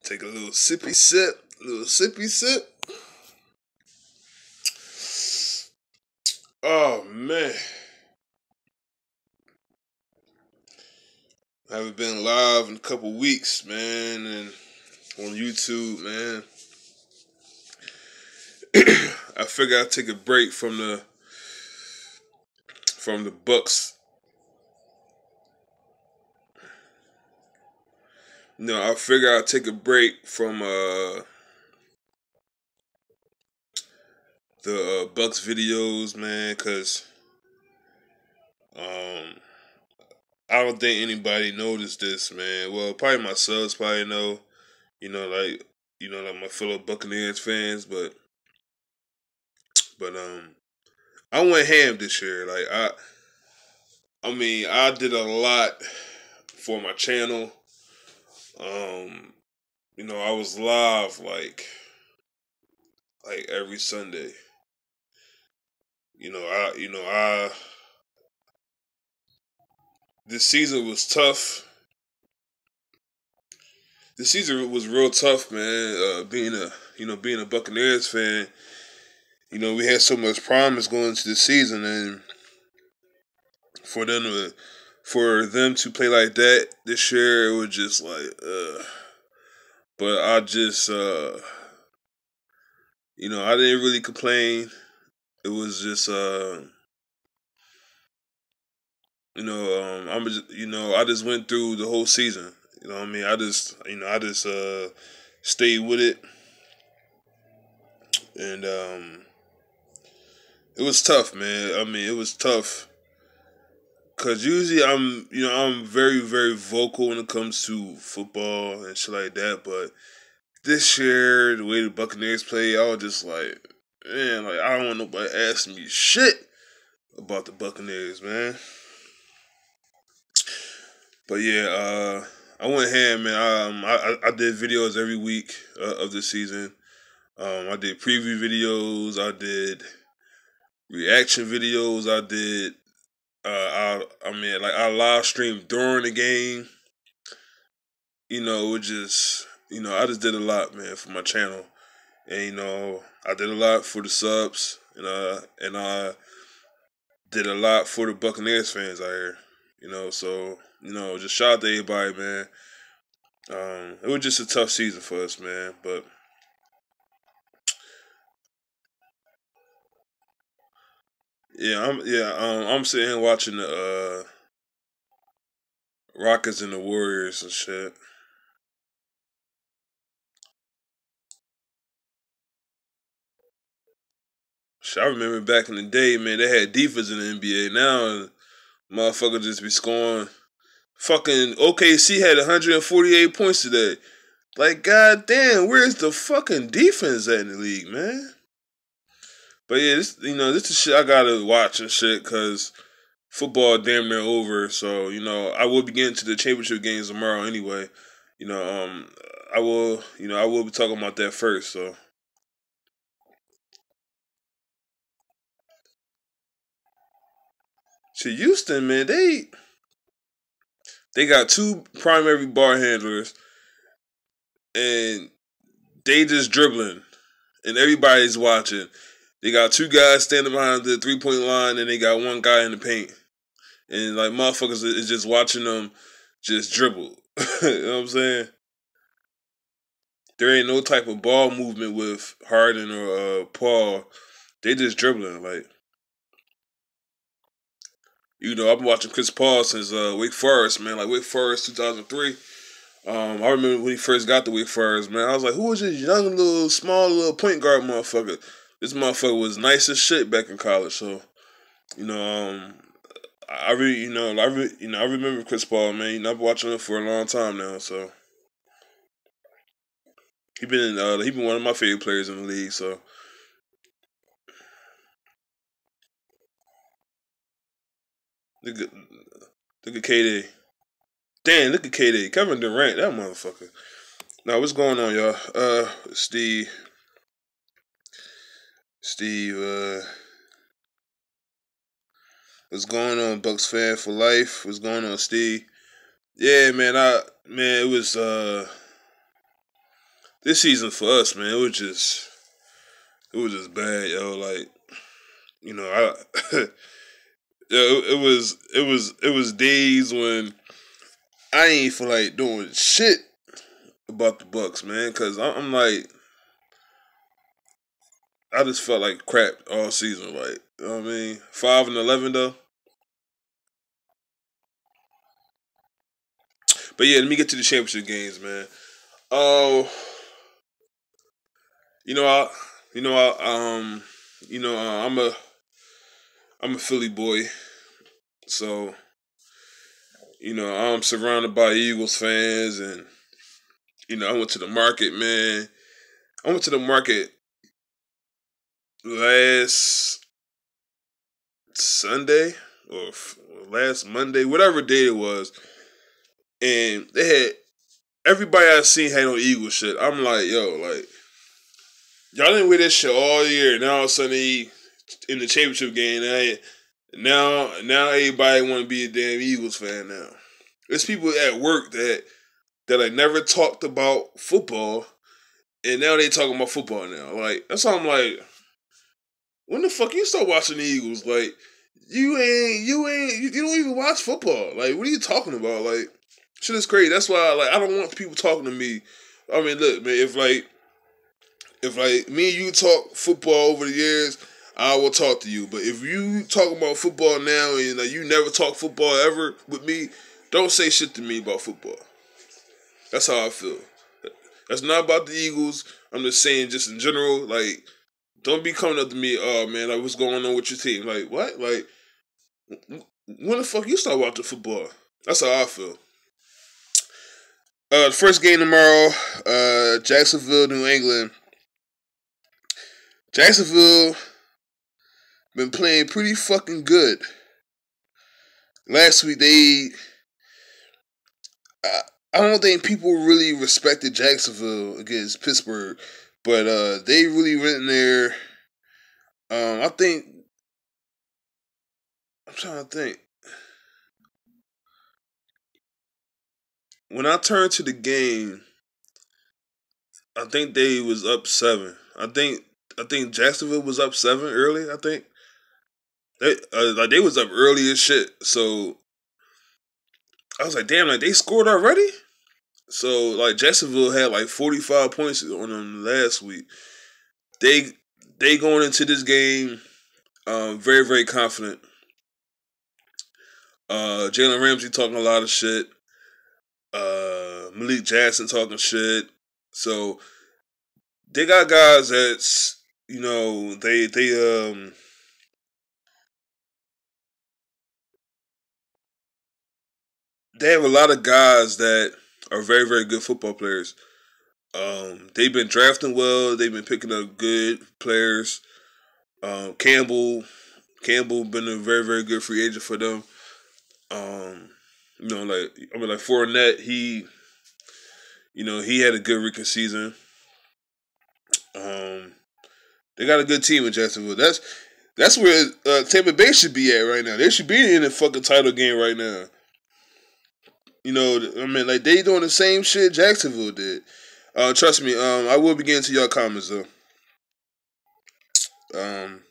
Take a little sippy sip. Little sippy sip. Oh man. I haven't been live in a couple weeks, man, and on YouTube, man. I figured I'd take a break from the Bucks. No, I figured I'd take a break from the Bucks videos, man, cause um I don't think anybody noticed this, man. Well, probably my subs probably know, like my fellow Buccaneers fans, but I went ham this year. Like I did a lot for my channel. Um, I was live like every Sunday. I this season was tough. This season was real tough, man. Being a Buccaneers fan, we had so much promise going into the season, and for them to play like that this year, it was just like, But I just, I didn't really complain. It was just, I just went through the whole season. You know what I mean? I just stayed with it, and it was tough, man. I mean, it was tough. Cause usually I'm very, very vocal when it comes to football and shit like that. But this year, the way the Buccaneers play, I was just like, man, like I don't want nobody asking me shit about the Buccaneers, man. But yeah, I went ham, man. I did videos every week of the season. I did preview videos. I did reaction videos. I did. I live streamed during the game. I just did a lot, man, for my channel, and I did a lot for the subs, and I did a lot for the Buccaneers fans out here. So just shout out to everybody, man. It was just a tough season for us, man. But I'm sitting here watching the Rockets and the Warriors and shit. Shit, I remember back in the day, man, they had defense in the NBA. Now, motherfuckers just be scoring. Fucking OKC had 148 points today. Like, goddamn, where's the fucking defense at in the league, man? But yeah, this is shit I gotta watch and shit, cause football damn near over. So I will be getting to the championship games tomorrow anyway. You know, I will be talking about that first. So shit, Houston, man, they got two primary bar handlers, and they just dribbling, and everybody's watching. They got two guys standing behind the 3-point line, and they got one guy in the paint. And like motherfuckers is just watching them just dribble. You know what I'm saying? There ain't no type of ball movement with Harden or Paul. They just dribbling. Like, I've been watching Chris Paul since Wake Forest, man. Like Wake Forest 2003. I remember when he first got to Wake Forest, man. I was like, who was this young little small little point guard motherfucker? This motherfucker was nice as shit back in college. So, you know, I really, I remember Chris Paul, man. I've been watching him for a long time now. So he been one of my favorite players in the league. So look at KD. Damn, look at KD. Kevin Durant, that motherfucker. Now what's going on, y'all? Steve, what's going on, Bucks fan for life? What's going on, Steve? Yeah, man, it was this season for us, man, it was just bad, yo. Like, you know, I yeah, it was days when I ain't feel like doing shit about the Bucks, man, because I'm like, I just felt like crap all season. Like, you know what I mean? 5-11 though. But yeah, let me get to the championship games, man. Oh, you know, you know, you know, I'm a Philly boy, so you know, I'm surrounded by Eagles fans, and you know, I went to the market, man. I went to the market last Sunday or last Monday, whatever day it was, and they had everybody I seen had on Eagles shit. I'm like, yo, like y'all didn't wear this shit all year. Now all of a sudden they in the championship game, now everybody want to be a damn Eagles fan now. There's people at work that I never talked about football, and now they talking about football now. Like that's why I'm like, when the fuck you start watching the Eagles? Like you don't even watch football. Like what are you talking about? Like shit is crazy. That's why like I don't want people talking to me. I mean, look, man, if me and you talk football over the years, I will talk to you. But if you talk about football now and like, you never talk football ever with me, don't say shit to me about football. That's how I feel. That's not about the Eagles. I'm just saying, just in general, like, don't be coming up to me, oh man, like, what's going on with your team? Like, what? Like, when the fuck you start watching football? That's how I feel. The first game tomorrow, Jacksonville, New England. Jacksonville been playing pretty fucking good. Last week I don't think people really respected Jacksonville against Pittsburgh, but they really went in there. I think I'm trying to think. When I turned to the game, I think they was up 7. I think Jacksonville was up 7 early. I think they was up early as shit. So I was like, damn, like they scored already. So like Jacksonville had like 45 points on them last week. They going into this game very very confident. Jalen Ramsey talking a lot of shit. Malik Jackson talking shit. So they got guys that's you know they have a lot of guys that are very very good football players. They've been drafting well. They've been picking up good players. Campbell been a very very good free agent for them. You know, like Fournette, he had a good rookie season. They got a good team in Jacksonville. That's where Tampa Bay should be at right now. They should be in the fucking title game right now. You know, I mean, like they doing the same shit Jacksonville did. Trust me. I will be getting to your comments though. Um,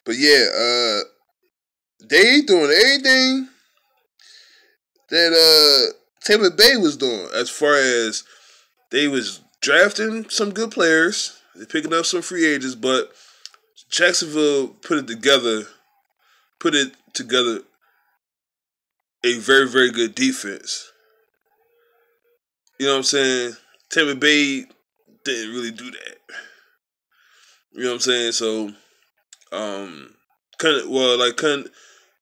but yeah, they doing everything that Tampa Bay was doing as far as they was drafting some good players, they picking up some free agents, but Jacksonville put it together a very very good defense. You know what I'm saying? Tampa Bay didn't really do that. You know what I'm saying? So, um,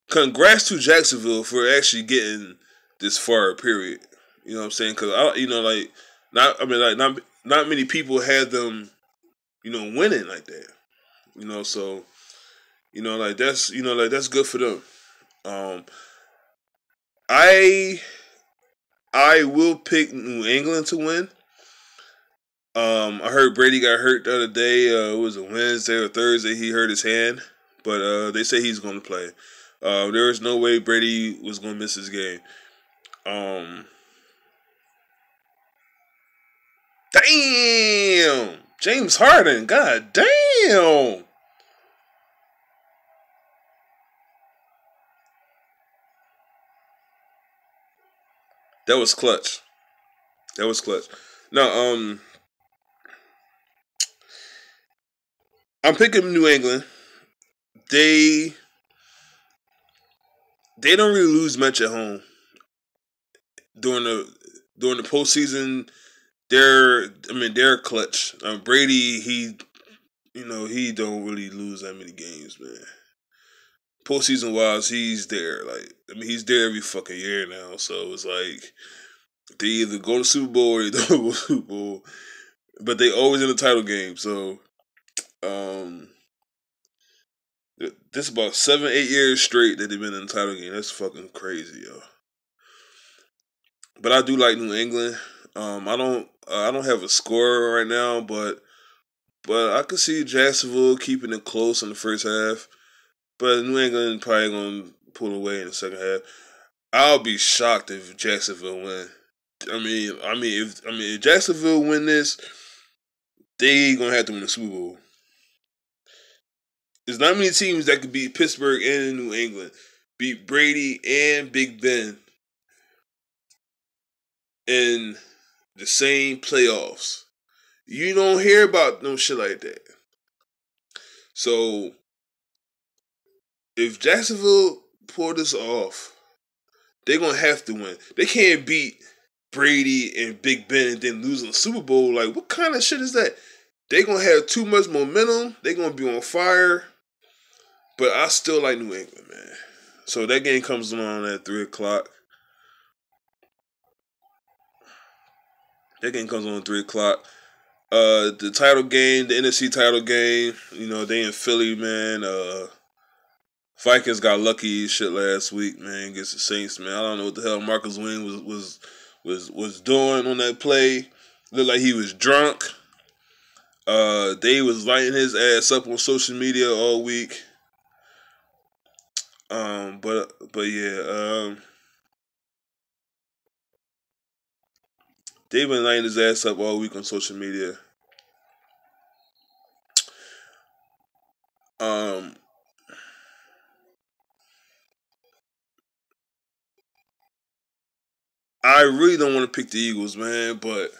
congrats to Jacksonville for actually getting this far. Period. You know what I'm saying? Because not many people had them, winning like that. So that's good for them. Um, I I will pick New England to win. I heard Brady got hurt the other day. It was a Wednesday or Thursday. He hurt his hand, but they say he's going to play. There is no way Brady was going to miss his game. Um, Damn! James Harden, god damn! That was clutch. That was clutch. No, I'm picking New England. They they don't really lose much at home during the postseason. They're clutch. Brady, he don't really lose that many games, man. Postseason wise, he's there. He's there every fucking year now. So it's like they either go to Super Bowl or they don't go to Super Bowl, but they always in the title game. So, um, this is about 7, 8 years straight that they've been in the title game. That's fucking crazy, yo. But I do like New England. I don't have a score right now, but I could see Jacksonville keeping it close in the first half. But New England probably gonna pull away in the second half. I'll be shocked if Jacksonville win. If Jacksonville win this, they gonna have to win the Super Bowl. There's not many teams that could beat Pittsburgh and New England, beat Brady and Big Ben in the same playoffs. You don't hear about no shit like that. So if Jacksonville pull this off, they're gonna have to win. They can't beat Brady and Big Ben and then lose in the Super Bowl. Like, what kind of shit is that? They're gonna have too much momentum. They're gonna be on fire. But I still like New England, man. So that game comes on at 3:00. That game comes on at 3:00. The title game, the NFC title game, they in Philly, man. Vikings got lucky shit last week, man, against the Saints, man. I don't know what the hell Marcus Wing was doing on that play. Looked like he was drunk. They was lighting his ass up on social media all week. But yeah, they've been lighting his ass up all week on social media. I really don't want to pick the Eagles, man, but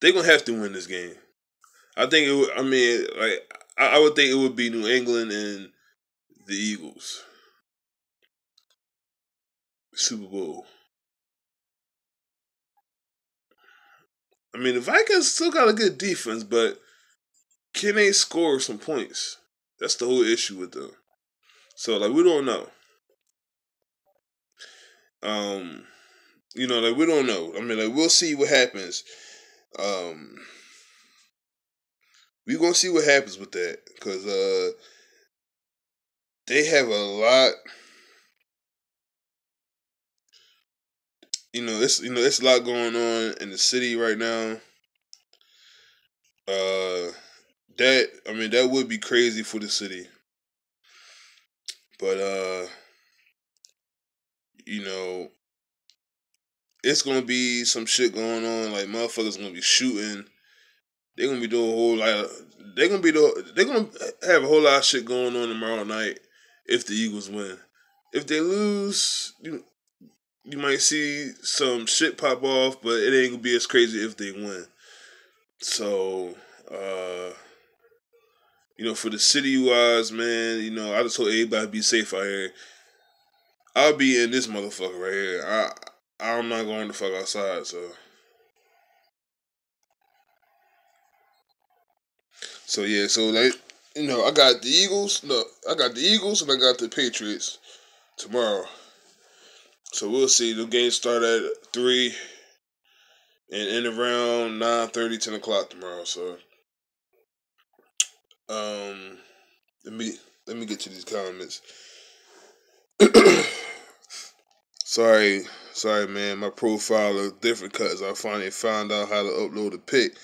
they're gonna have to win this game. I think it would. I would think it would be New England and the Eagles Super Bowl. The Vikings still got a good defense, but can they score some points? That's the whole issue with them. So we don't know. We don't know. We'll see what happens. Um, we gonna see what happens with that because they have a lot. It's a lot going on in the city right now. That would be crazy for the city, but it's gonna be some shit going on. Like, motherfuckers gonna be shooting. They're gonna be doing a whole lot. They're gonna have a whole lot of shit going on tomorrow night if the Eagles win. If they lose, you might see some shit pop off, but it ain't gonna be as crazy if they win. So, for the city wise, man, I just hope everybody be safe out here. I'll be in this motherfucker right here. I'm not going to fuck outside, so. So yeah, I got the Eagles. No, I got the Eagles and I got the Patriots tomorrow. So we'll see. The game start at 3 and end around 9:30, 10 o'clock tomorrow. So let me get to these comments. Sorry, man. My profile looks different because I finally found out how to upload a pic.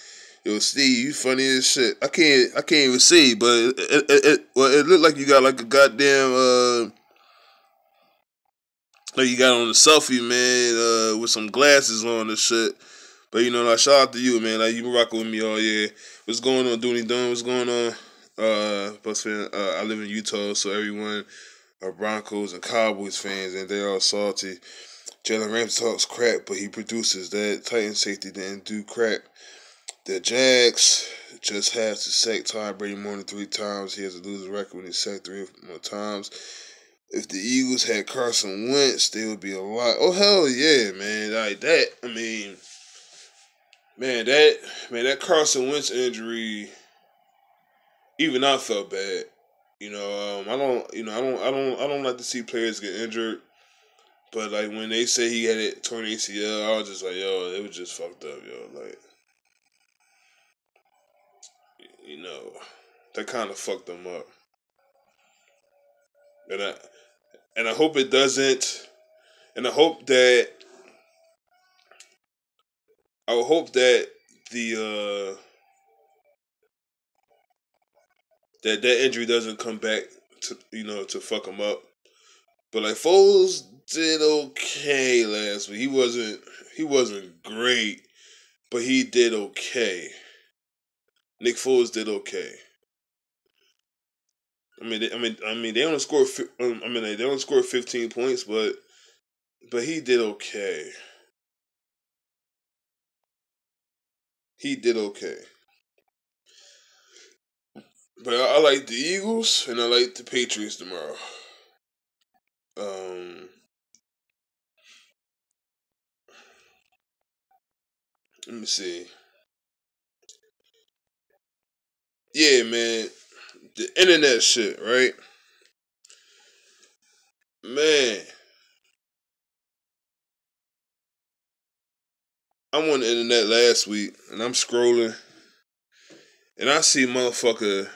Yo, Steve, you funny as shit. I can't even see, but it looked like you got like a goddamn Like you got on the selfie, man, with some glasses on and shit. But you know, like shout out to you, man. Like you been rocking with me all year. What's going on, Dooney Dunn? What's going on? I live in Utah, so everyone are Broncos and Cowboys fans, and they all salty. Jalen Ramsey talks crap, but he produces. That Titan safety didn't do crap. The Jags just have to sack Tom Brady more than 3 times. He has a losing record when he sacked 3 more times. If the Eagles had Carson Wentz, they would be a lot. Oh hell yeah, man! Like that. I mean, that Carson Wentz injury. Even I felt bad. I don't like to see players get injured. But like when they say he had it torn ACL, I was just like, yo, it was just fucked up, yo. Like, that kind of fucked them up. And I hope it doesn't. And I hope that the that injury doesn't come back to fuck him up. But like Foles did okay last week. He wasn't great, but he did okay. Nick Foles did okay. They only scored. They only scored 15 points, but he did okay. He did okay. But I like the Eagles and I like the Patriots tomorrow. Let me see. Yeah, man, the internet shit, right? Man, I'm on the internet last week and I'm scrolling and I see motherfucker.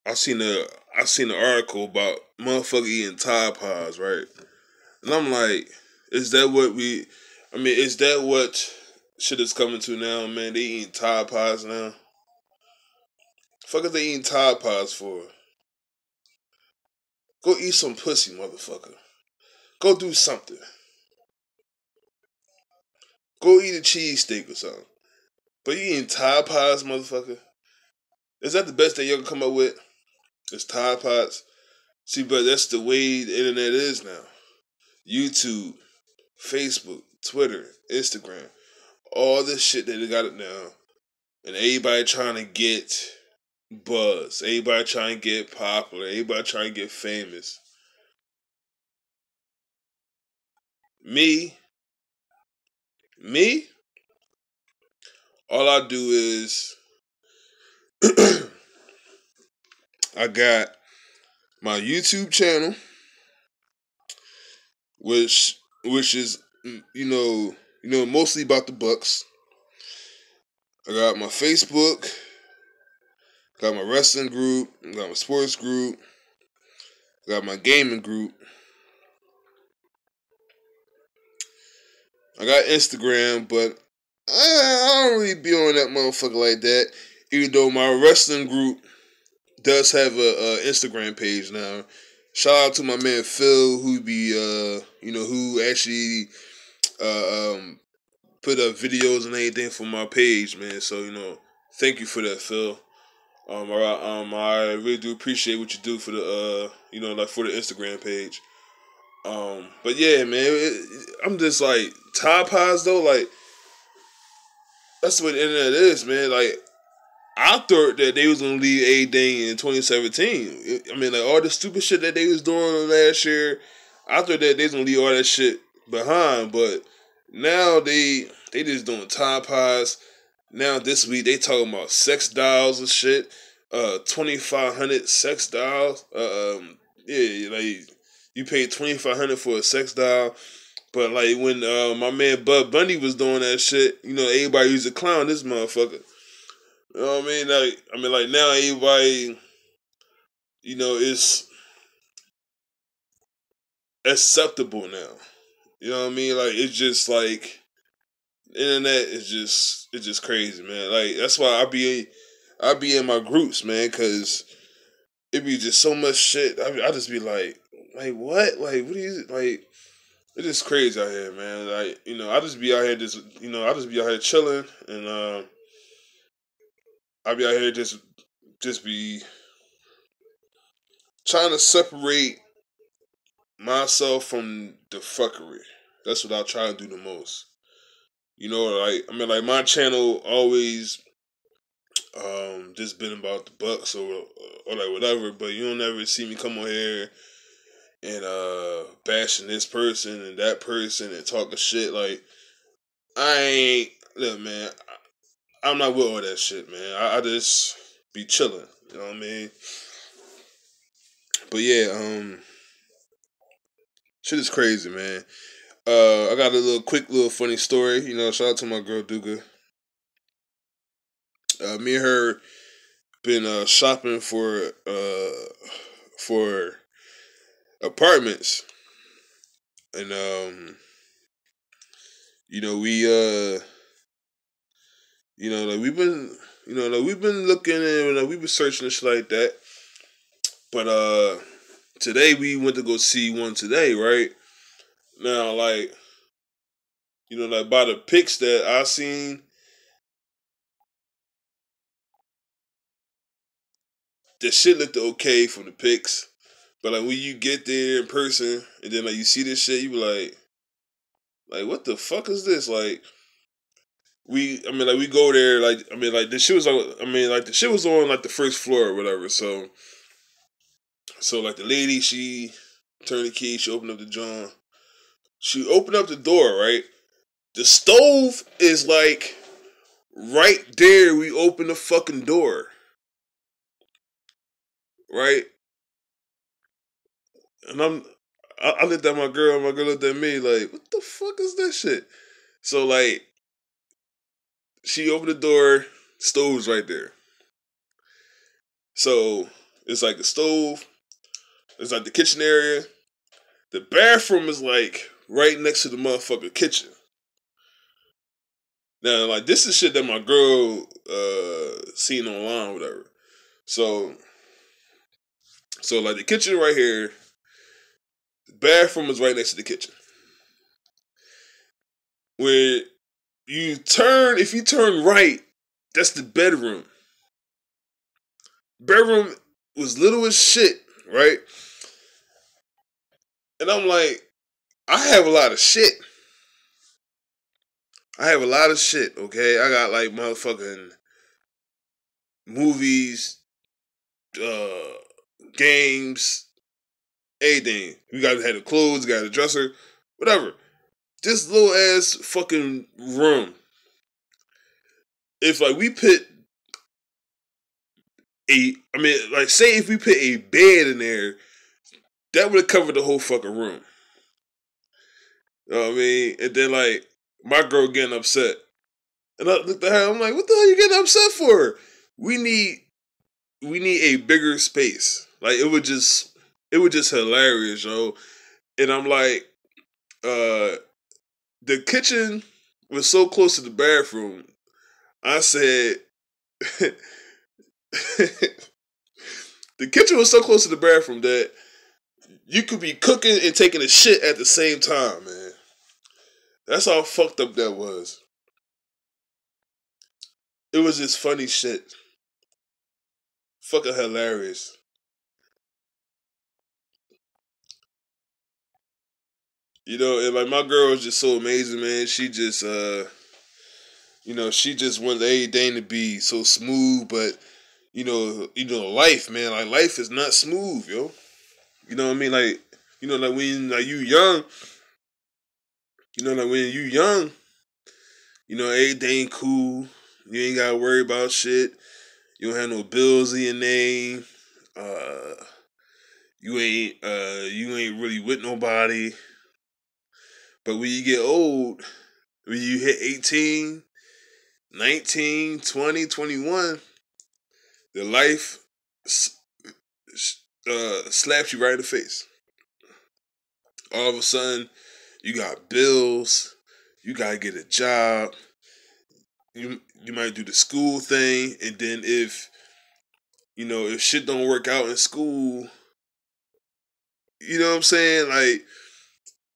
I seen the article about motherfucker eating Tide Pods, right? And I'm like, is that what is that what shit is coming to now, man? They eating Tide Pods now. Fuck is they eating Tide Pods for? Go eat some pussy, motherfucker. Go do something. Go eat a cheesesteak or something. But you eating Tide Pods, motherfucker? Is that the best thing you can come up with? It's Tide Pods? See, but that's the way the internet is now. YouTube, Facebook, Twitter, Instagram, all this shit that they got it now. And everybody trying to get buzz. Everybody trying to get popular. Everybody trying to get famous. Me, all I do is I got my YouTube channel, which is mostly about the Bucks. I got my Facebook, got my wrestling group, got my sports group, got my gaming group. I got Instagram, but I don't really be on that motherfucker like that. Even though my wrestling group does have a Instagram page now. Shout out to my man Phil, who actually put up videos and anything for my page, man. So thank you for that, Phil. I really do appreciate what you do for the for the Instagram page. But yeah, man, I'm just like Tide Pods though, like that's what the internet is, man. Like I thought that they was gonna leave everything in 2017. I mean, like all the stupid shit that they was doing last year, I thought that they was gonna leave all that shit behind. But now they just doing Tide Pods. Now this week they talking about sex dolls and shit. 2,500 sex dolls. Yeah, like you paid 2,500 for a sex doll. But like when my man Bud Bunny was doing that shit, everybody used to clown this motherfucker. You know what I mean? Like now everybody, is acceptable now. You know what I mean? Like it's just like the internet it's just crazy, man. Like that's why I be in my groups, man, because it be just so much shit. I just be like, like what? Like what is it? Like it's just crazy out here, man. Like I just be out here just I just be out here chilling, and I be out here just be trying to separate myself from the fuckery. That's what I try to do the most. Like like my channel always just been about the bucks or like whatever, but you don't ever see me come on here and bashing this person and that person and talking shit. Like I ain't look, man. I'm not with all that shit, man. I just be chilling. You know what I mean? But yeah, shit is crazy, man. I got a quick little funny story. Shout out to my girl Duga. Me and her been shopping for apartments, and we like we've been like we've been looking and we've been searching and shit like that. But today we went to go see one today, right? Now, like like by the pics that I seen, the shit looked okay from the pics. But like when you get there in person and then like you see this shit, you be like what the fuck is this? Like we go there, like like the shit was on. Like the shit was on like the first floor or whatever. So like the lady, she turned the key, she opened up the joint. She opened up the door, right? The stove is like right there. We open the fucking door, right? And I looked at my girl looked at me like, what the fuck is that shit? So like, she opened the door, stove's right there. So it's like a stove, it's like the kitchen area. The bathroom is like right next to the motherfucking kitchen. Now, like this is shit that my girl seen online or whatever. So like the kitchen right here, the bathroom is right next to the kitchen. Where if you turn right, that's the bedroom. Bedroom was little as shit, right? And I'm like, I have a lot of shit. Okay? I got like motherfucking movies, uh, games, anything. We got had the clothes, got a dresser, whatever. This little ass fucking room. If like we put say if we put a bed in there, that would have covered the whole fucking room. You know what I mean? And then like my girl getting upset. And I looked at her, I'm like, what the hell are you getting upset for? We need a bigger space. Like it was just hilarious, yo. And I'm like, the kitchen was so close to the bathroom. I said the kitchen was so close to the bathroom that you could be cooking and taking a shit at the same time, man. That's how fucked up that was. It was just funny shit. Fucking hilarious. And like my girl was just so amazing, man. She just she just wanted everything to be so smooth, but life, man, like life is not smooth, yo. You know what I mean? Like, like when like you young, like when you young, everything cool. You ain't gotta worry about shit. You don't have no bills in your name. Uh, you ain't really with nobody. But when you get old, when you hit 18, 19, 20, 21, the life slaps you right in the face. All of a sudden, you got bills. You gotta get a job. You might do the school thing, and then if shit don't work out in school, You know what I'm saying? Like,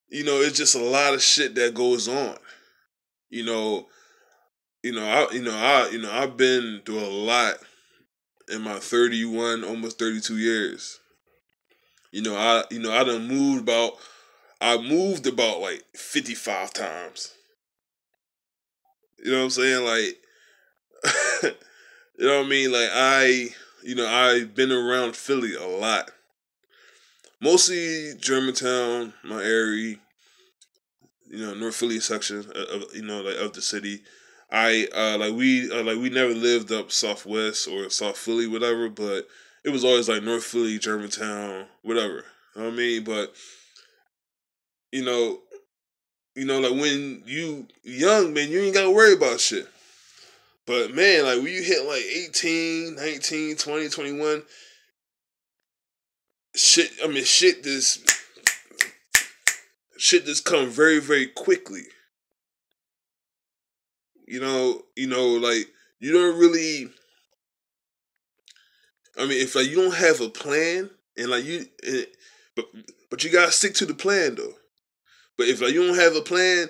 it's just a lot of shit that goes on. You know, I've been through a lot in my 31, almost 32 years. I done I moved about like 55 times. You know what I'm saying? Like, you know what I mean? Like I've been around Philly a lot. Mostly Germantown, my area, North Philly section like of the city. We never lived up Southwest or South Philly, whatever, but it was always like North Philly, Germantown, whatever. You know what I mean? But you know, like when you young, man, you ain't gotta worry about shit. But man, like when you hit like 18, 19, 20, 21, shit just come very, very quickly. Like you don't really. I mean, if like you don't have a plan and like but you gotta stick to the plan though. But if like you don't have a plan,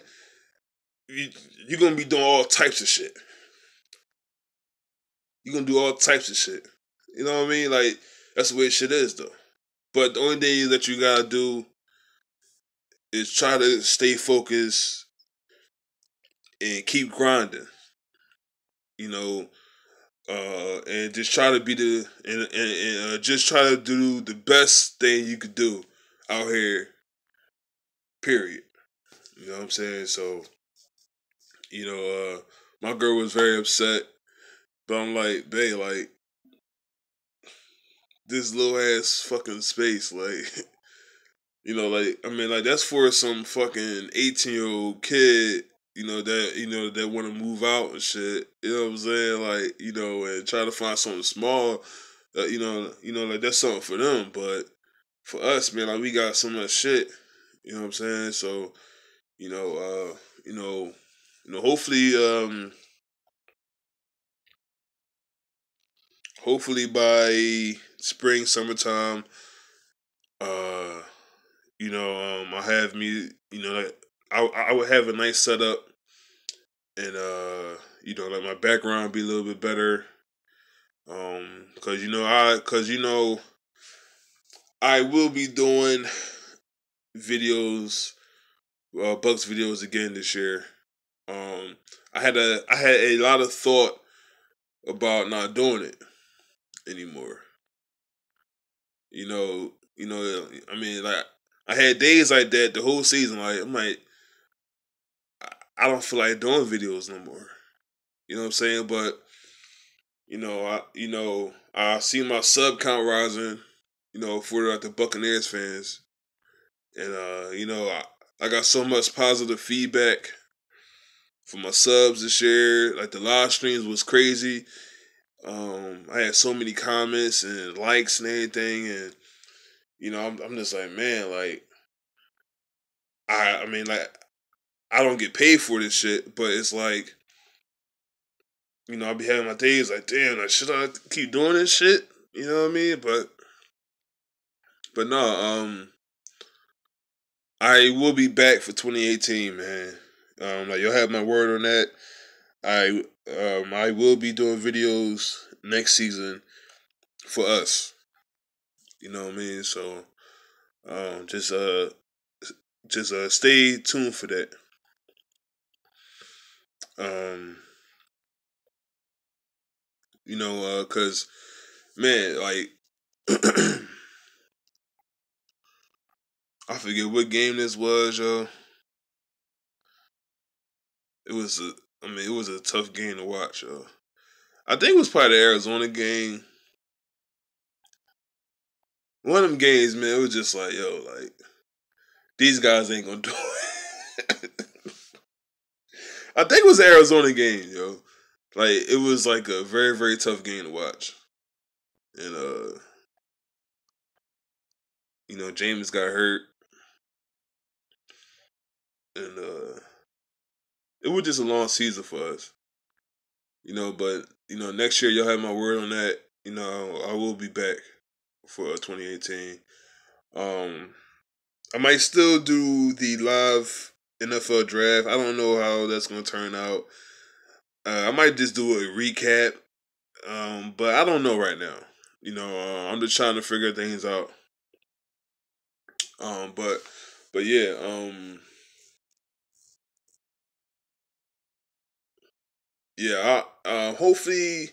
you you're gonna be doing all types of shit. You're gonna do all types of shit. You know what I mean? Like that's the way shit is though. But the only thing that you gotta do is try to stay focused and keep grinding. You know, and just try to be just try to do the best thing you could do out here. Period. You know what I'm saying? So, you know, my girl was very upset, but I'm like, babe, like this little ass fucking space, like, like I mean, like that's for some fucking 18-year-old kid, that want to move out and shit. You know what I'm saying? Like, and try to find something small. Like that's something for them, but for us, man, like we got so much shit. You know what I'm saying? So, you know, uh, you know, hopefully, by spring, summertime, uh, I have me, like I would have a nice setup, and like my background be a little bit better, I will be doing videos, Bucks videos again this year. I had a lot of thought about not doing it anymore. I mean, like I had days like that the whole season. Like I'm like, I don't feel like doing videos no more. You know what I'm saying? But I see my sub count rising. For like the Buccaneers fans, and I got so much positive feedback for my subs this year. Like the live streams was crazy. I had so many comments and likes and everything, and I'm just like, man, like I mean, like I don't get paid for this shit, but it's like, I'll be having my days like, damn, like should I keep doing this shit? You know what I mean? But no, I will be back for 2018, man. Like you'll have my word on that. I will be doing videos next season for us. You know what I mean? So um, just uh stay tuned for that. Um, cause man, like I forget what game this was, yo. It was it was a tough game to watch, yo. I think it was probably the Arizona game. One of them games, man, it was just like, yo, like these guys ain't gonna do it. I think it was the Arizona game, yo. Like it was like a very, very tough game to watch. And James got hurt, and it was just a long season for us. But next year you'll have my word on that. I will be back for 2018. Um, I might still do the live NFL draft. I don't know how that's gonna turn out. I might just do a recap, but I don't know right now. I'm just trying to figure things out. Um, but but yeah, yeah. Hopefully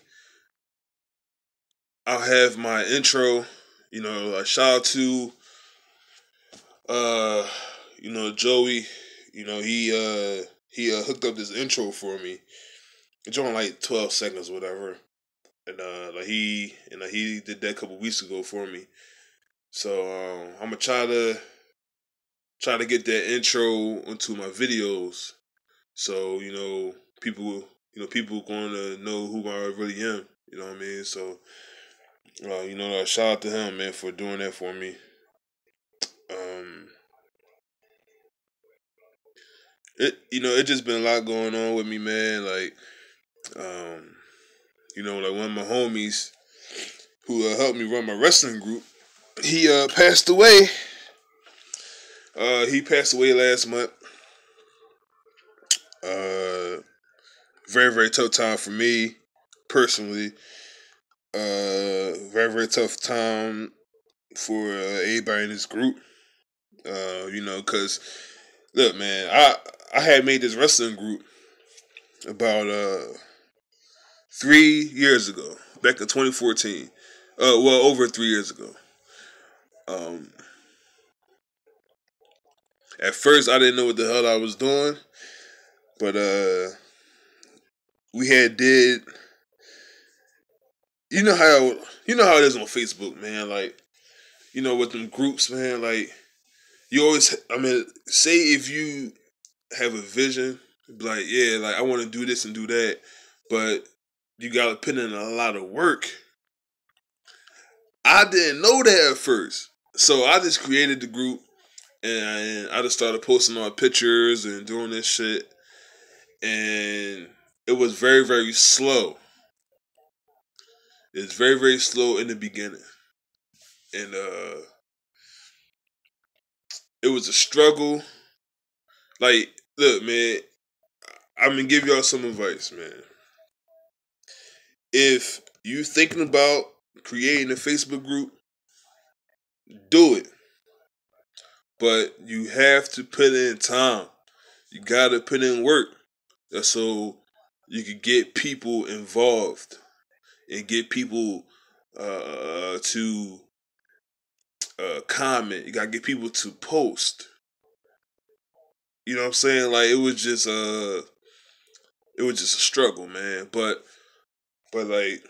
I'll have my intro. A shout out to uh, Joey. He hooked up this intro for me. It's only like 12 seconds, whatever. And he did that a couple weeks ago for me. So I'm gonna try to get that intro into my videos. So people going to know who I really am. You know what I mean? So shout out to him, man, for doing that for me. Um, it just been a lot going on with me, man. Like, like one of my homies who helped me run my wrestling group, he passed away. He passed away last month. Uh, Very very tough time for me personally. Very very tough time for everybody in this group. Cause look, man, I had made this wrestling group about 3 years ago, back in 2014. Over 3 years ago. Um, at first I didn't know what the hell I was doing, but we had did. You know how it is on Facebook, man. Like, with them groups, man. Like, you always, I mean, say if you have a vision, be like, yeah, like I want to do this and do that, but you got to put in a lot of work. I didn't know that at first, so I just created the group and I just started posting all pictures and doing this shit, and it was very very slow. It's very very slow in the beginning, and it was a struggle. Like, look, man, I'm gonna give y'all some advice, man. If you thinking about creating a Facebook group, do it. But you have to put in time. You gotta put in work. So you can get people involved and get people to comment. You gotta get people to post. You know what I'm saying? Like, it was just a struggle, man. But like,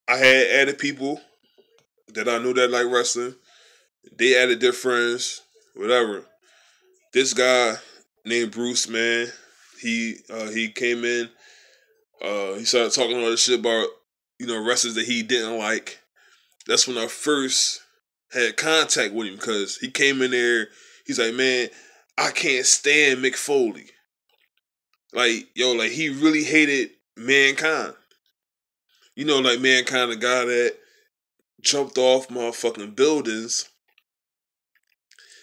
I had added people that I knew that like wrestling. They added their friends, whatever. This guy named Bruce, man, he came in. He started talking all this shit about wrestlers that he didn't like. That's when I first had contact with him, because he came in there. He's like, man, I can't stand Mick Foley. Like, yo, like he really hated Mankind. Like Mankind, the guy that jumped off motherfucking buildings.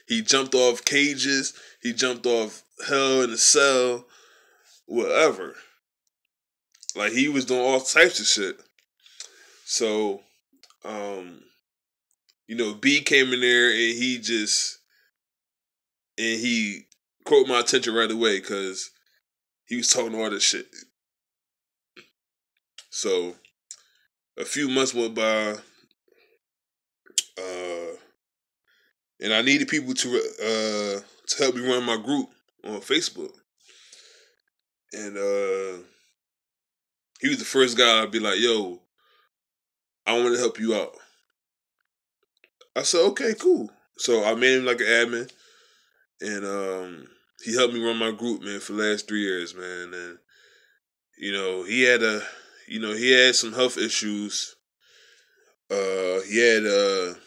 He jumped off cages. He jumped off Hell in a Cell, whatever. Like, he was doing all types of shit. So, um, B came in there and he caught my attention right away because he was talking all this shit. So a few months went by, and I needed people to help me run my group on Facebook, and he was the first guy I'd be like, "Yo, I want to help you out." I said, "Okay, cool." So I made him like an admin, and he helped me run my group, man, for the last 3 years, man. And he had some health issues. He had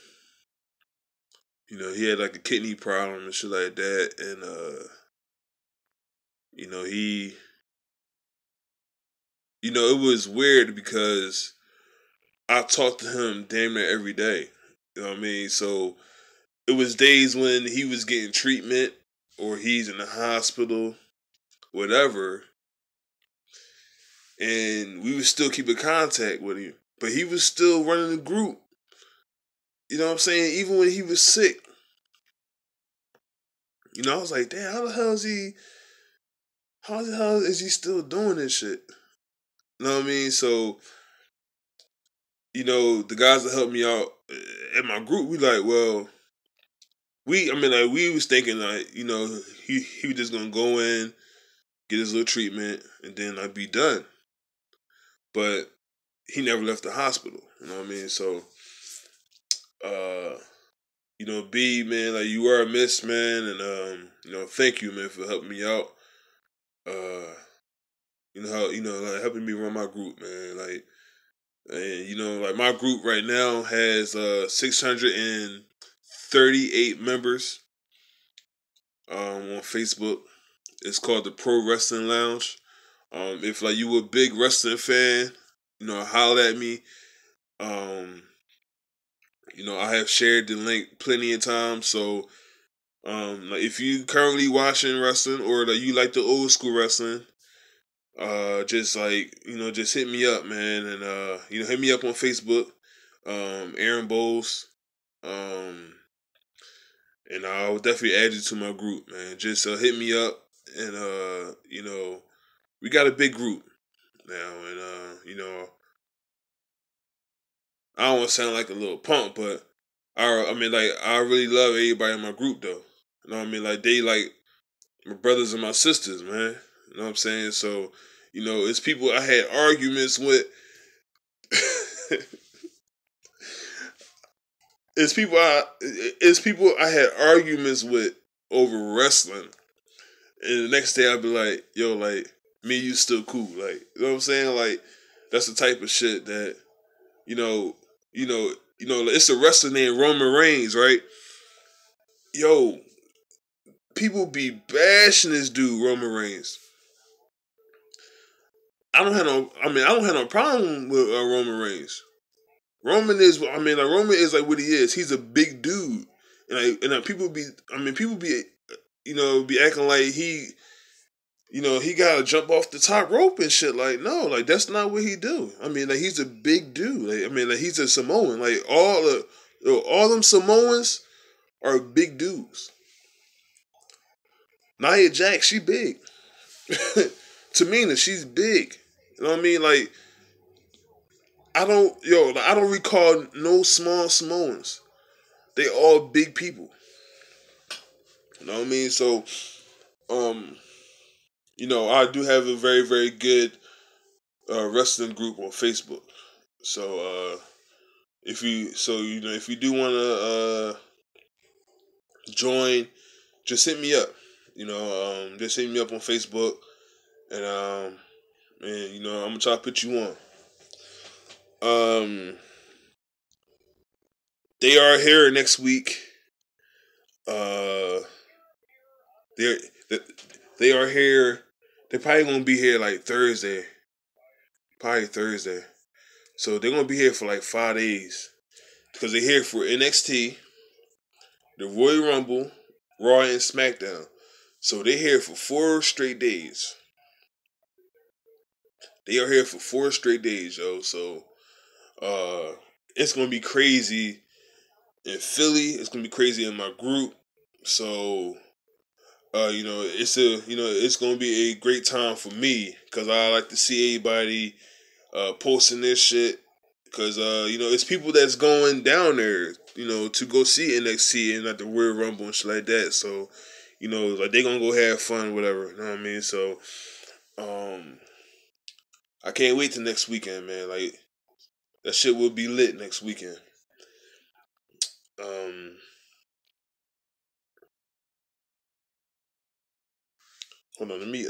he had like a kidney problem and shit like that, and he, it was weird because I talked to him damn near every day. You know what I mean? So it was days when he was getting treatment or he's in the hospital, whatever, and we would still keep in contact with him. But he was still running the group. You know what I'm saying? Even when he was sick. You know, I was like, damn, how the hell is he still doing this shit? You know what I mean? So, you know, the guys that helped me out at my group, we like, well, we was thinking like, you know, he was just gonna go in, get his little treatment, and then I'd be done. But he never left the hospital. You know what I mean? So, uh, you know, B, man, like you are a miss, man, and you know, thank you, man, for helping me out. Uh, you know how like helping me run my group, man. Like, and you know, like my group right now has 638 members on Facebook. It's called the Pro Wrestling Lounge. If like you a big wrestling fan, you know, holler at me. Um, you know, I have shared the link plenty of times. So, like if you currently watching wrestling or like you like the old school wrestling, just like you know, just hit me up, man, and you know, hit me up on Facebook, Aaron Bowles, and I'll definitely add you to my group, man. Just hit me up, and you know, we got a big group now, and you know, I don't want to sound like a little punk, but I mean, like, I really love everybody in my group, though. You know what I mean? Like, they, like, my brothers and my sisters, man. You know what I'm saying? So, you know, it's people I had arguments with. it's people I had arguments with over wrestling. And the next day I'd be like, yo, like, me and you still cool. Like, you know what I'm saying? Like, that's the type of shit that, you know, it's a wrestler named Roman Reigns, right? Yo, people be bashing this dude, Roman Reigns. I don't have no problem with Roman Reigns. Roman is like what he is. He's a big dude, and people be, you know, be acting like you know, he gotta jump off the top rope and shit. Like, no, like that's not what he do. I mean, like he's a big dude. Like he's a Samoan. Like all them Samoans are big dudes. Nia Jax, she big. Tamina, she's big. You know what I mean? Like, I don't recall no small Samoans. They all big people. You know what I mean? So, um, you know, I do have a very, very good wrestling group on Facebook. So, if you do want to join, just hit me up. You know, just hit me up on Facebook, and you know, I'm gonna try to put you on. Um, they are here next week. Uh, they they are here. They're probably gonna be here like Thursday, probably Thursday. So they're gonna be here for like 5 days because they're here for NXT, the Royal Rumble, Raw, and SmackDown. So they're here for 4 straight days. They are here for 4 straight days, yo. So it's gonna be crazy in Philly. It's gonna be crazy in my group. So you know, it's gonna be a great time for me because I like to see everybody posting this shit because you know, it's people that's going down there, you know, to go see NXT and like the Royal Rumble and shit like that. So, you know, like they gonna go have fun, whatever. You know what I mean? So, I can't wait till next weekend, man. Like that shit will be lit next weekend. Um, hold on, let me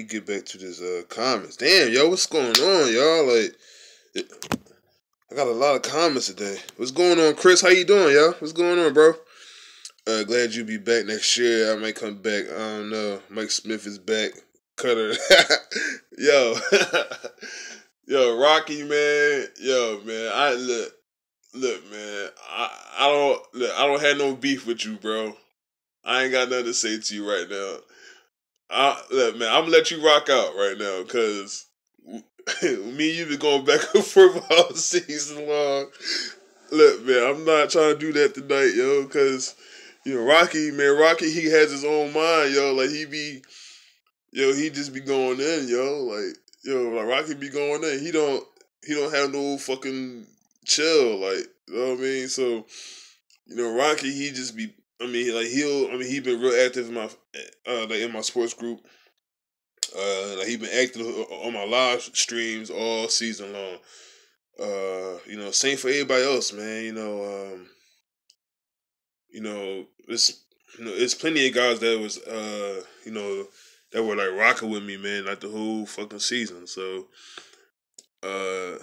get back to this comments. Damn, yo, what's going on, y'all? Like, I got a lot of comments today. What's going on, Chris? How you doing, y'all? What's going on, bro? Glad you be back next year. I might come back. I don't know. Mike Smith is back. Cutter. Yo. Yo, Rocky, man. Yo, man. Look, man. I don't have no beef with you, bro. I ain't got nothing to say to you right now. Look, man. I'm gonna let you rock out right now, cause me and you been going back and forth all season long. Look, man. I'm not trying to do that tonight, yo, cause Rocky, man. Rocky, he has his own mind, yo. Like he just be going in, yo. Like Rocky be going in. He don't have no fucking chill, like, you know what I mean? So, Rocky, he just be, he been real active in my, like in my sports group. Like he been active on my live streams all season long. Same for everybody else, man. It's plenty of guys that was, that were like rocking with me, man, like the whole fucking season. So, uh,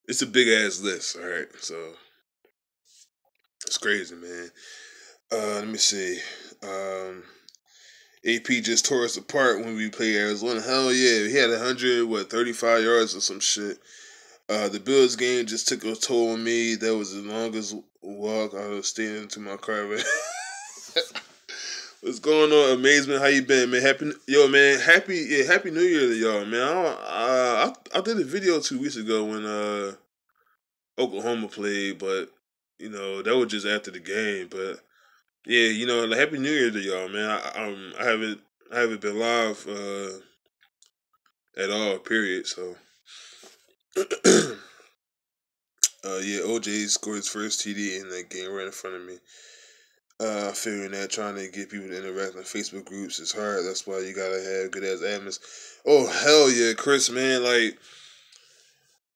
it's a big ass list, all right. So it's crazy, man. Let me see. AP just tore us apart when we played Arizona. Hell yeah, he had 35 yards or some shit. The Bills game just took a toll on me. That was the longest walk I was staying to my car. Man. What's going on, Amazement? How you been, man? Happy New Year to y'all, man. I did a video 2 weeks ago when Oklahoma played, but that was just after the game. But yeah, like Happy New Year to y'all, man. I haven't been live at all, period. So yeah, OJ scored his first TD in that game right in front of me. Figuring that trying to get people to interact in Facebook groups is hard. That's why you gotta have good ass admins. Oh hell yeah, Chris, man. Like,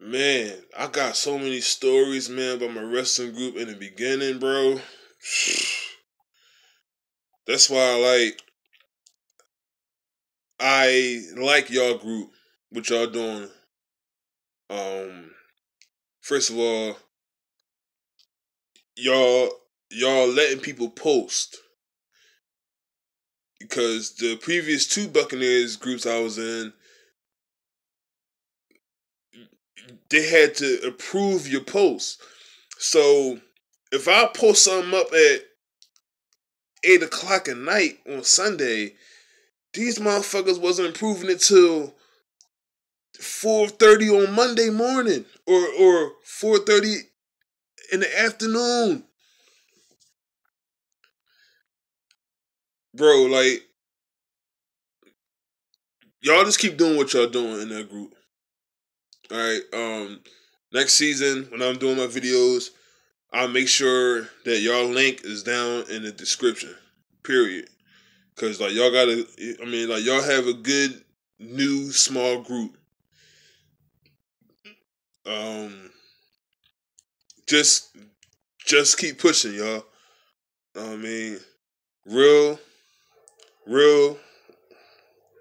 man, I got so many stories, man, about my wrestling group in the beginning, bro. That's why I like y'all group. What y'all doing? First of all, y'all letting people post, because the previous two Buccaneers groups I was in, they had to approve your posts. So if I post something up at 8 o'clock at night on Sunday, these motherfuckers wasn't approving it till 4:30 on Monday morning or 4:30 in the afternoon. Bro, like, y'all just keep doing what y'all doing in that group. Alright, next season when I'm doing my videos, I'll make sure that y'all link is down in the description. Period. Cause like y'all gotta, like y'all have a good new small group. Um, just keep pushing, y'all. I mean, real, real,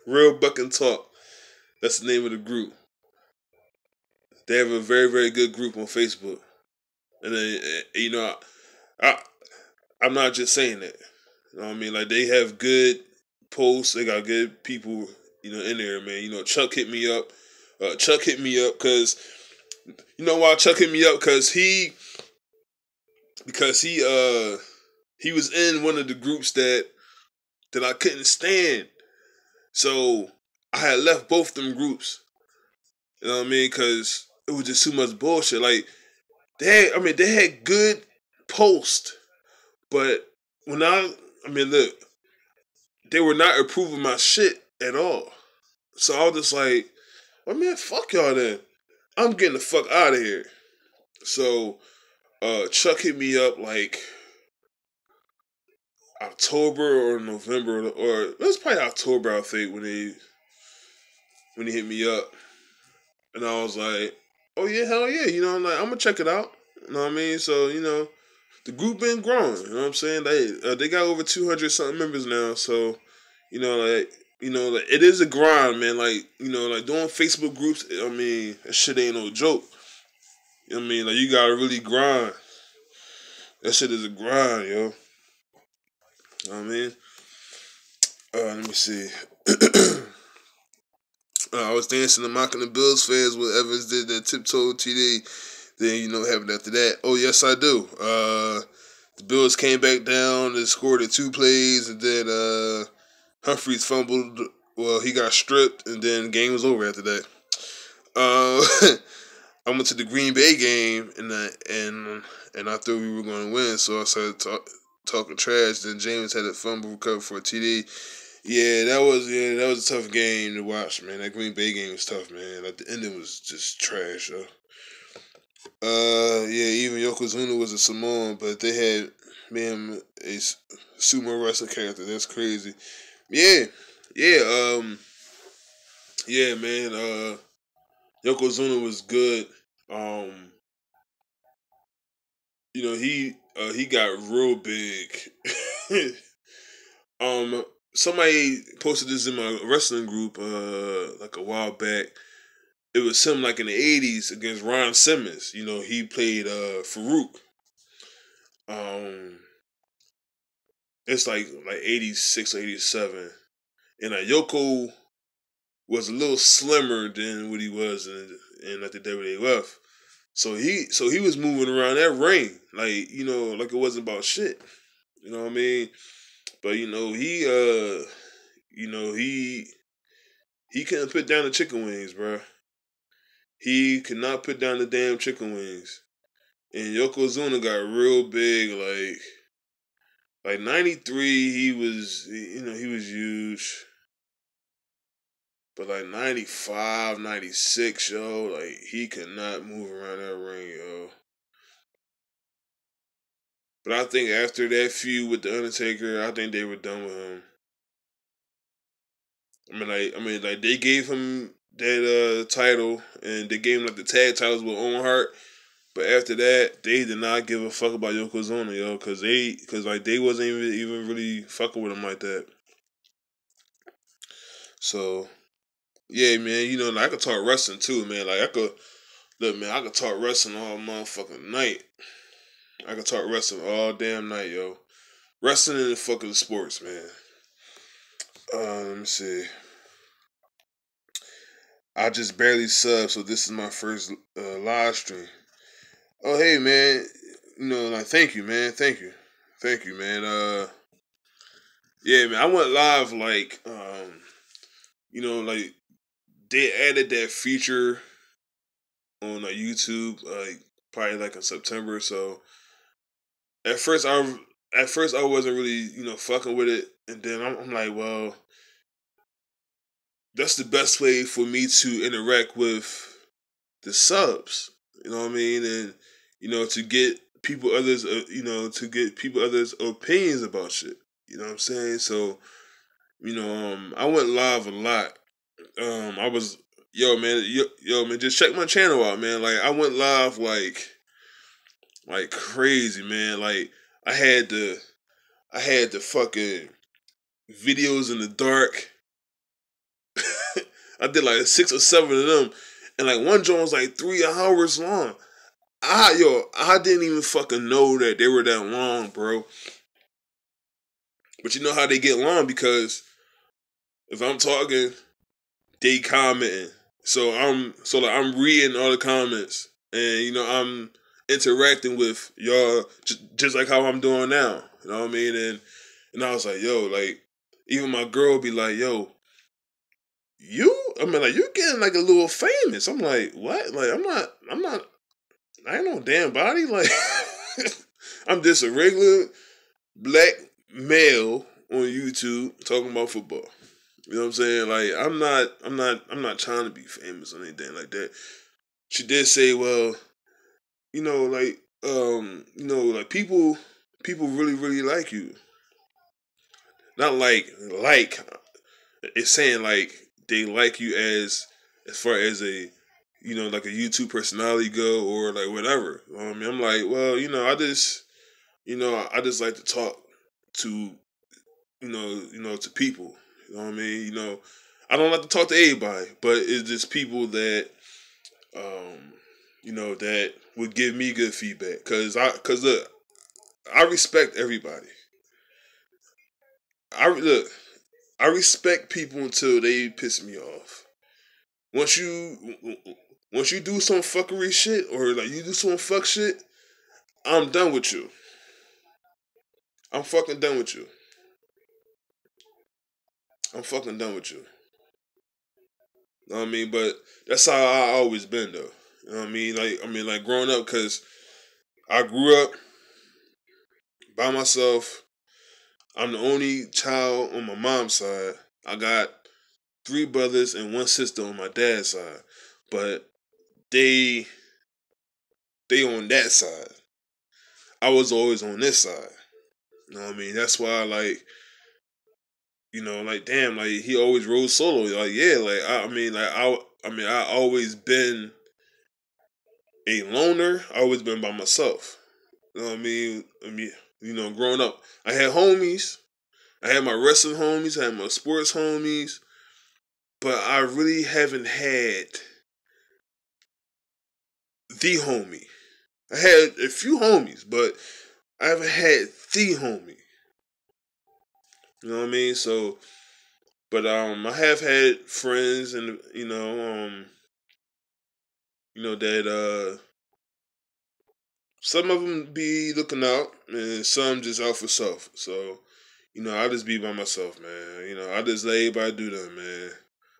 real buck and talk. That's the name of the group. They have a very, very good group on Facebook, and then I I'm not just saying that. You know what I mean? Like, they have good posts. They got good people, in there, man. Chuck hit me up. Chuck hit me up because why Chuck hit me up? Because he was in one of the groups that I couldn't stand. So I had left both them groups. You know what I mean? Because it was just too much bullshit. Like, they had good posts, but look, they were not approving my shit at all. So I was just like, well, man, fuck y'all then. I'm getting the fuck out of here. So Chuck hit me up like October or November, or it was probably October, I think, when he hit me up. And I was like, oh yeah, hell yeah, I'm gonna check it out. You know what I mean? So, the group been growing, you know what I'm saying? They got over 200 something members now, so, like, it is a grind, man. Like, like doing Facebook groups, that shit ain't no joke. You know what I mean? Like, you gotta really grind. That shit is a grind, yo. You know what I mean? Let me see. I was dancing and mocking the Bills fans when Evans did that tiptoe TD. Then, you know what happened after that. Oh, yes, I do. The Bills came back down and scored in 2 plays, and then Humphreys fumbled. Well, he got stripped, and then the game was over after that. I went to the Green Bay game, and I thought we were going to win, so I started talking trash. Then James had a fumble recovered for a TD. Yeah, that was a tough game to watch, man. That Green Bay game was tough, man. Like the ending was just trash, yo. Yeah, even Yokozuna was a Samoan, but they had a sumo wrestling character. That's crazy. Yeah, yeah, yeah, man. Yokozuna was good. Um, he got real big. Somebody posted this in my wrestling group like a while back. It was him like in the 80s against Ron Simmons. You know, he played Farouk. It's like 86 or 87. And Yoko was a little slimmer than what he was in like the WWF. So he was moving around that ring like, you know, like it wasn't about shit. You know what I mean? But he couldn't put down the chicken wings, bro. He could not put down the damn chicken wings. And Yokozuna got real big, like 93, he was huge. But like 95, 96, yo, like he could not move around that ring, yo. But I think after that feud with the Undertaker, I think they were done with him. Like they gave him that title, and they gave him like the tag titles with Owen Hart. But after that, they did not give a fuck about Yokozuna, yo, cause they wasn't even really fucking with him like that. So yeah, man, you know, like, I could talk wrestling too, man. Like I could talk wrestling all motherfucking night. I could talk wrestling all damn night, yo. Wrestling and fucking sports, man. Let me see. I just barely subbed, so this is my first live stream. Oh, hey, man. You know, like, thank you, man. Thank you, man. Yeah, man. I went live you know, like they added that feature on YouTube, like probably like in September. So at first, I wasn't really, you know, fucking with it, and then I'm like, well, that's the best way for me to interact with the subs. You know what I mean? And you know, to get people others opinions about shit. You know what I'm saying? So you know, I went live a lot. I was yo man, just check my channel out, man. Like I went live like crazy, man. Like I had the fucking videos in the dark. I did like 6 or 7 of them, and like one joint was like 3 hours long. I didn't even fucking know that they were that long, bro. But you know how they get long because if I'm talking, they commenting. I'm reading all the comments, and you know I'm interacting with y'all just like how I'm doing now. You know what I mean? And I was like, yo, like even my girl be like, yo, you getting like a little famous. I'm like, what? Like I ain't no damn body. Like I'm just a regular black male on YouTube talking about football. You know what I'm saying? Like I'm not trying to be famous or anything like that. She did say, well, you know, like people really, really like you. Not like it's saying like they like you as far as a like a YouTube personality go or like whatever. I mean, I'm like, well, I just like to talk to to people. You know what I mean? You know, I don't like to talk to everybody, but it's just people that that would give me good feedback. Cause look, I respect everybody. Look, I respect people until they piss me off. once you once you do some fuckery shit or like you do some fuck shit, I'm done with you. I'm fucking done with you. I'm fucking done with you. You know what I mean? But that's how I always been though. You know what I mean? Like growing up, cause I grew up by myself. I'm the only child on my mom's side. I got three brothers and one sister on my dad's side, but they they on that side. I was always on this side. You know what I mean? That's why like damn, like he always rode solo. Like yeah, like I always been a loner. I always been by myself. You know what I mean? Growing up, I had homies. I had my wrestling homies. I had my sports homies. But I really haven't had the homie. I had a few homies, but I haven't had the homie. You know what I mean? So, but I have had friends, and that some of them be looking out, and some just out for self. So, I just be by myself, man. I just let everybody do that, man.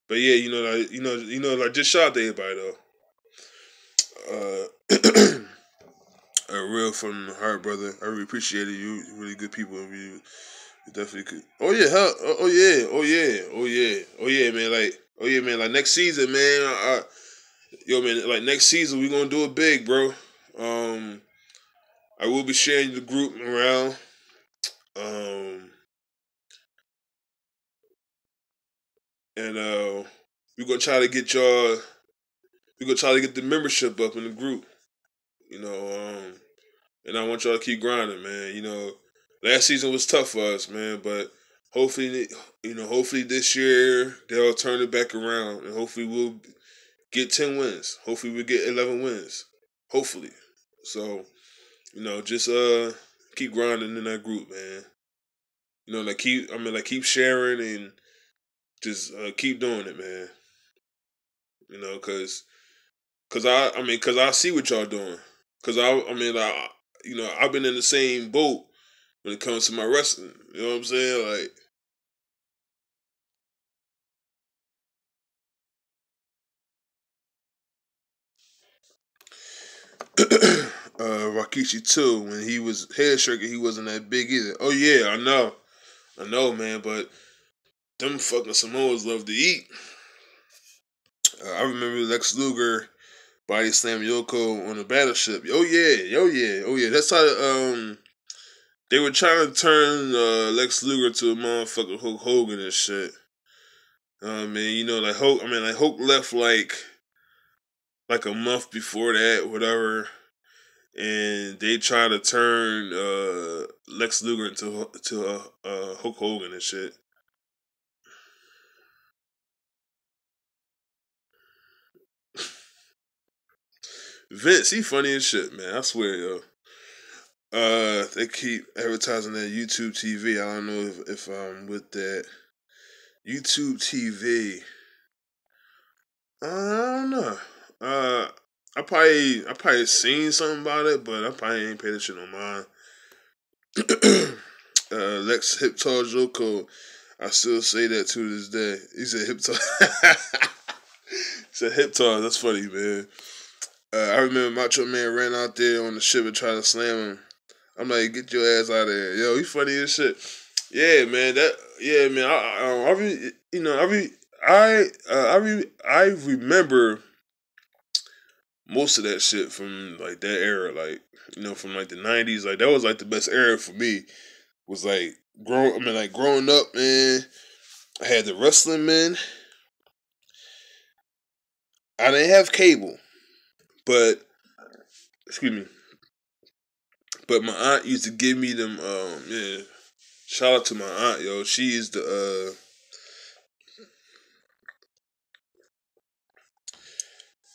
But yeah, like just shout out to everybody though. Real from the heart, brother. I really appreciate it. You really good people. You definitely could. Oh yeah, hell. Oh yeah. Oh yeah. Oh yeah. Oh yeah, man. Like next season, man. Man. Like next season, we gonna do it big, bro. I will be sharing the group around. Um, and we're gonna try to get y'all. We're gonna try to get the membership up in the group. You know. And I want y'all to keep grinding, man. Last season was tough for us, man, but hopefully, hopefully this year they'll turn it back around, and hopefully we'll get 10 wins. Hopefully we'll get 11 wins. Hopefully. So, just keep grinding in that group, man. Keep sharing and just keep doing it, man. Cause I see what y'all doing. Cause I've been in the same boat when it comes to my wrestling. You know what I'm saying? Rikishi too. When he was head shaker, he wasn't that big either. Oh yeah, I know, man. But them fucking Samoans love to eat. I remember Lex Luger body slam Yoko on the battleship. Oh yeah, oh yeah, oh yeah. That's how they were trying to turn Lex Luger to a motherfucking Hulk Hogan and shit. Like Hulk. Like Hulk left like a month before that, whatever, and they try to turn Lex Luger into Hulk Hogan and shit. Vince, he funny as shit, man. I swear, yo. They keep advertising that YouTube TV. I don't know if I'm with that YouTube TV. I don't know. Uh, I probably seen something about it, but I probably ain't paid attention on mine. Lex Hip Tall Joko. I still say that to this day. He said hip tall. He said hip tall. That's funny, man. I remember Macho Man ran out there on the ship and tried to slam him. I'm like, get your ass out of here, yo. He funny as shit. Yeah, man. Yeah, man. I remember most of that shit from like that era, like from like the '90s. Like that was like the best era for me. Was like growing up, man. I had the wrestling, man. I didn't have cable, but excuse me. But my aunt used to give me them. Yeah. Shout out to my aunt, yo. She is the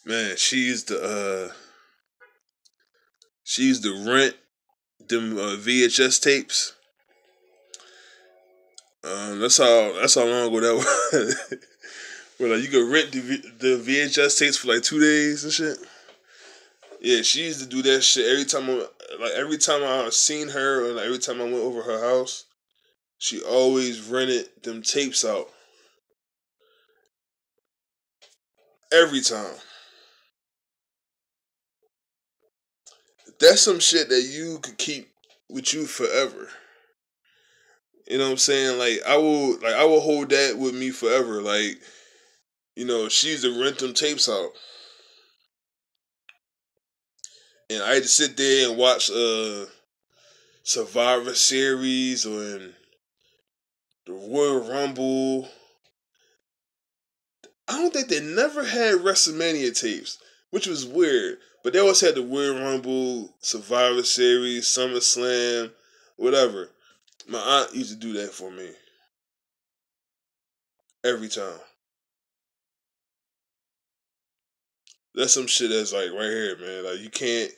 man. She's the rent them VHS tapes. That's how long ago that was. Where like you could rent the VHS tapes for like 2 days and shit. Yeah, she used to do that shit every time I seen her or like every time I went over her house. She always rented them tapes out every time. That's some shit that you could keep with you forever. You know what I'm saying? I will hold that with me forever. Like, she used to rent them tapes out. And I had to sit there and watch Survivor Series or the Royal Rumble. I don't think they never had WrestleMania tapes, which was weird. But they always had the Royal Rumble, Survivor Series, SummerSlam, whatever. My aunt used to do that for me every time. That's some shit that's like right here, man. Like you can't.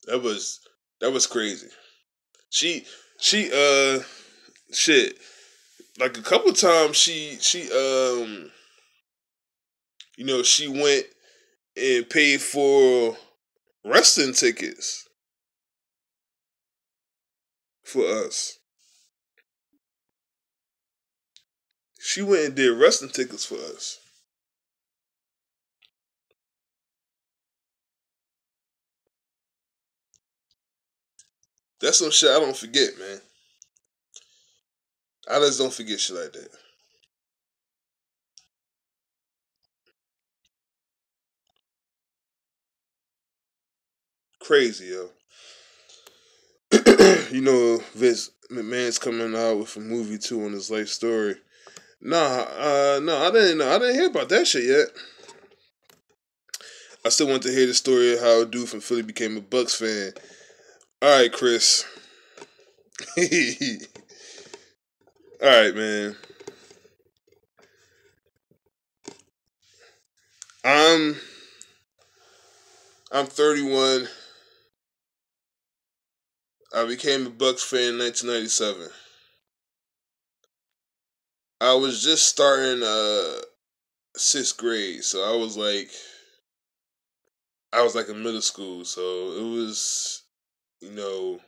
That was crazy. She she shit. Like a couple times she went and paid for wrestling tickets for us. She went and did wrestling tickets for us. That's some shit I don't forget, man. I just don't forget shit like that. Crazy, yo. Vince McMahon's coming out with a movie too on his life story. No, I didn't know. I didn't hear about that shit yet. I still want to hear the story of how a dude from Philly became a Bucks fan. All right, Chris. All right, man. I'm I'm 31. I became a Bucks fan in 1997. I was just starting sixth grade, so I was like in middle school, so it was, you know,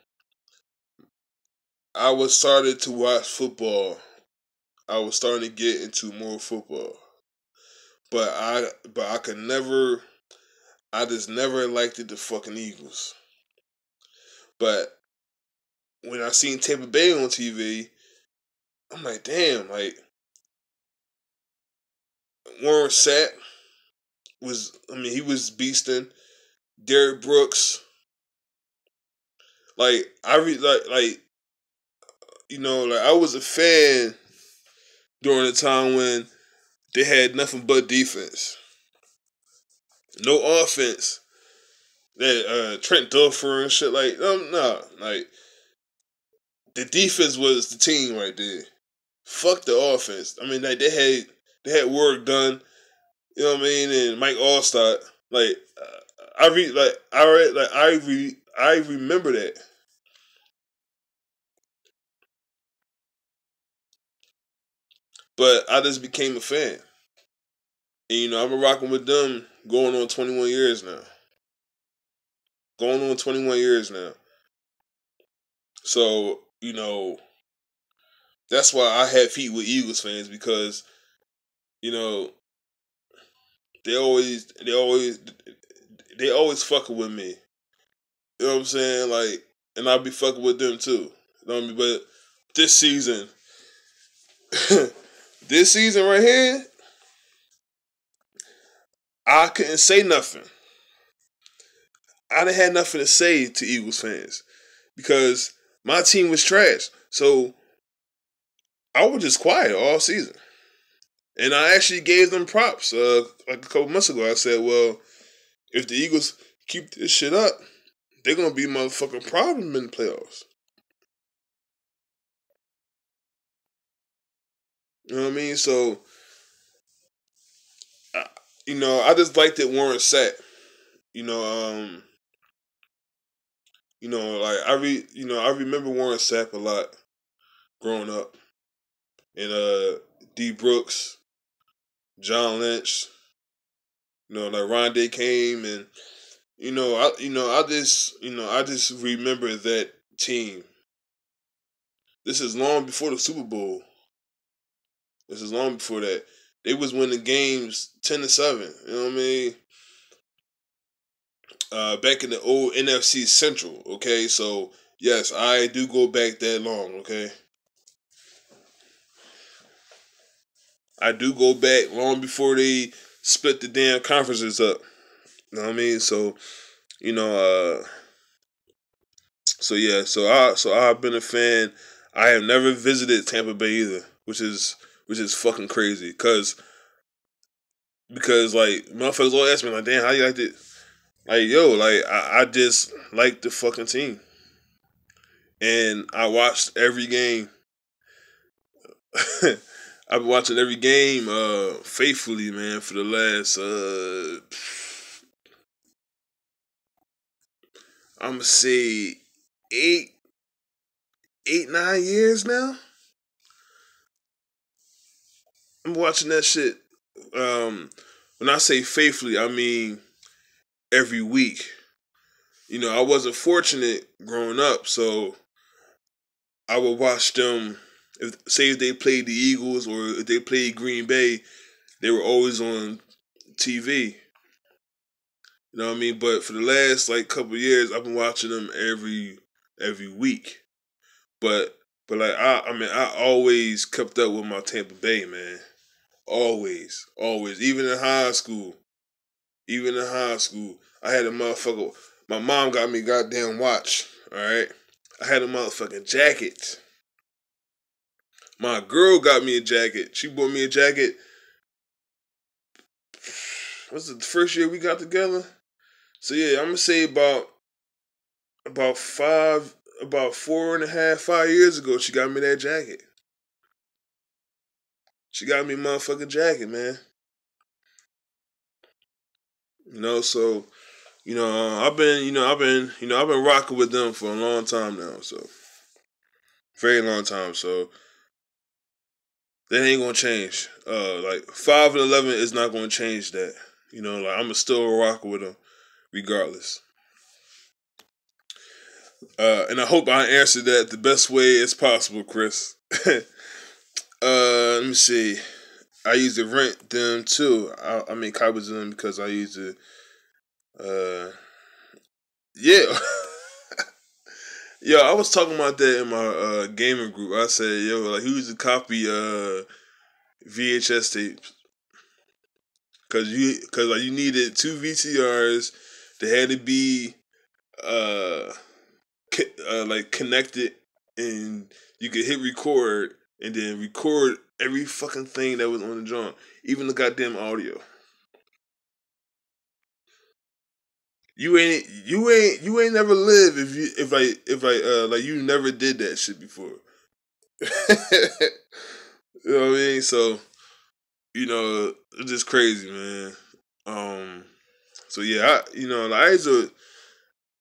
I was started to watch football. I was starting to get into more football, but I could never. I just never liked the fucking Eagles. But when I seen Tampa Bay on TV, I'm like, damn, like Warren Sapp he was beasting. Derrick Brooks, like I re like like I was a fan during the time when they had nothing but defense, no offense. That Trent Dilfer and shit no, like the defense was the team right there. Fuck the offense. I mean, like they had work done. You know what I mean? And Mike Allstott, like I remember that. But I just became a fan. And I've been rocking with them going on 21 years now. Going on 21 years now. So, that's why I have heat with Eagles fans because, you know, they always fucking with me. You know what I'm saying? Like, and I'll be fucking with them too. You know what I mean? But this season, this season right here, I couldn't say nothing. I didn't have nothing to say to Eagles fans because my team was trash. So I was just quiet all season. And I actually gave them props. Like a couple months ago, I said, well, if the Eagles keep this shit up, they're going to be a motherfucking problem in the playoffs. You know what I mean? So, I just liked that Warren Sapp. You know, like I remember Warren Sapp a lot. growing up, and D Brooks, John Lynch, like Rondé came, and I just remember that team. This is long before the Super Bowl. This is long before that. They was winning games 10-7. You know what I mean? Back in the old NFC Central. Okay, so yes, I do go back that long. Okay, I do go back long before they split the damn conferences up. You know what I mean? So you know, so yeah, so I've been a fan. I have never visited Tampa Bay either, which is fucking crazy. Because like motherfuckers always ask me like, damn, how you like it? Like yo, like I just like the fucking team, and I watched every game. I've been watching every game faithfully, man, for the last I'm gonna say eight, 9 years now. I'm watching that shit. When I say faithfully, I mean every week. I wasn't fortunate growing up, so I would watch them. If they played the Eagles or if they played Green Bay, they were always on TV. You know what I mean? But for the last like couple of years, I've been watching them every week. But like I always kept up with my Tampa Bay, man. Always, always. Even in high school, I had a motherfucker. My mom got me a goddamn watch. All right, I had a motherfucking jacket. My girl got me a jacket. She bought me a jacket. What's the first year we got together? So yeah, I'm gonna say about 4.5, 5 years ago, she got me that jacket. She got me a motherfucking jacket, man. So I've been rocking with them for a long time now. So very long time. So that ain't gonna change. Like 5 and 11 is not gonna change that. Like I'm still rocking with them regardless. And I hope I answered that the best way as possible, Chris. Let me see. I used to rent them too. I mean copies of them because I used to. Yeah. Yo, I was talking about that in my gaming group. I said, yo, like who used to copy VHS tapes? Cause like you needed two VCRs. They had to be uh, like connected, and you could hit record and then record every fucking thing that was on the drum, even the goddamn audio. You ain't never live if you never did that shit before. You know what I mean? So it's just crazy, man. Um, so yeah, like I used to,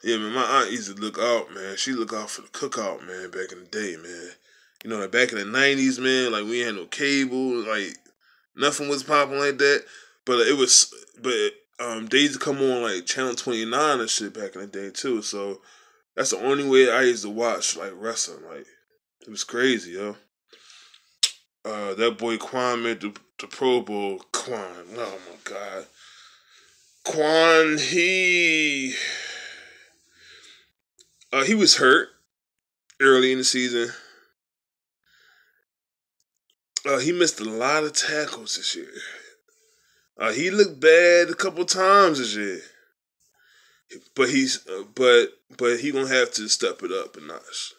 yeah, man. My aunt used to look out, man. She look out for the cookout, man. Back in the day, man. Like back in the '90s, man. Like we ain't had no cable, like nothing was popping like that. But they used to come on like Channel 29 and shit back in the day too. So that's the only way I used to watch like wrestling. Like it was crazy, yo. That boy Quan made the Pro Bowl. Quan, oh my god, Quan. He was hurt early in the season. He missed a lot of tackles this year. He looked bad a couple times this year, but he gonna have to step it up a notch.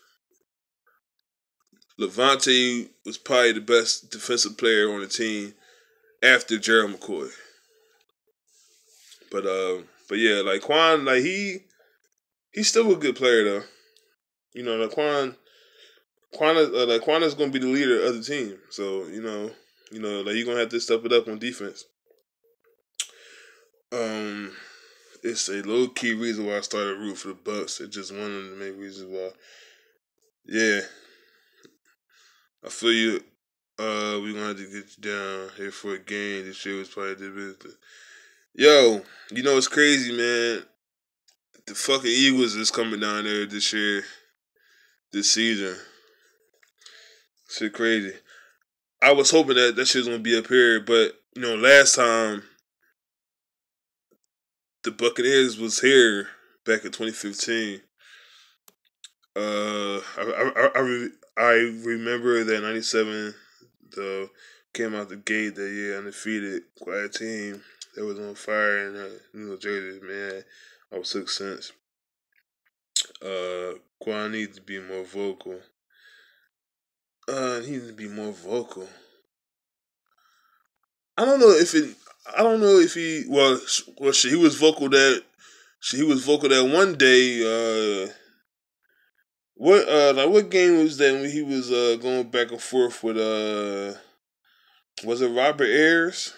Levante was probably the best defensive player on the team after Gerald McCoy. But yeah, like Quan, like he's still a good player though. Like Quan is gonna be the leader of the team. So like you're gonna have to step it up on defense. Um, it's a low key reason why I started rooting for the Bucks. It's just one of the main reasons why. Yeah, I feel you. We wanted to get you down here for a game. This year was probably the business. Yo, you know what's crazy, man? The fucking Eagles is coming down there this year, this season. Shit crazy. I was hoping that shit was gonna be up here, but you know, last time the Buccaneers was here back in 2015. I remember that '97 the came out the gate that year undefeated, quiet team that was on fire in New Jersey. Man, I was 6 cents. Quan needs to be more vocal. He needs to be more vocal. I don't know if it. I don't know if he. Well, shit, he was vocal that. He was vocal that one day. What game was that when he was going back and forth with was it Robert Ayers?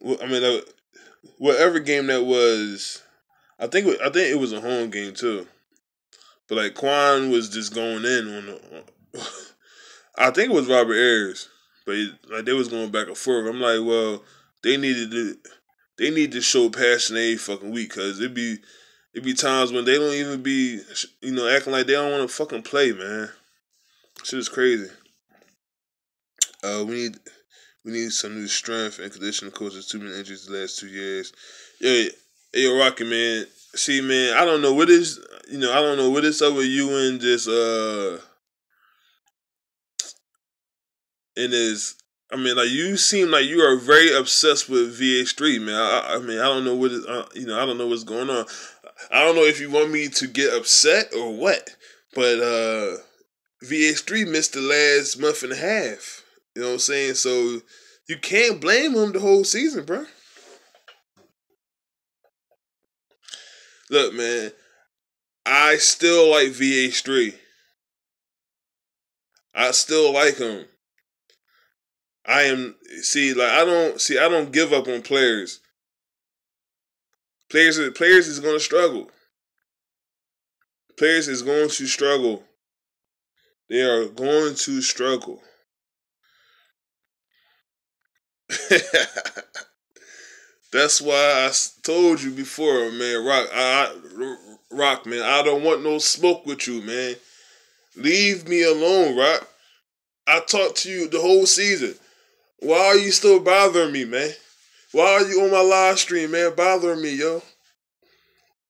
Well, I mean, whatever game that was, I think it was a home game too. But like Quan was just going in on I think it was Robert Ayers, but like they was going back and forth. I'm like, well, they needed to they need to show passion every fucking week because it be times when they don't even be acting like they don't want to fucking play, man. Shit is crazy. We need some new strength and conditioning coaches. Too many injuries the last 2 years. Yeah, hey, yo, Rocky, man. See, man, I don't know what is I don't know what is up with you and this and this. I mean, like you seem like you are very obsessed with VH3, man. I mean, I don't know what is, I don't know what's going on. I don't know if you want me to get upset or what, but VH3 missed the last month and a half. You know what I'm saying? So you can't blame them the whole season, bro. Look, man, I still like VH3. I still like him. I am I don't give up on players. Players is going to struggle. Players is going to struggle. They are going to struggle. That's why I told you before, man. Rock, man. I don't want no smoke with you, man. Leave me alone, Rock. I talked to you the whole season. Why are you still bothering me, man? Why are you on my live stream, man? Bothering me, yo.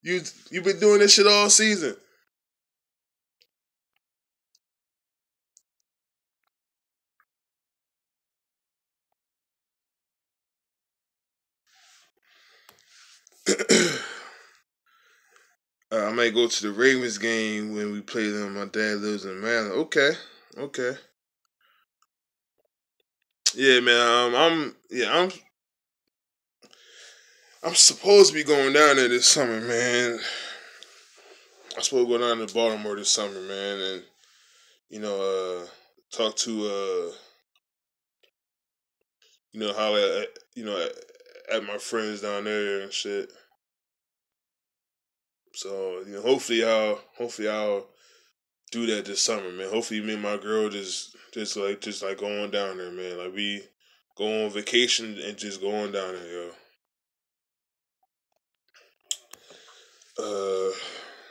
You been doing this shit all season. I might go to the Ravens game when we play them. My dad lives in Maryland. Okay. Yeah, man. I'm supposed to be going down there this summer, man. I'm supposed to go down to Baltimore this summer, man, and talk to holler at my friends down there and shit. So hopefully I'll do that this summer, man. Hopefully me and my girl just like going down there, man. Like we go on vacation and just going down there, yo. Uh,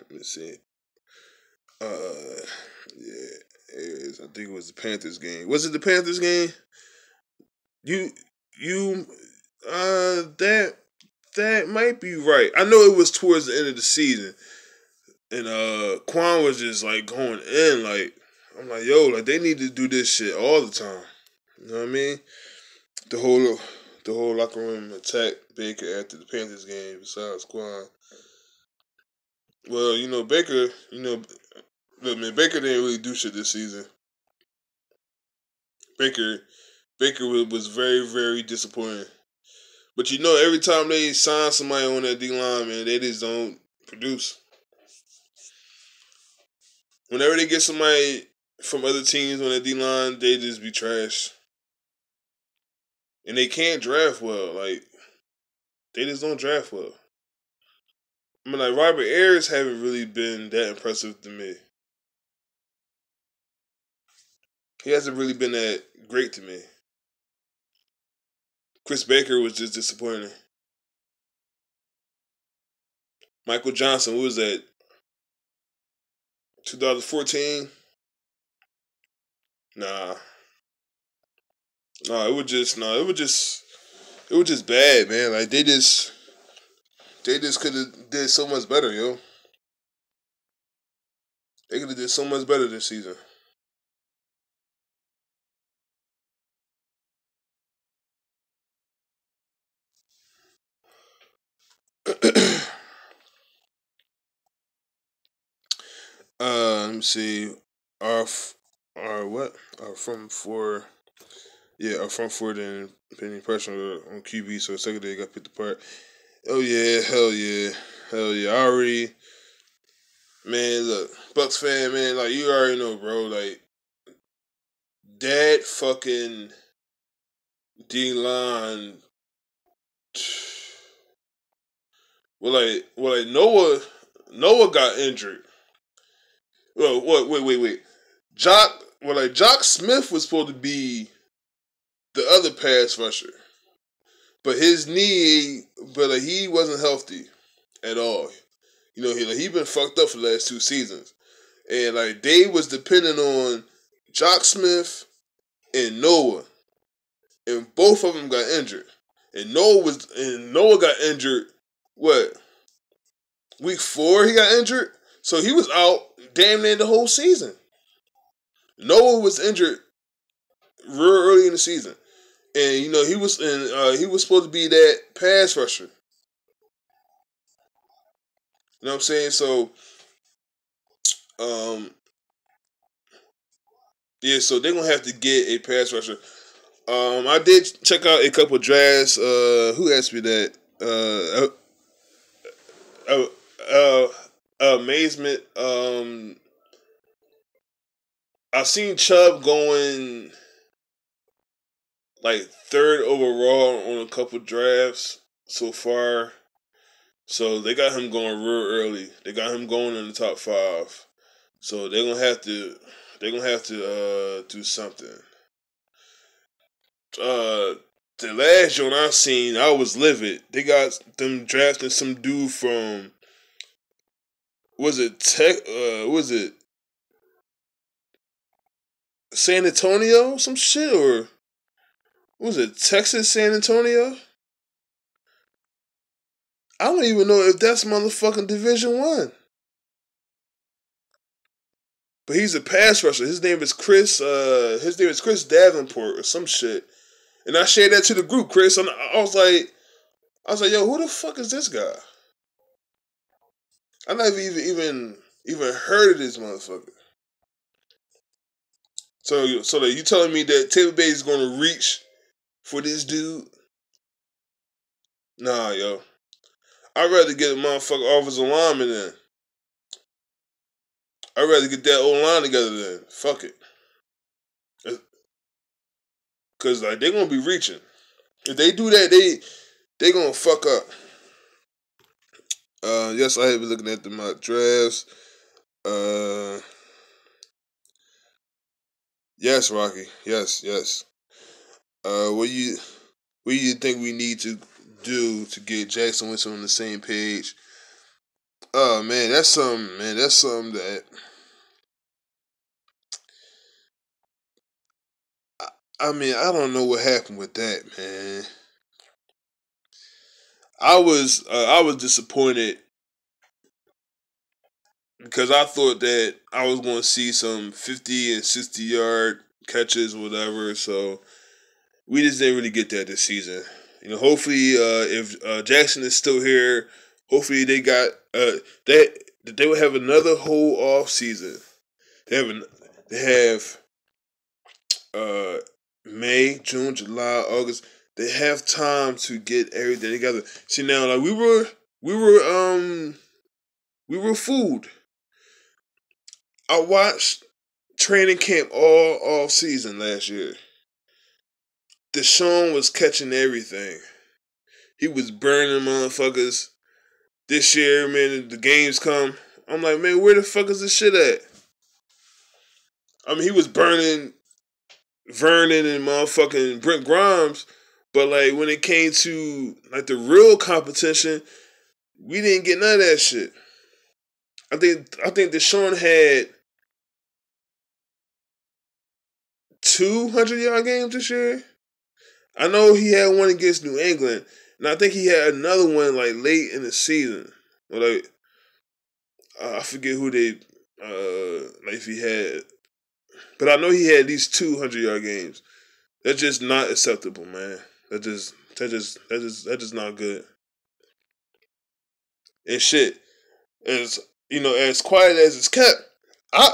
let me see. Uh, yeah, I think it was the Panthers game. Was it the Panthers game? You, you, that might be right. I know it was towards the end of the season, and Quan was just like going in. Like I'm like, yo, like they need to do this shit all the time. You know what I mean? The whole the whole locker room attacked Baker after the Panthers game. Besides Quan, well, Baker, look, man, Baker didn't really do shit this season. Baker Baker was very, very disappointing. But every time they sign somebody on that D line, man, they just don't produce. Whenever they get somebody from other teams on that D line, they just be trash. And they can't draft well. Like, they just don't draft well. I mean, like, Robert Ayers haven't really been that impressive to me. He hasn't really been that great to me. Chris Baker was just disappointing. Michael Johnson, what was that? 2014? Nah. It was just bad, man. Like they just could have did so much better, yo. They could have did so much better this season. Let me see. Our what? Our front four. Yeah, our front four didn't put any pressure on QB, so secondary got picked apart. Oh yeah, hell yeah, hell yeah. I already, man. Look, Bucks fan, man. Like you already know, bro. Like that fucking D line. Well, like Noah got injured. Well, what? Wait. Jock Smith was supposed to be the other pass rusher, but his knee, he wasn't healthy at all. You know, he been fucked up for the last 2 seasons, and like they was depending on Jock Smith and Noah, and both of them got injured, and Noah got injured. What, week 4 he got injured, so he was out damn near the whole season. Noah was injured real early in the season, and you know he was supposed to be that pass rusher. You know what I'm saying? So, um, yeah, so they're gonna have to get a pass rusher. I did check out a couple drafts. Who asked me that? Uh, Amazement. I seen Chubb going like 3rd overall on a couple drafts so far. So they got him going real early. They got him going in the top 5. So they're gonna have to do something. The last joint I seen, I was livid. They got them drafting some dude from, was it San Antonio, some shit, or was it Texas San Antonio? I don't even know if that's motherfucking Division 1. But he's a pass rusher. His name is Chris. His name is Chris Davenport or some shit. And I shared that to the group, Chris. And I was like, yo, who the fuck is this guy? I never even heard of this motherfucker. So that you telling me that Tampa Bay is gonna reach for this dude? Nah, yo. I'd rather get a motherfucker offensive lineman then. I'd rather get that old line together then. Fuck it. Cause like they're gonna be reaching. If they do that, they gonna fuck up. Yes, I have been looking at the mock drafts. Yes, Rocky. Yes. What do you think we need to do to get Jackson Winston on the same page? Oh man, that's something. Man, that's something that I mean. I don't know what happened with that, man. I was disappointed because I thought that I was going to see some 50 and 60-yard catches, whatever. So we just didn't really get that this season. You know, hopefully, if Jackson is still here, hopefully they got that they will have another whole off season. They have uh, May, June, July, August. They have time to get everything together. See now, like we were fooled. I watched training camp all off season last year. Deshaun was catching everything. He was burning motherfuckers. This year, man, the games come. I'm like, man, where the fuck is this shit at? I mean, he was burning Vernon and motherfucking Brent Grimes. But like when it came to like the real competition, we didn't get none of that shit. I think Deshaun had 200-yard games this year. I know he had one against New England, and I think he had another one like late in the season. Or like I forget who they like if he had, but I know he had these 200-yard games. That's just not acceptable, man. That's just not good. And shit, as as quiet as it's kept, I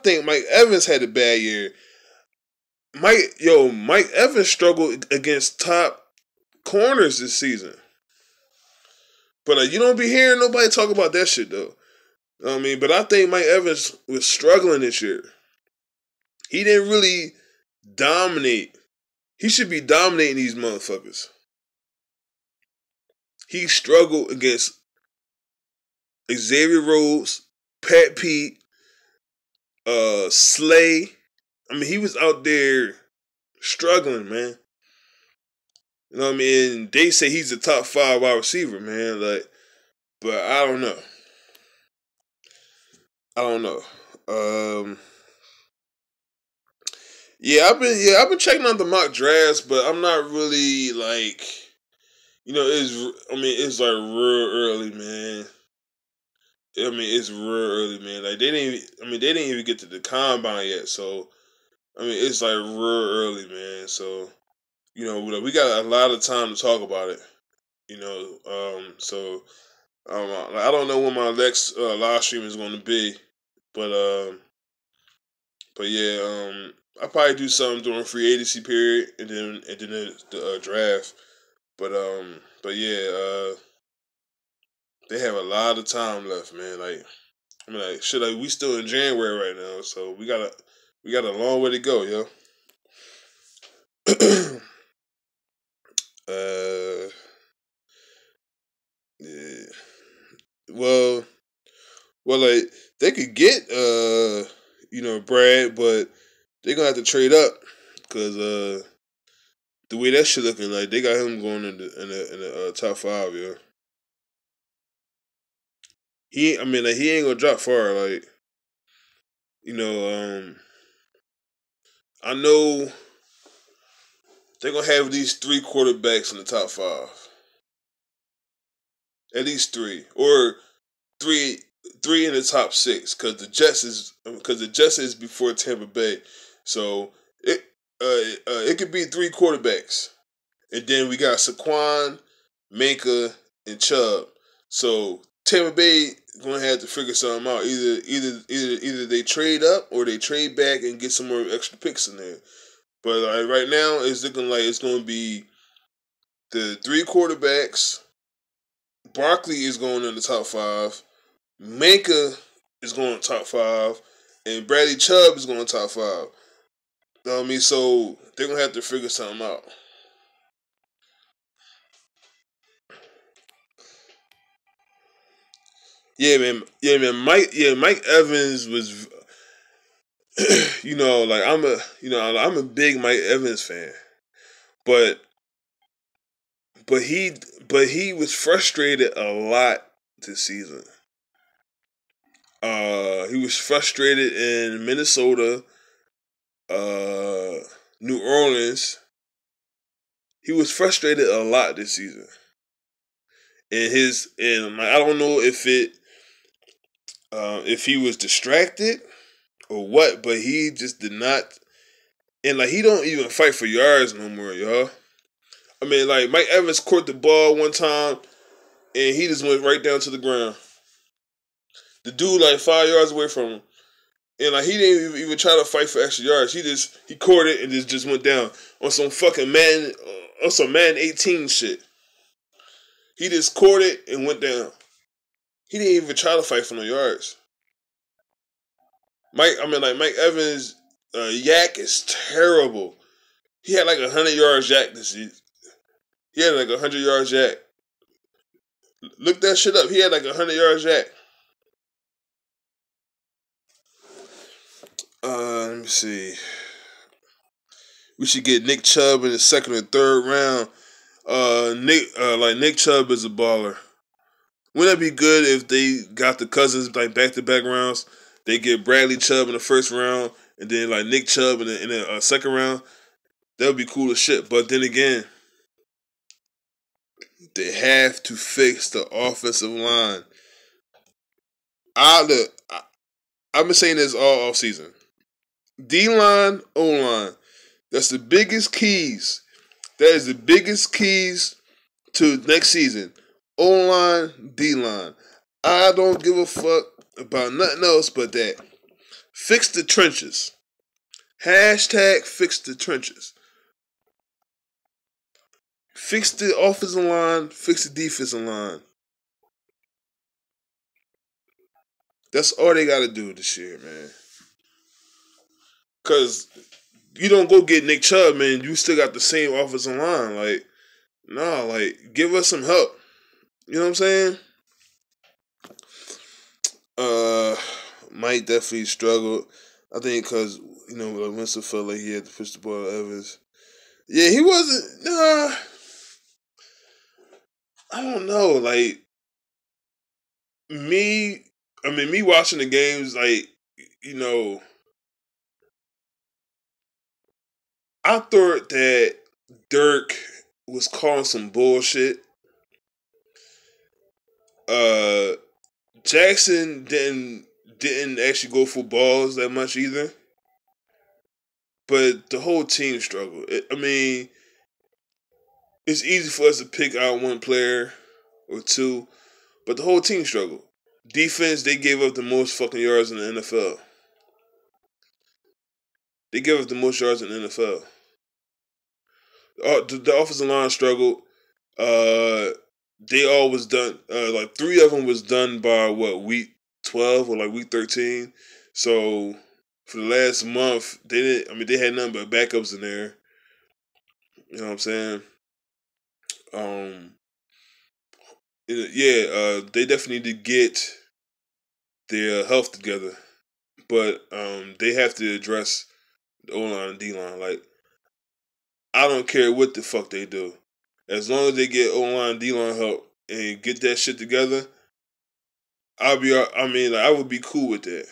think Mike Evans had a bad year. Mike Evans struggled against top corners this season. But you don't be hearing nobody talk about that shit though. I mean, but I think Mike Evans was struggling this year. He didn't really dominate. He should be dominating these motherfuckers. He struggled against Xavier Rhodes, Pat Pete, Slay. I mean, he was out there struggling, man. You know what I mean? They say he's a top 5 wide receiver, man. Like, but I don't know. I've been checking out the mock drafts, but I'm not really like, it's like real early, man. I mean, it's real early, man. Like they didn't even get to the combine yet, so I mean, it's like real early, man. So we got a lot of time to talk about it. So I don't know when my next live stream is going to be, but yeah, I'll probably do something during free agency period and then the draft. But yeah, they have a lot of time left, man. Like shit, like we still in January right now, so we got a long way to go, yo. Yeah. Well, like they could get Brad, but they're gonna have to trade up because the way that shit looking, like they got him going in the top 5, yo. He ain't gonna drop far, like I know they're gonna have these 3 quarterbacks in the top 5, at least 3 or three in the top 6 because the Jets is before Tampa Bay, so it could be 3 quarterbacks, and then we got Saquon, Minka, and Chubb. So Tampa Bay gonna have to figure something out. Either they trade up or they trade back and get some more extra picks in there. But right now, it's looking like it's gonna be the 3 quarterbacks. Barkley is going in the top 5. Minka is going top 5, and Bradley Chubb is going top 5. You know what I mean? So they're gonna have to figure something out. Mike Evans was, like I'm a big Mike Evans fan, but he was frustrated a lot this season. He was frustrated in Minnesota, New Orleans. He was frustrated a lot this season. And I don't know if he was distracted or what, but he just did not, and like he don't even fight for yards no more, y'all. I mean, like Mike Evans caught the ball one time and he just went right down to the ground. The dude like 5 yards away from him, and like he didn't even try to fight for extra yards. He caught it and just went down on some fucking man 18 shit. He just caught it and went down. He didn't even try to fight for no yards. Mike Evans, yak is terrible. He had like 100 yards yak this season. He had like 100 yards yak. Look that shit up. He had like 100 yards yak. Let me see. We should get Nick Chubb in the second or third round. Nick Chubb is a baller. Wouldn't that be good if they got the Cousins like back-to-back rounds? They get Bradley Chubb in the first round, and then like Nick Chubb in the second round. That would be cool as shit. But then again, they have to fix the offensive line. I've been saying this all offseason. D-line, O-line. That's the biggest keys. That is the biggest keys to next season. O-line, D-line. I don't give a fuck about nothing else but that. Fix the trenches. Hashtag fix the trenches. Fix the offensive line, fix the defensive line. That's all they got to do this year, man. Because you don't go get Nick Chubb, man. You still got the same offensive line. Like, nah, like, give us some help. You know what I'm saying? Mike definitely struggled. I think because, Winston felt like he had to push the ball to Evans. Yeah, he wasn't. Nah. I don't know. Like, me watching the games, like, I thought that Dirk was calling some bullshit. Jackson didn't actually go for balls that much either. But the whole team struggled. It's easy for us to pick out one player or two, but the whole team struggled. Defense, they gave up the most fucking yards in the NFL. They gave up the most yards in the NFL. The offensive line struggled. They all was done. Like 3 of them was done by week 12 or like week 13. So for the last month, they didn't. They had nothing but backups in there. You know what I'm saying? They definitely need to get their health together, but they have to address the O-line and D-line. Like, I don't care what the fuck they do. As long as they get O-line and D-line help and get that shit together, I would be cool with that.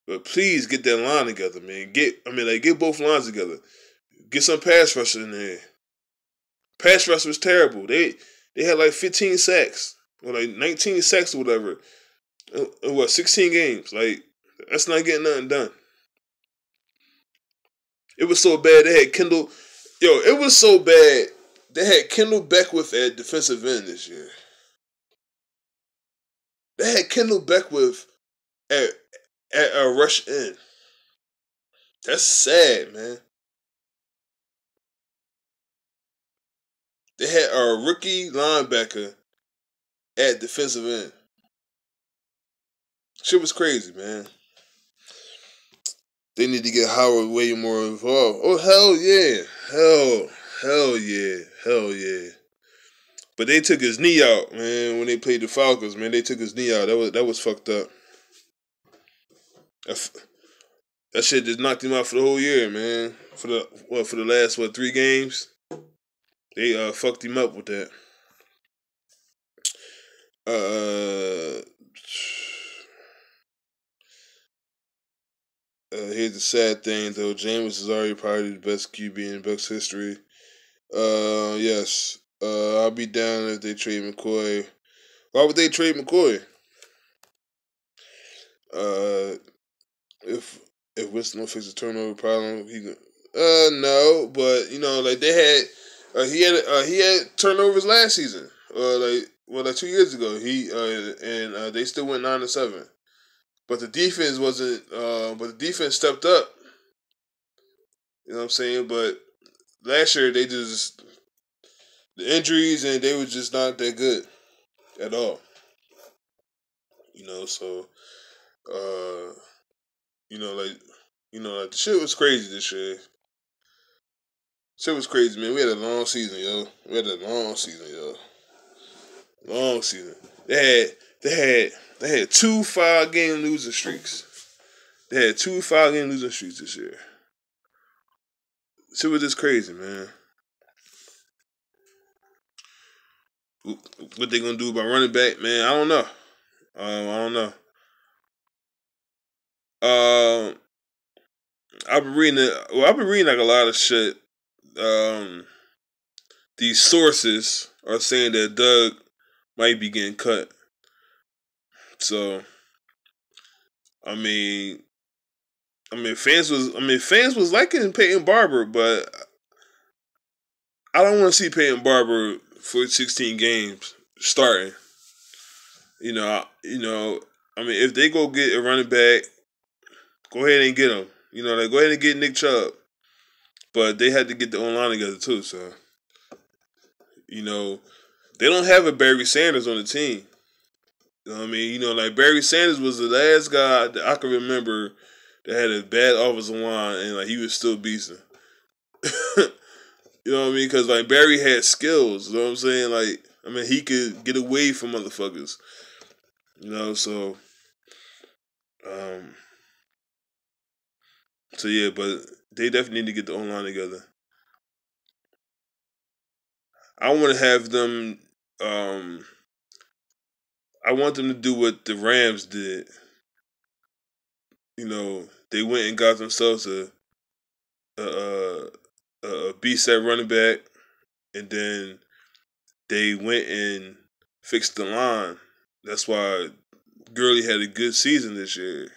But please get that line together, man. Get both lines together. Get some pass rushers in there. Pass rush was terrible. They had like 15 sacks or like 19 sacks or whatever. In 16 games? Like, that's not getting nothing done. It was so bad they had Kendall. It was so bad they had Kendall Beckwith at defensive end this year. They had Kendall Beckwith at a rush end. That's sad, man. They had a rookie linebacker at defensive end. Shit was crazy, man. They need to get Howard way more involved. Oh, hell yeah. Hell yeah. But they took his knee out, man, when they played the Falcons, man. They took his knee out. That was fucked up. That shit just knocked him out for the whole year, man. For the last 3 games? They fucked him up with that. Here's the sad thing, though. Jameis is already probably the best QB in Bucs history. Yes. I'll be down if they trade McCoy. Why would they trade McCoy? If Winston don't fix the turnover problem, no. But like they had, he had turnovers last season, like 2 years ago. They still went 9-7. But the defense wasn't. But the defense stepped up. You know what I'm saying? But last year they just the injuries and they were just not that good at all. So like the shit was crazy this year. Shit was crazy, man. We had a long season, yo. Long season. They had 2 5-game losing streaks. They had 2 5-game losing streaks this year. shit was just crazy, man. What they gonna do about running back, man? I don't know. I don't know. Um, I've been reading it. Well, I've been reading like a lot of shit. Um, these sources are saying that Doug might be getting cut. So, I mean, fans was liking Peyton Barber, but I don't want to see Peyton Barber for 16 games starting. I mean, if they go get a running back, go ahead and get him. Like go ahead and get Nick Chubb, but they had to get the online together too. So, they don't have a Barry Sanders on the team. You know what I mean? Like Barry Sanders was the last guy that I can remember that had a bad offensive line and like he was still beasting. You know what I mean? Because like Barry had skills. You know what I'm saying? Like, I mean, he could get away from motherfuckers. So so yeah, but they definitely need to get the online together. I want to have them. I want them to do what the Rams did. They went and got themselves a beast at running back, and then they went and fixed the line. That's why Gurley had a good season this year.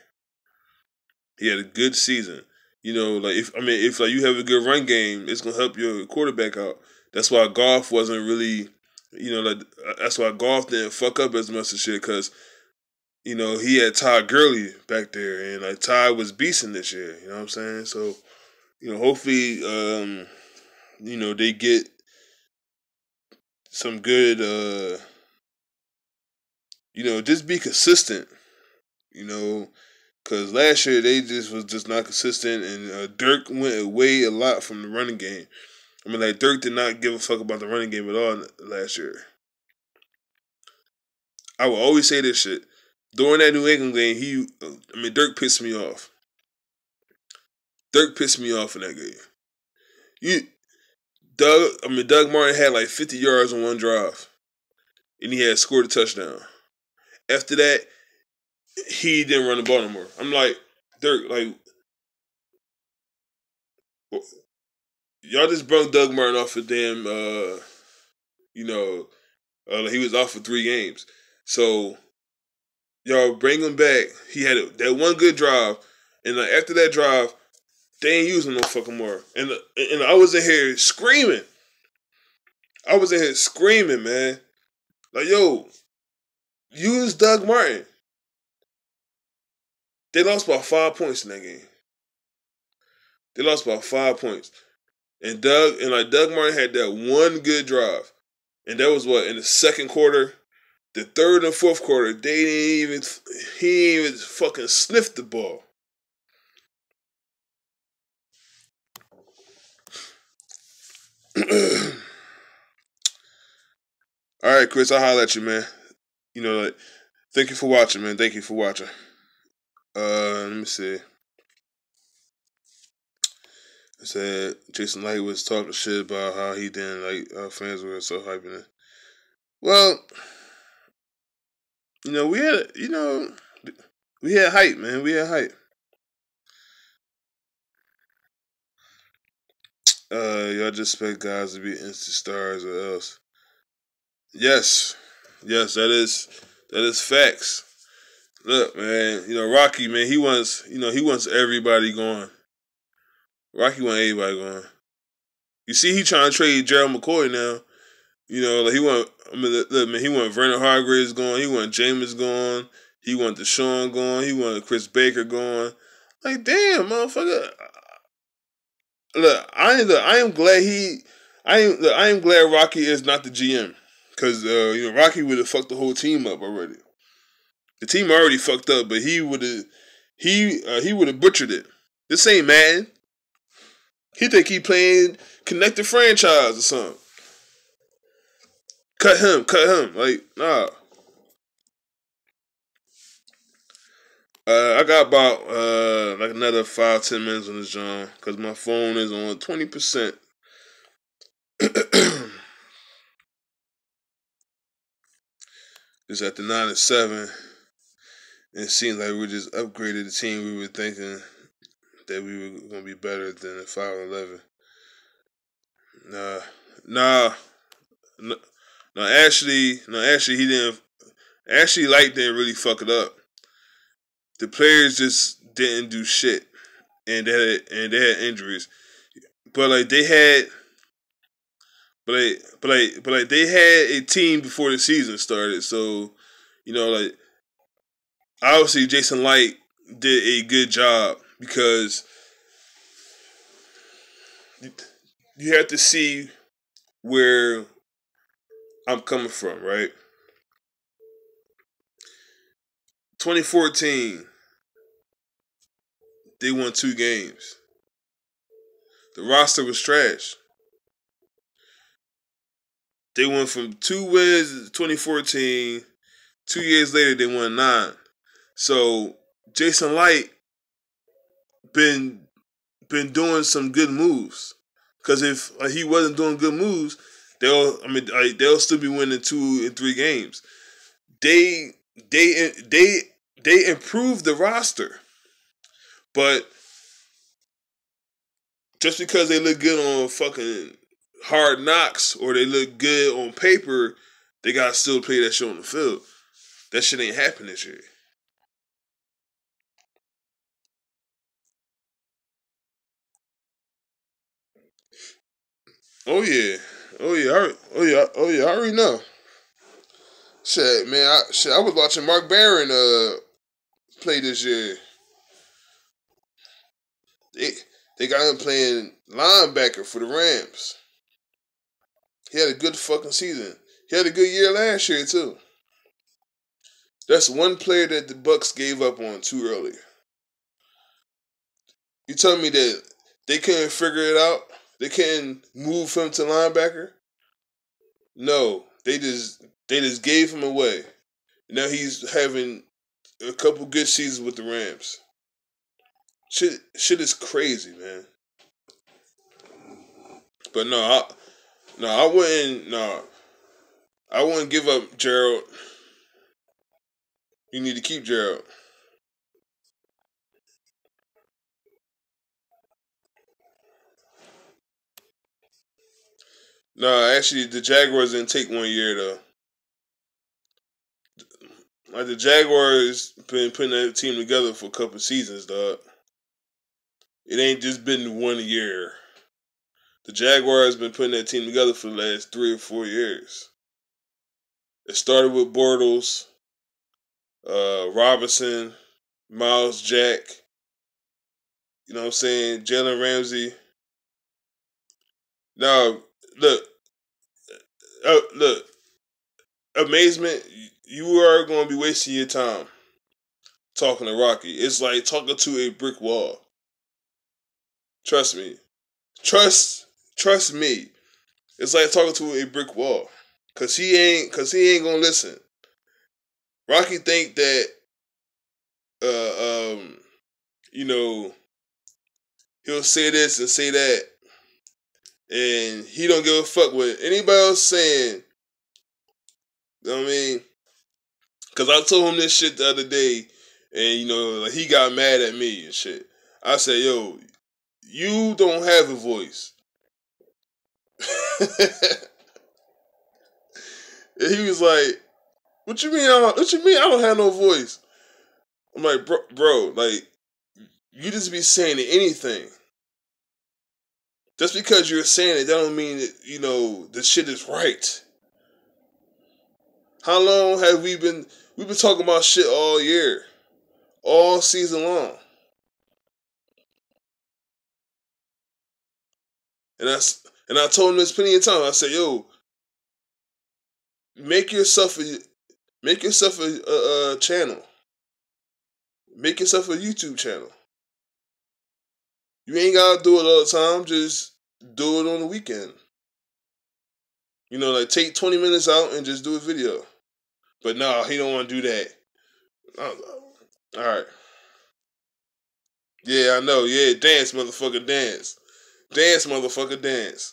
He had a good season. Like if like you have a good run game, it's gonna help your quarterback out. That's why Goff wasn't really, like that's why Goff didn't fuck up as much as shit because, he had Todd Gurley back there and like Todd was beasting this year. You know what I'm saying? So, hopefully, they get some good, just be consistent. Because last year they was just not consistent, and Dirk went away a lot from the running game. I mean, like Dirk did not give a fuck about the running game at all last year. I will always say this shit during that New England game. Dirk pissed me off. Dirk pissed me off in that game. Doug Martin had like 50 yards on one drive, and he had scored a touchdown. After that, he didn't run the ball no more. I'm like, Dirk, like, y'all just brought Doug Martin off a damn, he was off for 3 games. So, y'all bring him back. He had that one good drive, and like after that drive, they ain't using no fucking more. And I was in here screaming. Man. Like, yo, use Doug Martin. They lost by 5 points in that game. They lost by 5 points. And Doug Martin had that one good drive. And that was in the second quarter. The third and fourth quarter, he didn't even fucking sniff the ball. All right, Chris, I'll holler at you, man. Thank you for watching, man. Thank you for watching. Let me see. I said Jason Light was talking shit about how he didn't like fans were so hyping it. Well, we had hype, man. We had hype. Y'all just expect guys to be instant stars or else. Yes, that is facts. Look, man, Rocky, man, he wants everybody going. Rocky wants everybody going. You see, he trying to trade Gerald McCoy now. Like he want. Look, man, he want Vernon Hargreaves going. He want Jameis going. He want Deshaun going. He want Chris Baker going. Like, damn, motherfucker. Look, I am glad I am glad Rocky is not the GM because Rocky would have fucked the whole team up already. The team already fucked up, but he would have butchered it. This ain't Madden. He think he playing connected franchise or something. Cut him. Like, nah. I got about like another 5-10 minutes on this John because my phone is on 20%. It's at the 9-7. And it seems like we just upgraded the team. We were thinking that we were gonna be better than the 5-11. Nah, nah, no, no. Actually, he didn't. Actually, Light didn't really fuck it up. The players just didn't do shit, and they had injuries. But like they had, but they had a team before the season started. So like obviously Jason Light did a good job because you have to see where I'm coming from, right? 2014, they won 2 games. The roster was trash. They went from 2 wins in 2014. 2 years later, they won 9. So Jason Light been doing some good moves. Because if he wasn't doing good moves, they'll still be winning 2 and 3 games. They improved the roster, but just because they look good on fucking Hard Knocks or they look good on paper, they gotta still play that shit on the field. That shit ain't happening this year. Oh yeah, oh yeah. I already know. Shit, man. I was watching Mark Barron play this year. They they got him playing linebacker for the Rams. He had a good fucking season. He had a good year last year too. That's one player that the Bucks gave up on too early. You telling me that they couldn't figure it out? They couldn't move him to linebacker? No, they just gave him away. Now he's having a couple good seasons with the Rams. Shit is crazy, man. But no, I wouldn't. No, I wouldn't give up Gerald. You need to keep Gerald. No, actually, the Jaguars didn't take 1 year though. Like the Jaguars been putting that team together for a couple seasons, dog. It ain't just been 1 year. The Jaguars been putting that team together for the last 3 or 4 years. It started with Bortles, Robinson, Miles Jack. You know what I'm saying? Jalen Ramsey. Now, look, look. Amazement. You are going to be wasting your time talking to Rocky. It's like talking to a brick wall. Trust me. Trust me. It's like talking to a brick wall. Cause he ain't gonna listen. Rocky think that uh um you know he'll say this and say that and he don't give a fuck what anybody else saying. You know what I mean? Cause I told him this shit the other day and like he got mad at me and shit. I said, yo, you don't have a voice. And he was like, "What you mean? What you mean? I don't have no voice?" I'm like, bro, like you just be saying anything. Just because you're saying it, that don't mean that the shit is right. How long have we been? We've been talking about shit all year, all season long, and I told him this plenty of times. I said, "Yo, make yourself a channel. Make yourself a YouTube channel. You ain't gotta do it all the time. Just do it on the weekend. Like take 20 minutes out and just do a video." But no, he don't want to do that. All right. Yeah, I know. Yeah, dance, motherfucker, dance. Dance, motherfucker, dance.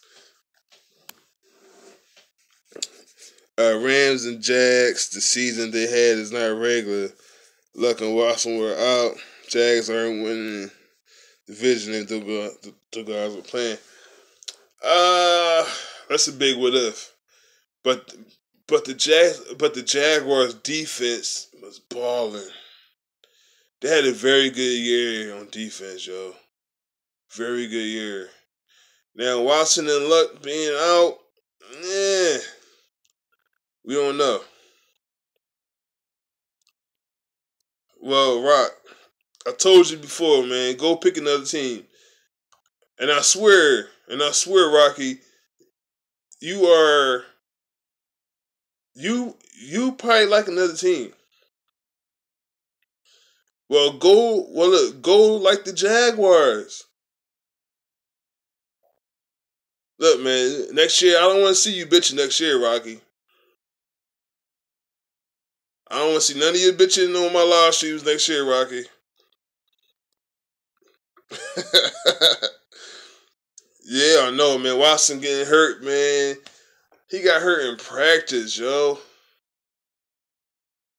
Rams and Jags, the season they had is not regular. Luck and Watson were out. Jags aren't winning the division if the two guys were playing. Uh, that's a big what if. But the Jaguars defense was balling. They had a very good year on defense, yo. Very good year. Now Watson and Luck being out, we don't know. Well, Rock, I told you before, man, go pick another team. And I swear, Rocky, you are you probably like another team. Go like the Jaguars. Look, man, next year I don't want to see you bitching next year, Rocky. I don't want to see none of you bitching on my live streams next year, Rocky. Yeah, I know, man. Watson getting hurt, man. He got hurt in practice, yo.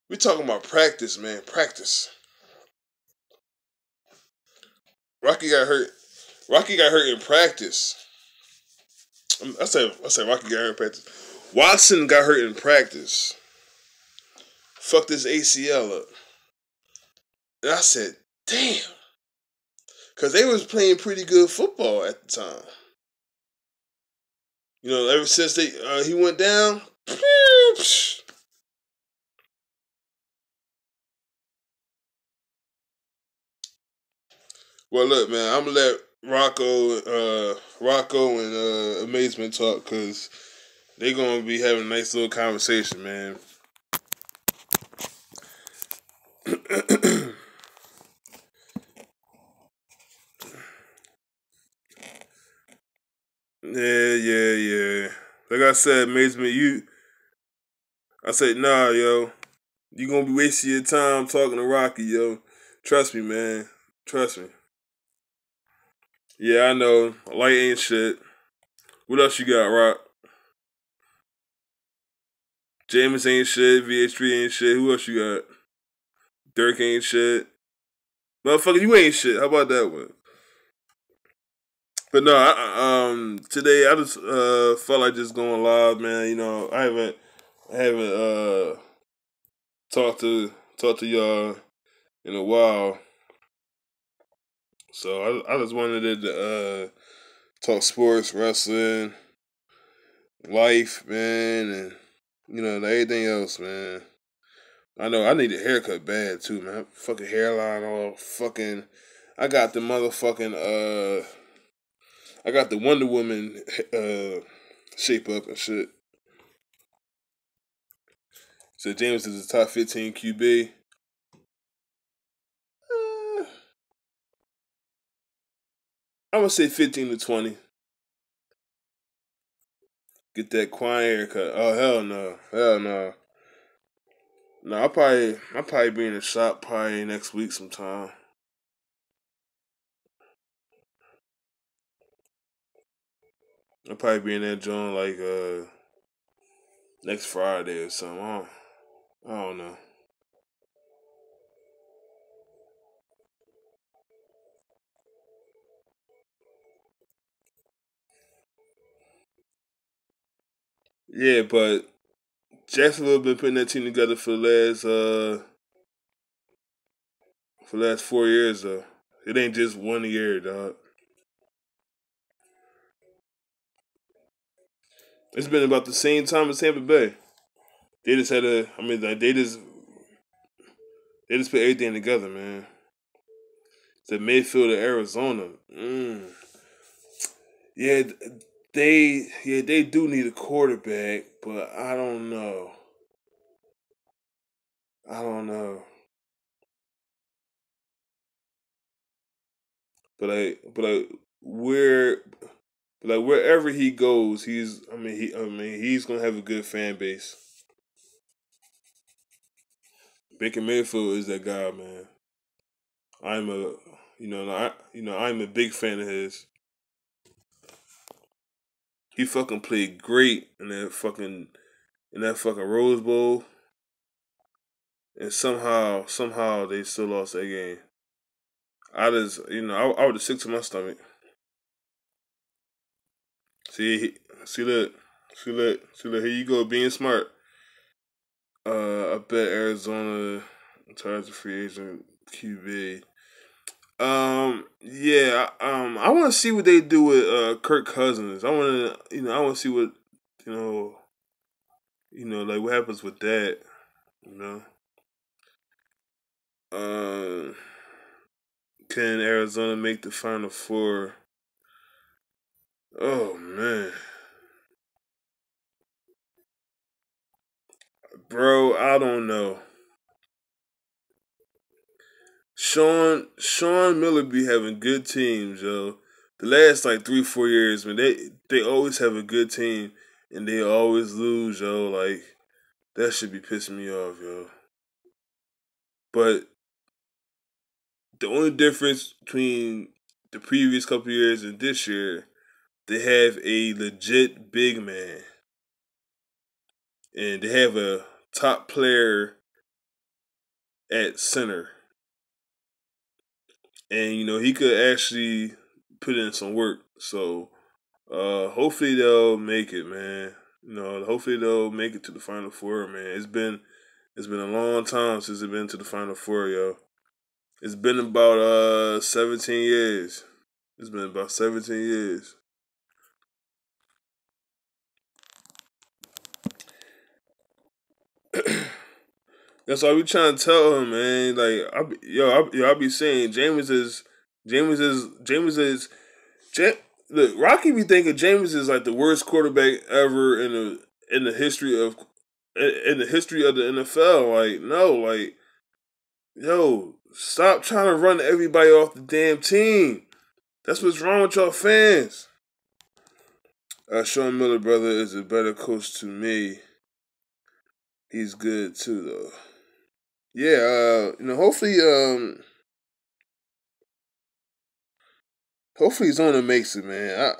We talking about practice, man. Practice. Rocky got hurt. Rocky got hurt in practice. I said Rocky got hurt in practice. Watson got hurt in practice. Fucked his ACL up. And I said, damn. Because they was playing pretty good football at the time. You know, ever since he went down, well, look, man, I'm gonna let Rocco and Amazement talk because they gonna be having a nice little conversation, man. Yeah. Like I said, Amazement, I said, nah, yo, you gonna be wasting your time talking to Rocky, yo. Trust me, man. Trust me. Yeah, I know. Light ain't shit. What else you got, Rock? James ain't shit. VH3 ain't shit. Who else you got? Dirk ain't shit. Motherfucker, you ain't shit. How about that one? But no, today I just felt like just going live, man. You know, I haven't talked to y'all in a while, so I just wanted to talk sports, wrestling, life, man, and everything else, man. I know I need a haircut bad too, man. Fucking hairline all fucking. I got the motherfucking I got the Wonder Woman shape up and shit. So James is the top 15 QB. I'm gonna say 15 to 20. Get that quiet haircut. Oh hell no, hell no. No, I'll probably be in the shop probably next week sometime. I'll probably be in that joint like next Friday or something. I don't know. Yeah, but Jacksonville been putting that team together for the last 4 years though. It ain't just 1 year, dog. It's been about the same time as Tampa Bay. They just had a. I mean, like, they just put everything together, man. The Mayfield of Arizona. Yeah, they do need a quarterback, but I don't know. I don't know. But where but like wherever he goes, he's gonna have a good fan base. Baker Mayfield is that guy, man. I'm a I'm a big fan of his. He fucking played great in that fucking Rose Bowl, and somehow they still lost that game. I would have sick to my stomach. See that, see that. Here you go, being smart. I bet Arizona retires a free agent QB. Yeah. I want to see what they do with Kirk Cousins. I want to see what you know, like what happens with that. You know, um, can Arizona make the Final Four? Oh man, bro, I don't know. Sean Miller be having good teams, yo. The last like 3 4 years, man, they always have a good team and they always lose, yo. Like that should be pissing me off, yo. But the only difference between the previous couple years and this year, they have a legit big man and they have a top player at center, and he could actually put in some work. So hopefully they'll make it, man. Hopefully they'll make it to the Final Four, man. It's been a long time since they've been to the Final Four, yo. It's been about 17 years. It's been about 17 years. That's all we trying to tell him, man. Like, I be saying, James is, look, Rocky be thinking James is like the worst quarterback ever in the history of the NFL. Like, no, like, yo, stop trying to run everybody off the damn team. That's what's wrong with y'all fans. Sean Miller, brother, is a better coach to me. He's good too, though. Yeah, hopefully Zona makes it, man.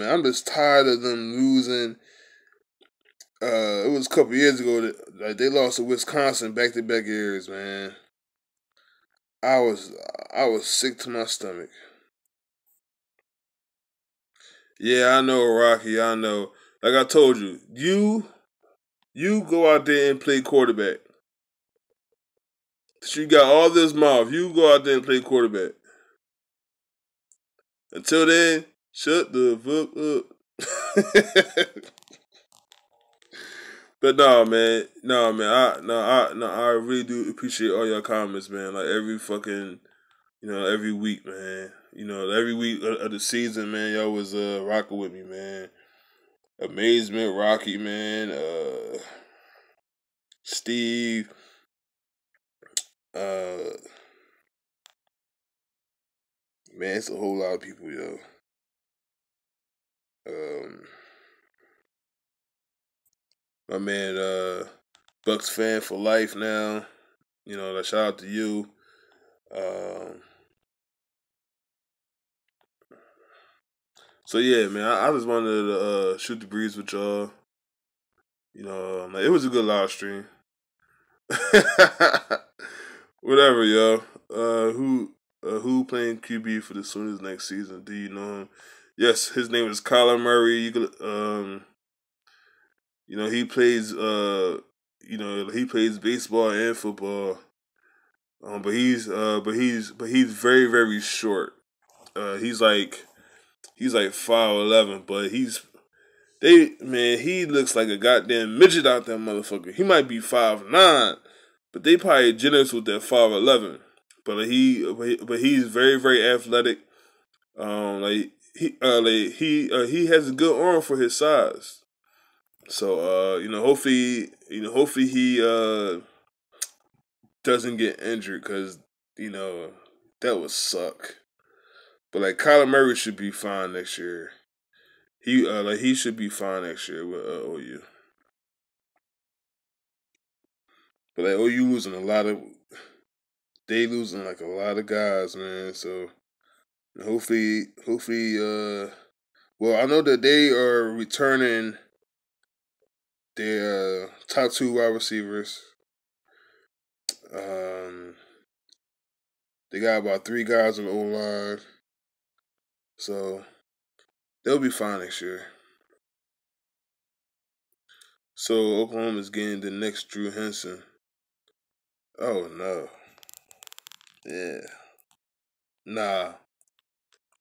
I'm just tired of them losing. It was a couple years ago that like they lost to Wisconsin back to back years, man. I was I was sick to my stomach. Yeah, I know, Rocky. I know. Like I told you, you go out there and play quarterback. She got all this mouth. You go out there and play quarterback. Until then, shut the fuck up. But no, man, no, man, I really do appreciate all your comments, man. Like every week, man. Every week of the season, man, y'all was rocking with me, man. Amazement, Rocky, man. Steve, uh, man, it's a whole lot of people, yo. Um, my man, Bucks fan for life now. Like shout out to you. Um, so yeah, man, I just wanted to shoot the breeze with y'all. Like, it was a good live stream. Whatever, yo. Who playing QB for the Sooners next season? Do you know him? Yes, his name is Kyler Murray. He plays he plays baseball and football. But he's very very short. He's like 5'11", but he looks like a goddamn midget out there, motherfucker. He might be 5'9", but they probably generous with that 5'11". But he's very very athletic. He has a good arm for his size. So hopefully he doesn't get injured because you know that would suck. But like Kyler Murray should be fine next year. He should be fine next year with OU. But like OU losing a lot of they losing like a lot of guys, man. So Hopefully, well, I know that they are returning their top two wide receivers. Um, they got about three guys on the O line, so they'll be fine next year. So Oklahoma's getting the next Drew Henson. Oh no, yeah, nah.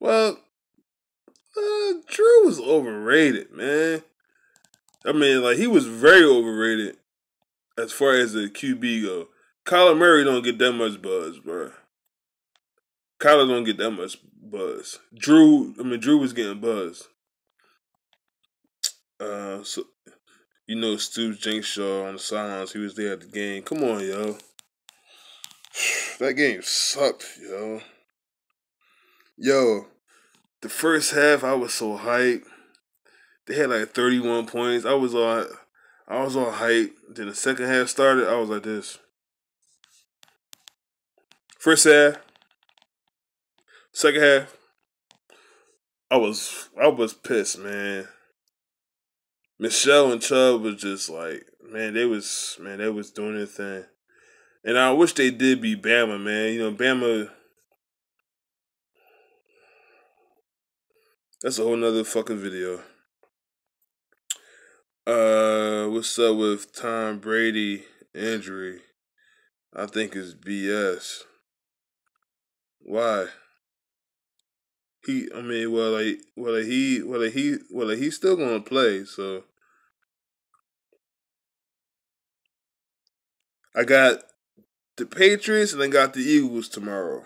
Well, Drew was overrated, man. I mean, like he was very overrated as far as the QB go. Kyler Murray don't get that much buzz, bro. Kyler don't get that much buzz. Drew was getting buzz. So Stoops Jinkshaw on the sidelines, he was there at the game. Come on, yo. That game sucked, yo. Yo, the first half I was so hyped. They had like 31 points. I was all hyped. Then the second half started, I was like this. First half, second half, I was pissed, man. Michelle and Chubb was just like, they was doing their thing. And I wish they did beat Bama, man. Bama, that's a whole nother fucking video. What's up with Tom Brady injury? I think it's BS. Why? He's still gonna play. So I got the Patriots and I got the Eagles tomorrow.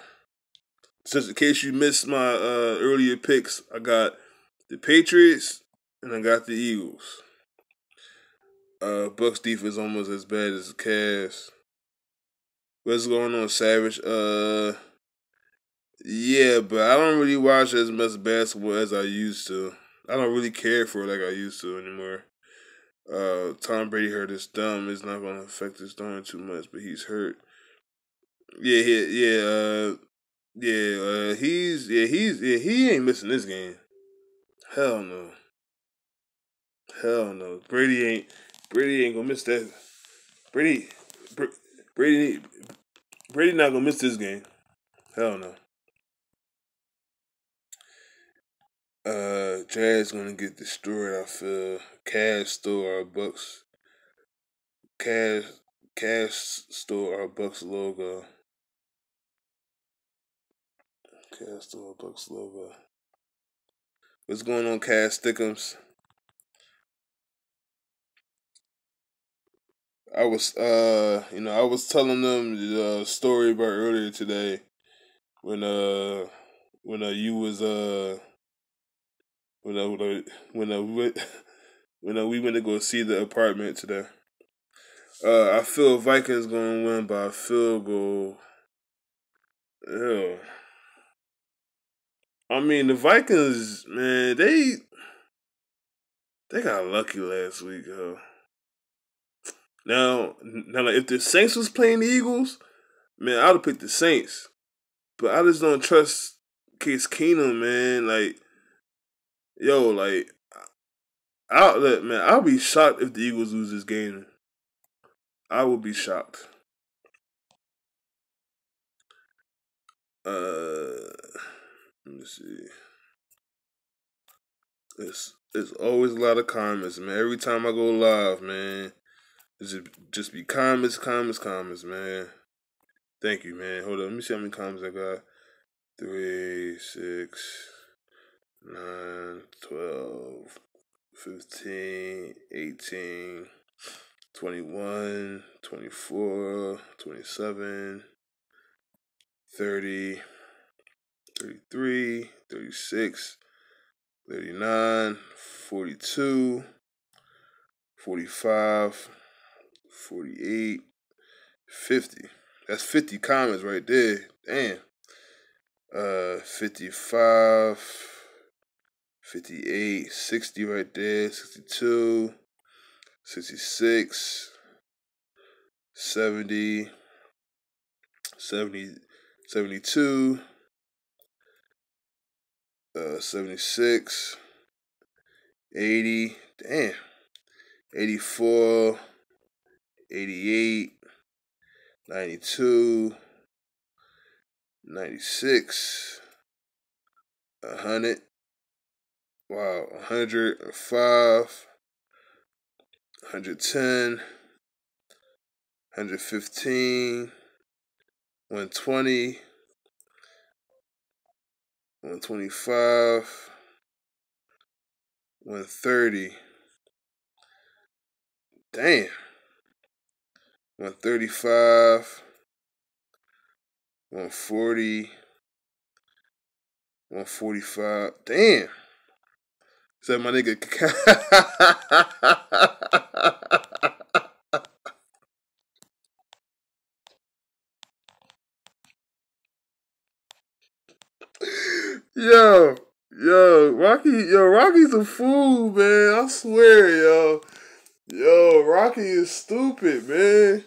Just in case you missed my earlier picks, I got the Patriots and I got the Eagles. Bucks defense almost as bad as the Cavs. What's going on, Savage? Yeah, but I don't really watch as much basketball as I used to. I don't really care for it like I used to anymore. Tom Brady hurt his thumb. It's not going to affect his throwing too much, but he's hurt. Yeah, he ain't missing this game. Hell no. Hell no. Brady ain't gonna miss that. Brady, Brady, Brady not gonna miss this game. Hell no. Jazz gonna get destroyed. I feel Cash stole our Bucks. Cash, Cash stole our Bucks logo. Cash stole our Bucks logo. What's going on, Cash Stickums? I was telling them the story about earlier today when you was when we went to go see the apartment today. I feel Vikings gonna win by a field goal. Ew. I mean the Vikings, man, they got lucky last week, huh? Now, like, if the Saints was playing the Eagles, man, I'd have picked the Saints. But I just don't trust Case Keenum, man. Like, yo, like, I'll be shocked if the Eagles lose this game. I will be shocked. Let me see. It's always a lot of comments, man. Every time I go live, man, just be comments, man. Thank you, man. Hold on, let me see how many comments I got. 3, 6, 9, 12, 15, 18, 21, 24, 27, 30, 33, 36, 39, 42, 45, 48, 50. That's 50 comments right there. Damn. 55, 58, 60 right there, 62, 66, 70, 70, 72, 76, 80, damn, 84, 88, 92, 96, 100, wow, 105, 110, 115, 120, 125, 130, damn, 135, 140, 145, damn. Said my nigga. Rocky's a fool, man. I swear, Rocky is stupid, man.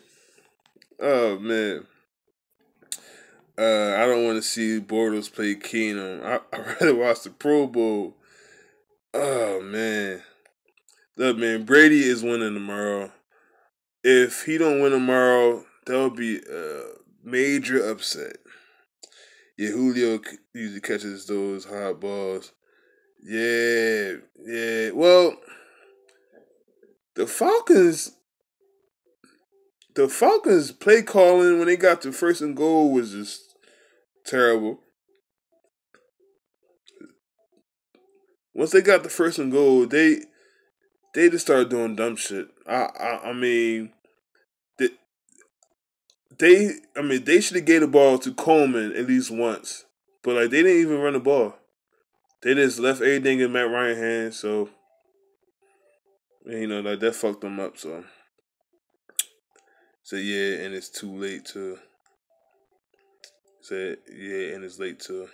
Oh man. I don't want to see Bortles play Keenum. I rather watch the Pro Bowl. Oh man. Look, man, Brady is winning tomorrow. If he don't win tomorrow, that would be a major upset. Yeah, Julio usually catches those hot balls. Yeah. Well, the Falcons play calling when they got the first and goal was just terrible. Once they got the first and goal, they just started doing dumb shit. I mean, they should have gave the ball to Coleman at least once, but like they didn't even run the ball. They just left everything in Matt Ryan's hands. So like that fucked them up. So yeah, and it's too late to. Said yeah, and it's late too.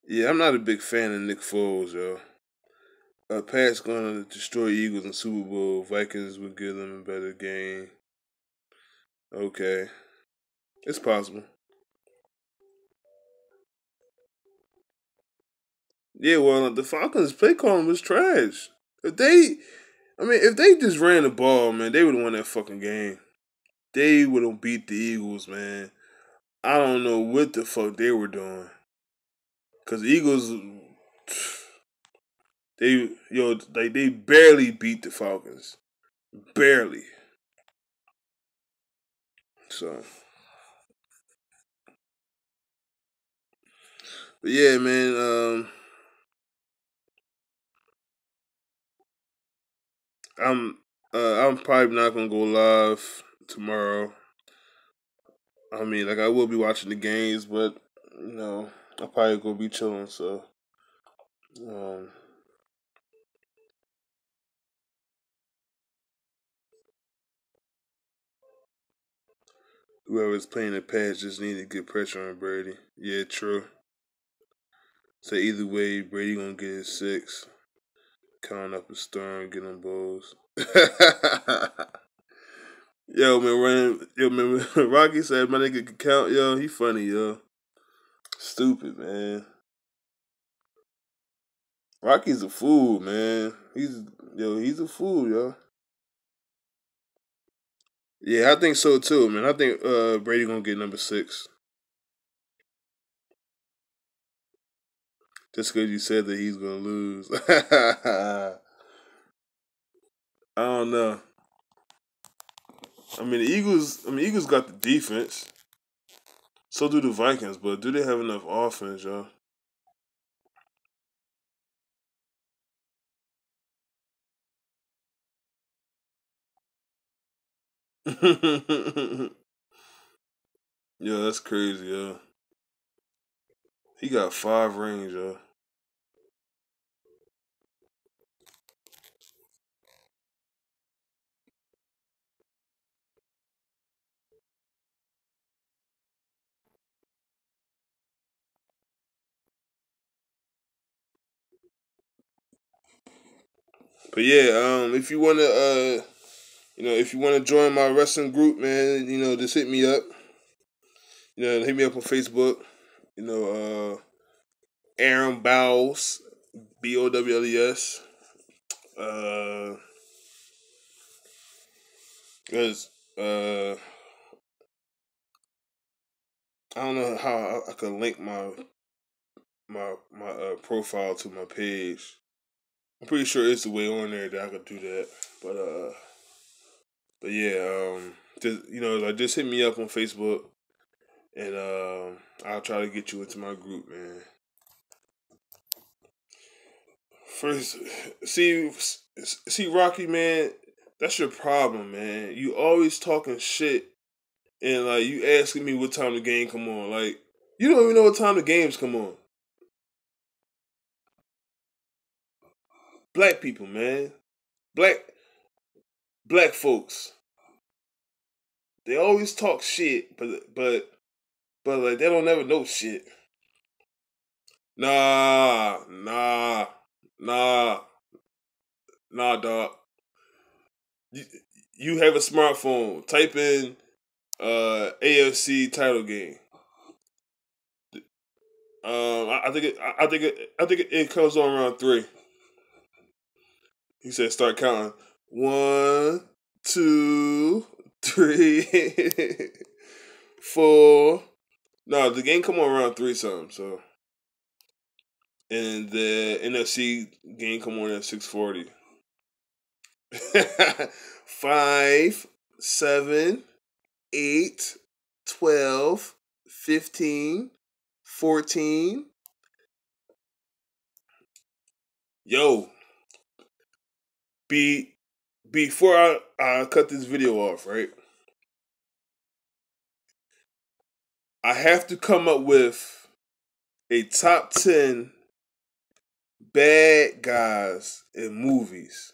Yeah, I'm not a big fan of Nick Foles, yo. Pat's gonna destroy Eagles in Super Bowl. Vikings would give them a better game. Okay, it's possible. Yeah, well, the Falcons play calling was trash. If they just ran the ball, man, they would have won that fucking game. They would have beat the Eagles, man. I don't know what the fuck they were doing. Cause the Eagles, they barely beat the Falcons, barely. So, but yeah, man. I'm probably not gonna go live tomorrow. I mean, like I will be watching the games, but I'll probably go be chilling. So, um, whoever's playing the Pats just need to get pressure on Brady. Yeah, true. So either way, Brady gonna get his 6. Count up a storm, get them bowls. Man, Rocky said my nigga can count, yo. He funny, yo. Stupid, man. Rocky's a fool, man. He's a fool, yo. Yeah, I think so too, man. I think Brady gonna get number 6. Just because you said that he's gonna lose. I don't know. Eagles got the defense. So do the Vikings, but do they have enough offense, yo? Yeah, that's crazy, yo. He got 5 rings, yo. But yeah, if you wanna if you wanna join my wrestling group, man, just hit me up. Hit me up on Facebook. Aaron Bowles, Bowles. Uh, cause I don't know how I could link my profile to my page. I'm pretty sure it's the way on there that I could do that. But yeah, just hit me up on Facebook, and I'll try to get you into my group, man. First, see, Rocky, man, that's your problem, man. You always talking shit, and like you asking me what time the game come on. Like you don't even know what time the games come on. Black people, man, black black folks, they always talk shit, but like they don't never know shit. Nah, nah, nah, nah, dog. You, you have a smartphone. Type in AFC title game. I think it comes on around 3. He said start counting. 1, 2, 3, 4. No, the game come on around 3 something. So, and the NFC game come on at 6:40. 5, 7, 8, 12, 15, 14. Yo, before I cut this video off, right? I have to come up with a top 10 bad guys in movies.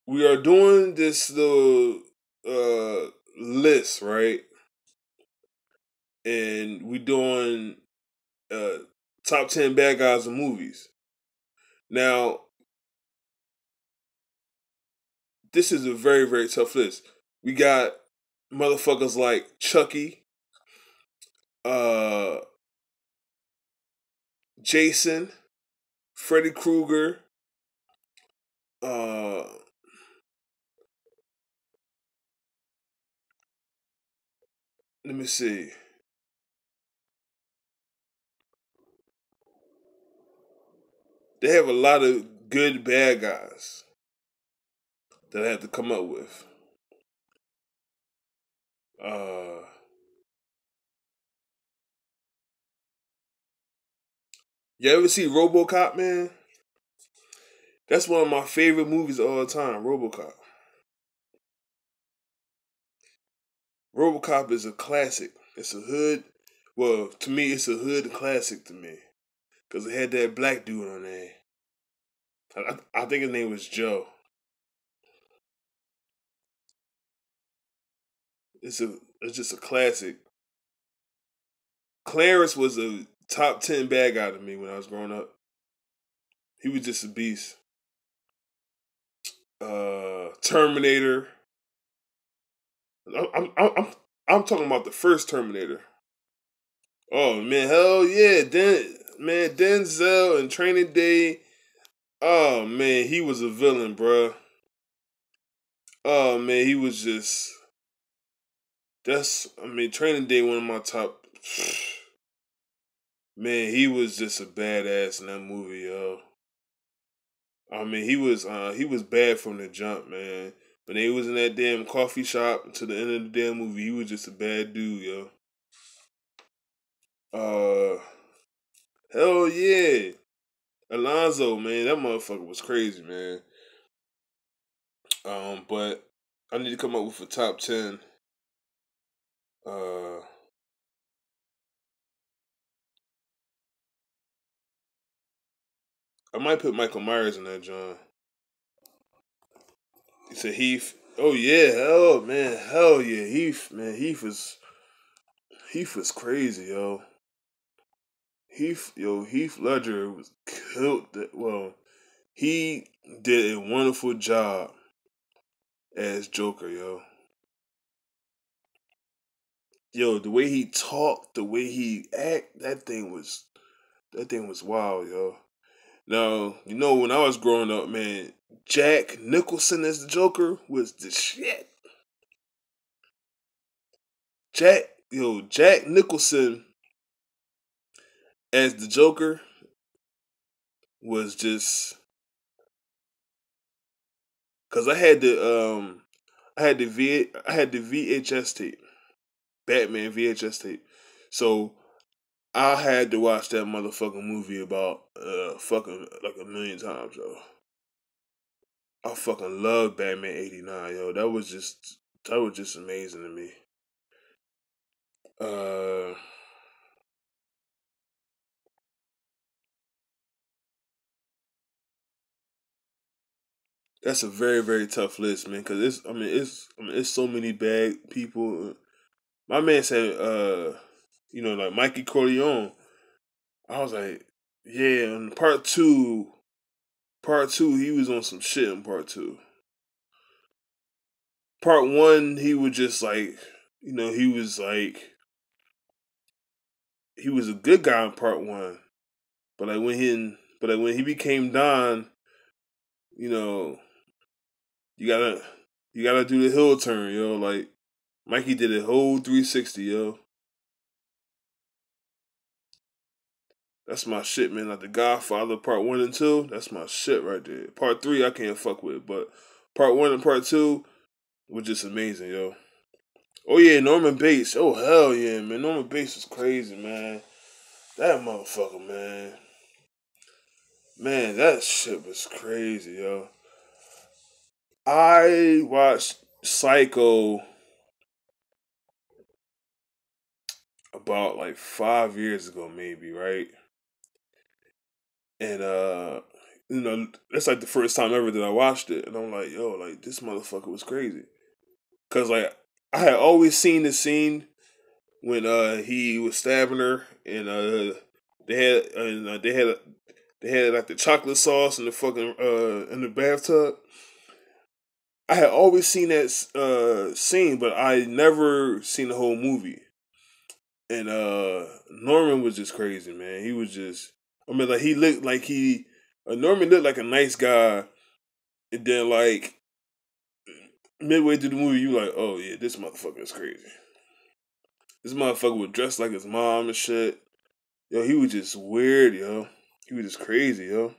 We are doing this little list, right? And we doing uh, top 10 bad guys in movies. Now, this is a very, very tough list. We got motherfuckers like Chucky, uh, Jason, Freddy Krueger, uh, let me see. They have a lot of good bad guys that I have to come up with. Uh, you ever see RoboCop, man? That's one of my favorite movies of all time, RoboCop. RoboCop is a classic. It's a hood. Well, to me, it's a hood classic to me because it had that black dude on there. I think his name was Joe. It's just a classic. Clarence was a top 10 bad guy to me when I was growing up. He was just a beast. Terminator. I'm talking about the first Terminator. Oh man, hell yeah, Denzel and Training Day. Oh man, he was a villain, bruh. Oh man, he was just. Training Day, one of my top. Man, he was just a badass in that movie, yo. He was bad from the jump, man. When he was in that damn coffee shop to the end of the damn movie, he was just a bad dude, yo. Uh, hell yeah, Alonzo, man, that motherfucker was crazy, man. But I need to come up with a top 10. Uh, I might put Michael Myers in that, John. He said Heath. Oh yeah, hell yeah, Heath, man, Heath was crazy, yo. Heath Ledger was killed. Well, he did a wonderful job as Joker, yo. yo, the way he talked, the way he act, that thing was wild, yo. Now, you know, when I was growing up, man, Jack Nicholson as the Joker was the shit. Jack Nicholson as the Joker was just because I had the VHS tape, Batman VHS tape. So I had to watch that motherfucking movie about fucking like a million times, yo. I fucking love Batman '89, yo. That was just amazing to me. Uh, that's a very very tough list, man. Cause it's so many bad people. My man said, like Mikey Corleone. I was like, yeah. In part two, he was on some shit in part two. Part one, he was just like, he was a good guy in part one, but like when he became Don, you know, you gotta you gotta do the hill turn, yo. Like Mikey did a whole 360, yo. That's my shit, man. Like The Godfather Part 1 and 2, that's my shit right there. Part 3, I can't fuck with, but Part 1 and Part 2 was just amazing, yo. Oh, yeah, Norman Bates. Oh, hell yeah, man. Norman Bates was crazy, man. That motherfucker, man. Man, that shit was crazy, yo. I watched Psycho about like 5 years ago, maybe, right? And that's like the first time ever that I watched it, and I'm like, yo, like this motherfucker was crazy. Cause like I had always seen the scene when he was stabbing her, and they had like the chocolate sauce in the fucking in the bathtub. I had always seen that scene, but I never seen the whole movie. And Norman was just crazy, man. He was just, I mean, like he looked like Norman looked like a nice guy, and then like midway through the movie, you like, oh yeah, this motherfucker is crazy. This motherfucker was dressed like his mom and shit. Yo, he was just weird, yo. He was just crazy, yo.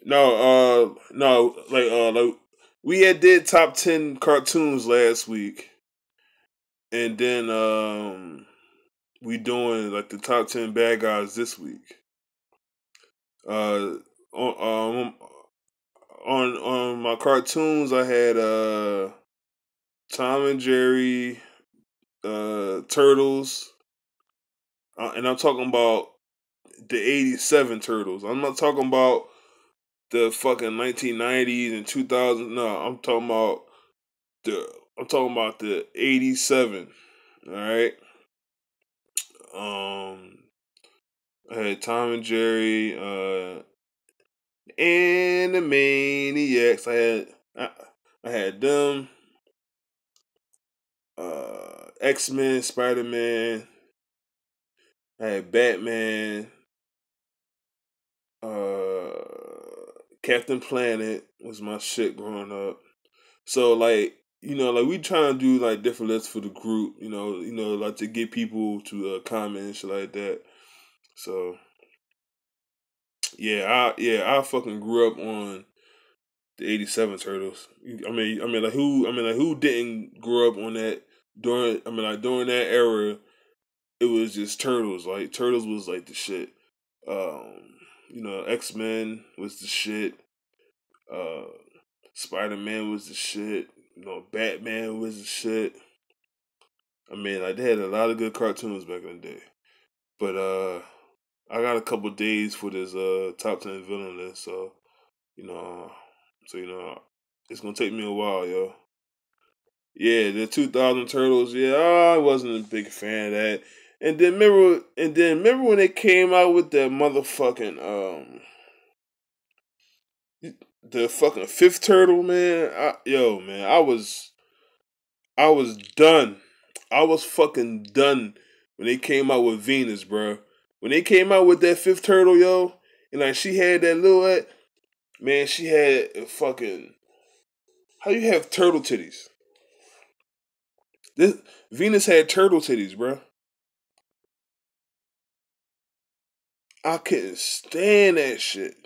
No, like we had did top 10 cartoons last week, and then we doing like the top 10 bad guys this week. Uh, on on my cartoons, I had Tom and Jerry, Turtles, and I'm talking about the '87 Turtles. I'm not talking about the fucking 1990s and 2000s. No, the I'm talking about the '87. All right. Um, I had Tom and Jerry, and the Maniacs. I had them. X Men, Spider Man. I had Batman. Uh, Captain Planet was my shit growing up. So like like we trying to do like different lists for the group. Like to get people to comment and shit like that. So I fucking grew up on the '87 Turtles. I mean, like who didn't grow up on that during? I mean, like during that era, it was just Turtles. Like Turtles was like the shit. X Men was the shit. Uh, Spider Man was the shit. Batman was the shit. I mean, like they had a lot of good cartoons back in the day. But I got a couple days for this top 10 villain list, so you know, it's gonna take me a while, yo. Yeah, the 2000 Turtles. Yeah, I wasn't a big fan of that. And then remember when they came out with that motherfucking the fucking fifth turtle, man. Man, I was done. I was fucking done when they came out with Venus, bro. When they came out with that fifth turtle, yo, and like she had that little, man, she had a fucking. How you have turtle titties? This Venus had turtle titties, bro. I couldn't stand that shit.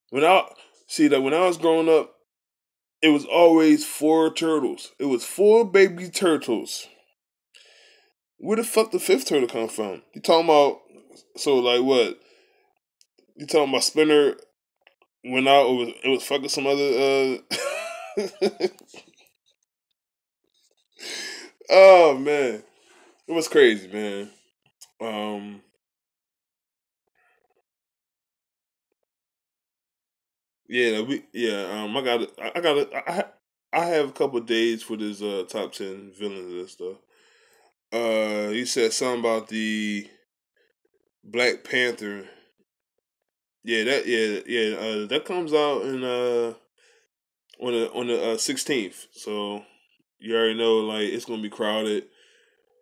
When I see that when I was growing up, it was always four turtles. It was four baby turtles. Where the fuck the fifth turtle come from? You talking about? So like what? You talking about Spinner went out? It was fucking some other. Oh man, it was crazy, man. Um, yeah, I have a couple of days for this top 10 villains and stuff. You said something about the Black Panther. That comes out in on the 16th. So you already know like it's gonna be crowded.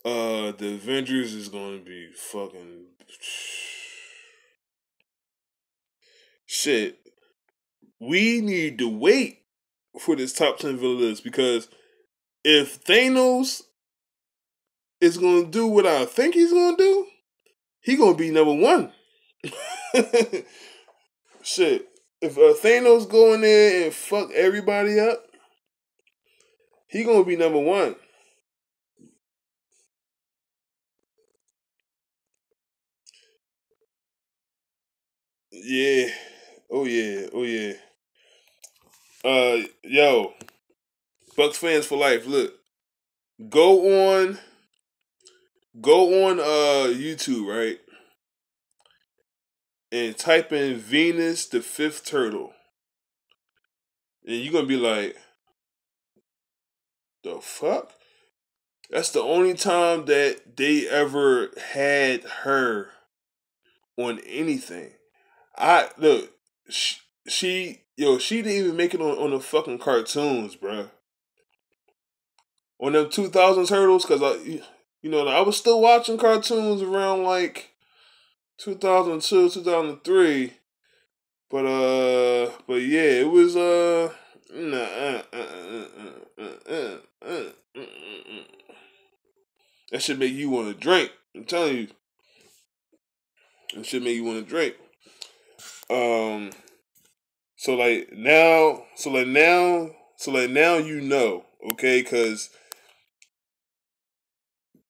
The Avengers is gonna be fucking shit. We need to wait for this top 10 villains because if Thanos is gonna do what I think he's gonna do, he gonna be number one. Shit. If Thanos go in there and fuck everybody up, he gonna be number one. Yeah. Oh yeah. Oh yeah. Yo, Bucks fans for life. Look, go on, go on, YouTube, right, and type in Venus the Fifth Turtle, and you're gonna be like, the fuck? That's the only time that they ever had her on anything. I look, she didn't even make it on the fucking cartoons, bruh. On them 2000s hurdles, cause I was still watching cartoons around like 2002, 2003. But yeah, it was nah, that should make you want to drink. I'm telling you, that should make you want to drink. Um, so like now, okay, because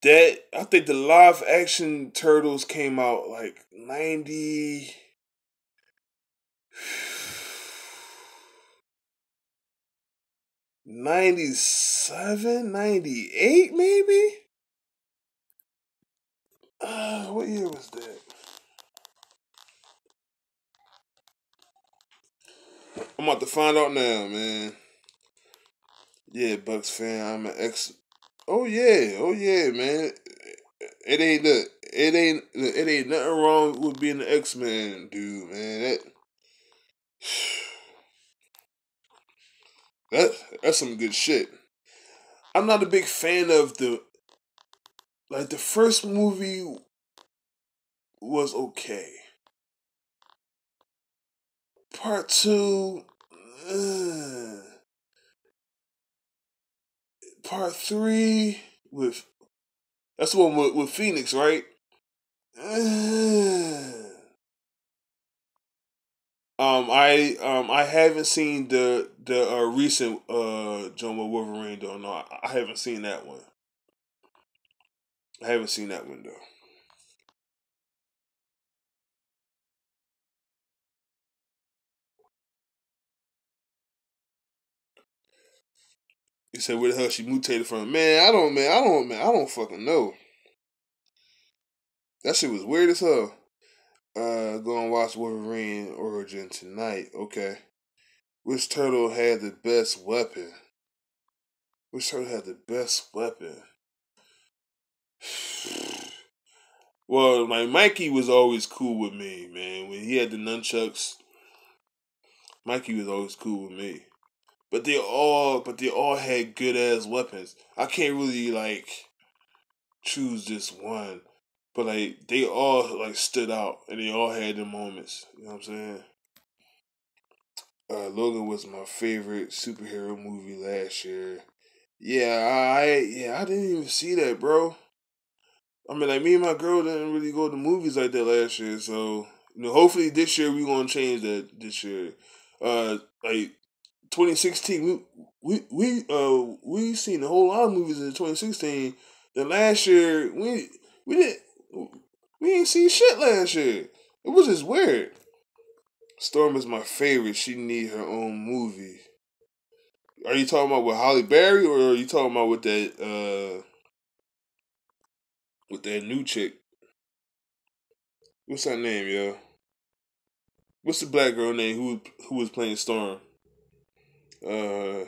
that I think the live action turtles came out like 97, 98, maybe. What year was that? I'm about to find out now, man. Yeah, Bucks fan. I'm an ex. Oh yeah, man. It ain't nothing wrong with being an X-Men, dude, man. That's some good shit. I'm not a big fan of the first movie was okay. Part two, part three with that's the one with Phoenix, right? I haven't seen the recent John Wolverine though. No, I haven't seen that one. I haven't seen that one though. You said where the hell she mutated from? I don't fucking know. That shit was weird as hell. Go and watch Wolverine Origin tonight. Okay. Which turtle had the best weapon? Which turtle had the best weapon? Well, like Mikey was always cool with me, man. When he had the nunchucks, Mikey was always cool with me. but they all had good ass weapons. I can't really like choose just one, but like they all like stood out and they all had their moments. You know what I'm saying? Logan was my favorite superhero movie last year. I didn't even see that, bro. I mean, like me and my girl didn't really go to movies like that last year, so hopefully this year we gonna change that. This year, like 2016, we seen a whole lot of movies in 2016. Then last year we didn't we ain't see shit last year. It was just weird. Storm is my favorite. She need her own movie. Are you talking about with Holly Berry or are you talking about with that new chick? What's her name, yo? What's the black girl name who was playing Storm? Uh,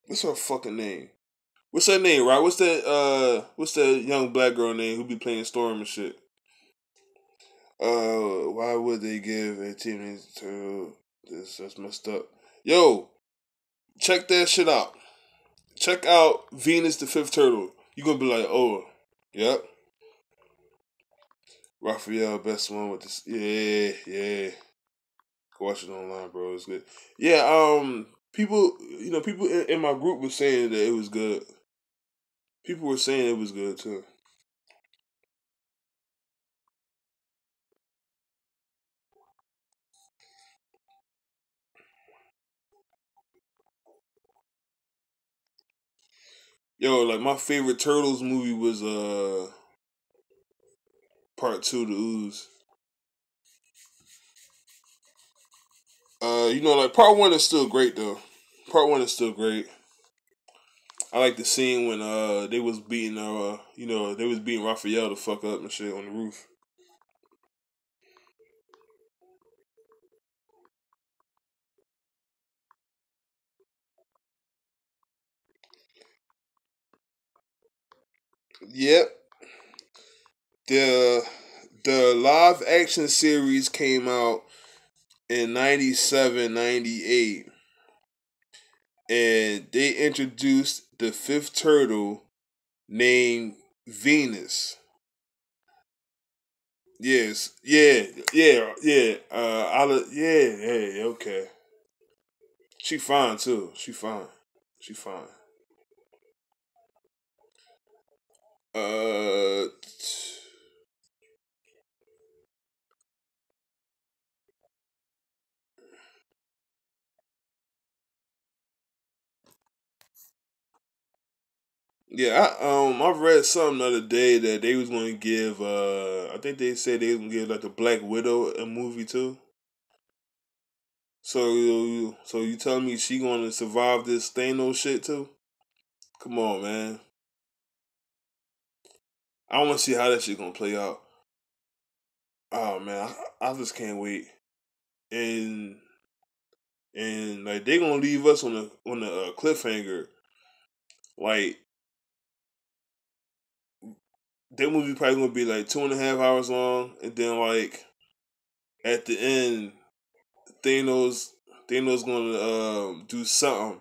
what's her fucking name? What's her name, right? What's that young black girl name who be playing Storm and shit? Why would they give a teenage turtle this? That's messed up. Yo, check that shit out. Check out Venus the Fifth Turtle. You gonna be like, oh, yep. Raphael, best one with this. Yeah, yeah. Go watch it online, bro. It's good. Yeah, people in my group were saying that it was good. People were saying it was good too. Yo, like my favorite Turtles movie was Part Two, The Ooze. Like Part One is still great though. Part One is still great. I like the scene when they was beating they was beating Raphael to fuck up and shit on the roof. Yep. The the live action series came out in 97, 98, and they introduced the fifth turtle named Venus. Yes, yeah, yeah, yeah. Yeah, okay. She fine too. She fine. She fine. Uh, yeah. I've read something the other day that they was going to give. I think they said they was going to give like the Black Widow a movie too. So you telling me she going to survive this Thanos shit too? Come on, man. I want to see how that shit gonna play out. Oh man, I just can't wait. And like they gonna leave us on a cliffhanger. Like that movie probably gonna be like 2.5 hours long, and then like at the end, Thanos Thanos gonna do something,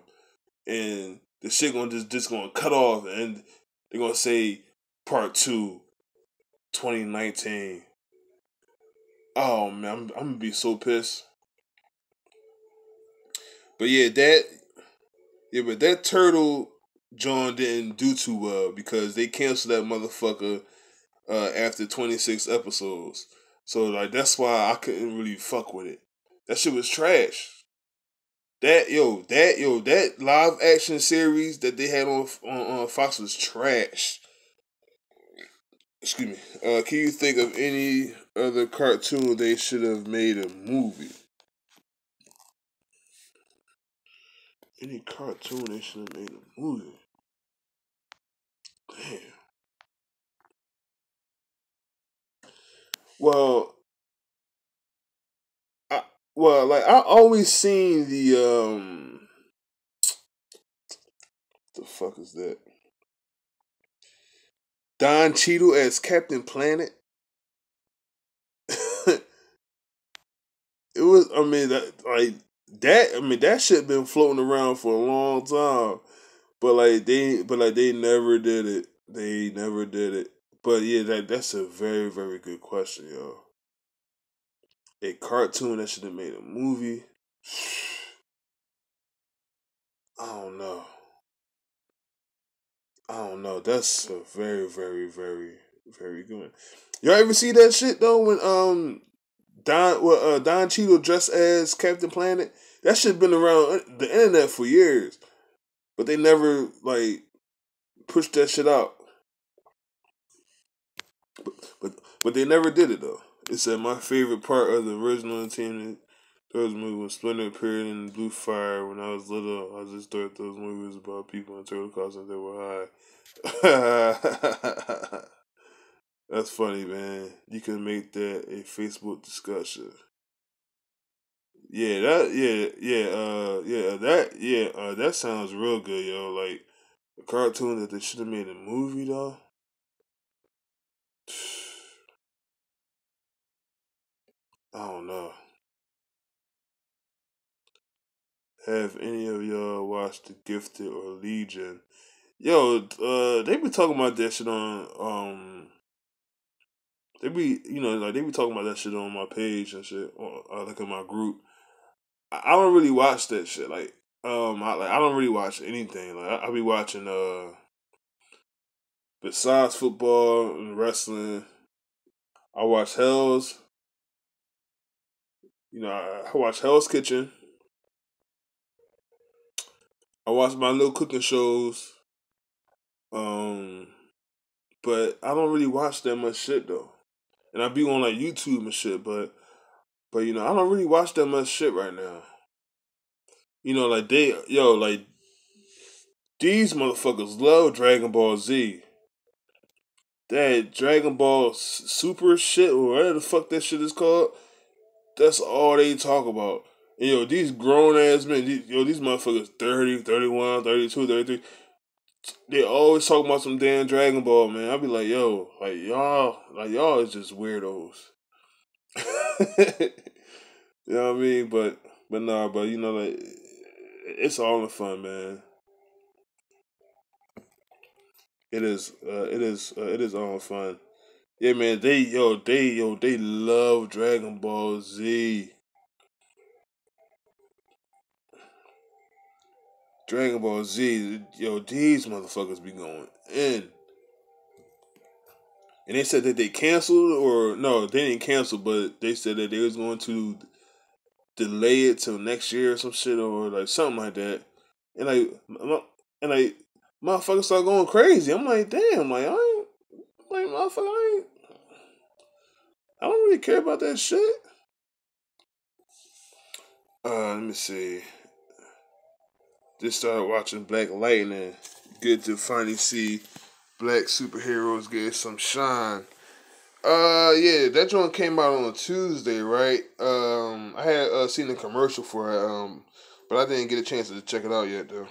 and the shit gonna just gonna cut off, and they're gonna say part two, 2019. Oh man, I'm gonna be so pissed. But but that turtle John didn't do too well because they canceled that motherfucker after 26 episodes. So like that's why I couldn't really fuck with it. That shit was trash. That live action series that they had on Fox was trash. Excuse me. Can you think of any other cartoon they should have made a movie? Any cartoon they should have made a movie? Damn. Well, I like I always seen the fuck is that? Don Cheadle as Captain Planet. was. I mean that. I mean that shit been floating around for a long time. But they never did it. They never did it. But yeah, that's a very very good question, yo. A cartoon that should have made a movie. I don't know. I don't know. That's a very very very very good one. Y'all ever see that shit though when Don Cheadle dressed as Captain Planet? That shit been around the internet for years, but they never like pushed that shit out. But but they never did it though. It said my favorite part of the original entertainment those movies when Splinter appeared in Blue Fire when I was little. I just thought those movies about people in turtle costumes that were high. That's funny, man. You can make that a Facebook discussion. That sounds real good, yo. Like a cartoon that they should have made a movie though. I don't know. Have any of y'all watched The Gifted or Legion? Yo, they be talking about that shit on they be like they be talking about that shit on my page and shit, or like in my group. I don't really watch that shit. I don't really watch anything. Like I be watching besides football and wrestling. I watch Hell's. I watch Hell's Kitchen. I watch my little cooking shows. Um, but I don't really watch that much shit though. And I be on like YouTube and shit, but I don't really watch that much shit right now. Like like these motherfuckers love Dragon Ball Z. That Dragon Ball Super shit, or whatever the fuck that shit is called, that's all they talk about. And, these grown ass men, these motherfuckers 30, 31, 32, 33, they always talk about some damn Dragon Ball, man. I be like, yo, y'all is just weirdos. You know what I mean? But nah, but like it's all in fun, man. It is all in fun. Yeah, man. They love Dragon Ball Z. Dragon Ball Z, these motherfuckers be going in. And they said that they canceled, or no, they didn't cancel, but they said that they was going to delay it till next year or some shit, or like something like that. And and like motherfuckers start going crazy. I'm like, damn, like motherfucker, I don't really care about that shit. Let me see. Just started watching Black Lightning. Good to finally see black superheroes get some shine. Yeah, that joint came out on a Tuesday, right? I had seen the commercial for it, but I didn't get a chance to check it out yet, though.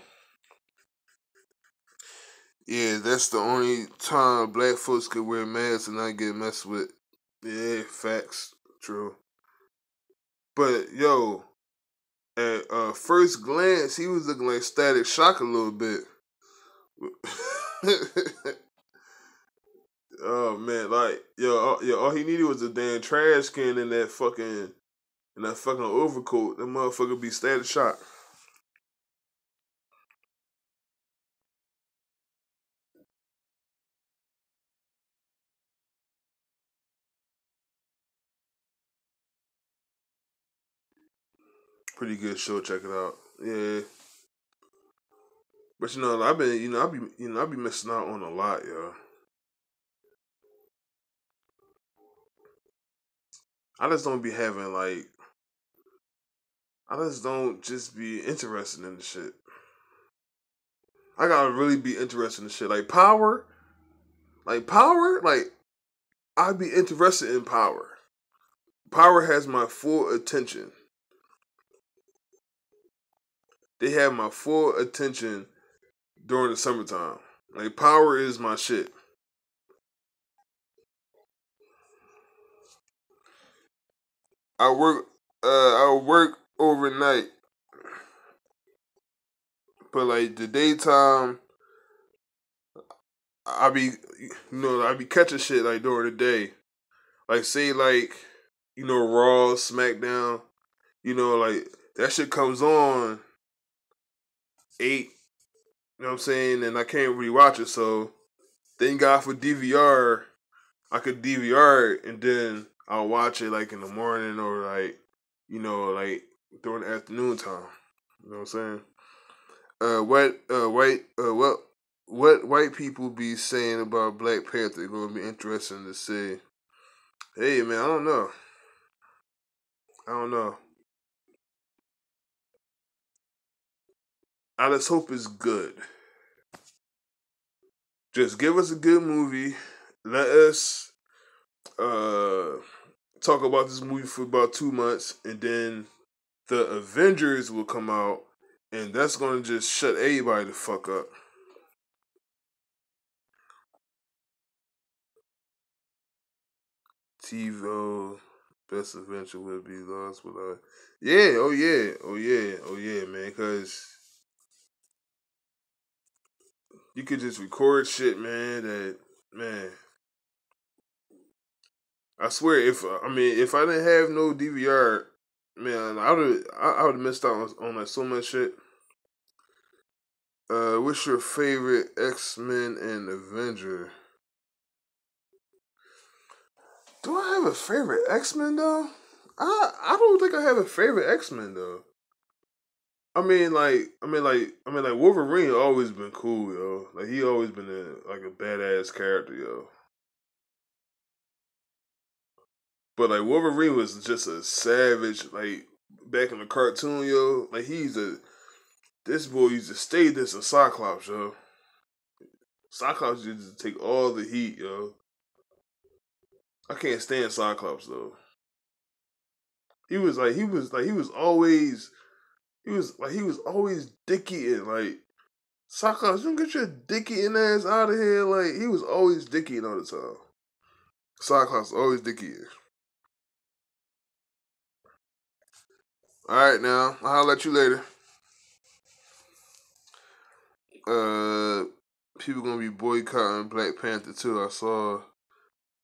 Yeah, that's the only time black folks could wear masks and not get messed with. Yeah, facts, true. But yo, at first glance, he was looking like Static Shock a little bit. Oh man, like all he needed was a damn trash can in that fucking overcoat. That motherfucker be Static Shock. Pretty good show. Check it out. Yeah, but I've been I be missing out on a lot, yo. I just don't be having like I just don't just be interested in the shit. I gotta really be interested in the shit. Like I'd be interested in Power. Power has my full attention. They have my full attention during the summertime. Like Power is my shit. I work. I work overnight, but like the daytime, I be catching shit like during the day. Like say like, Raw, SmackDown, like that shit comes on 8, you know what I'm saying, and I can't really watch it, so thank God for DVR. I could DVR it and then I'll watch it like in the morning or like, like during the afternoon time. You know what I'm saying? What white people be saying about Black Panther? Gonna be interesting to see. Hey man, I don't know. I don't know. I just hope it's good. Just give us a good movie. Let us uh talk about this movie for about 2 months, and then the Avengers will come out, and that's gonna just shut everybody the fuck up. TiVo, best adventure will be lost without. Yeah, oh yeah, oh yeah, oh yeah, man. Because you could just record shit, man. That man, I swear, if I didn't have no DVR, man, I would have missed out on like so much shit. What's your favorite X-Men and Avenger? Do I have a favorite X-Men though? I don't think I have a favorite X-Men though. I mean, like Wolverine always been cool, yo. Like he always been like a badass character, yo. But like Wolverine was just a savage, like back in the cartoon, yo. Like this boy used to stay this a Cyclops, yo. Cyclops used to take all the heat, yo. I can't stand Cyclops though. He was always dicky and like Cyclops, you get your dicky in ass out of here. Like he was always dicky all the time. Cyclops always dicky. All right, now I'll let you later. Uh, People gonna be boycotting Black Panther too. I saw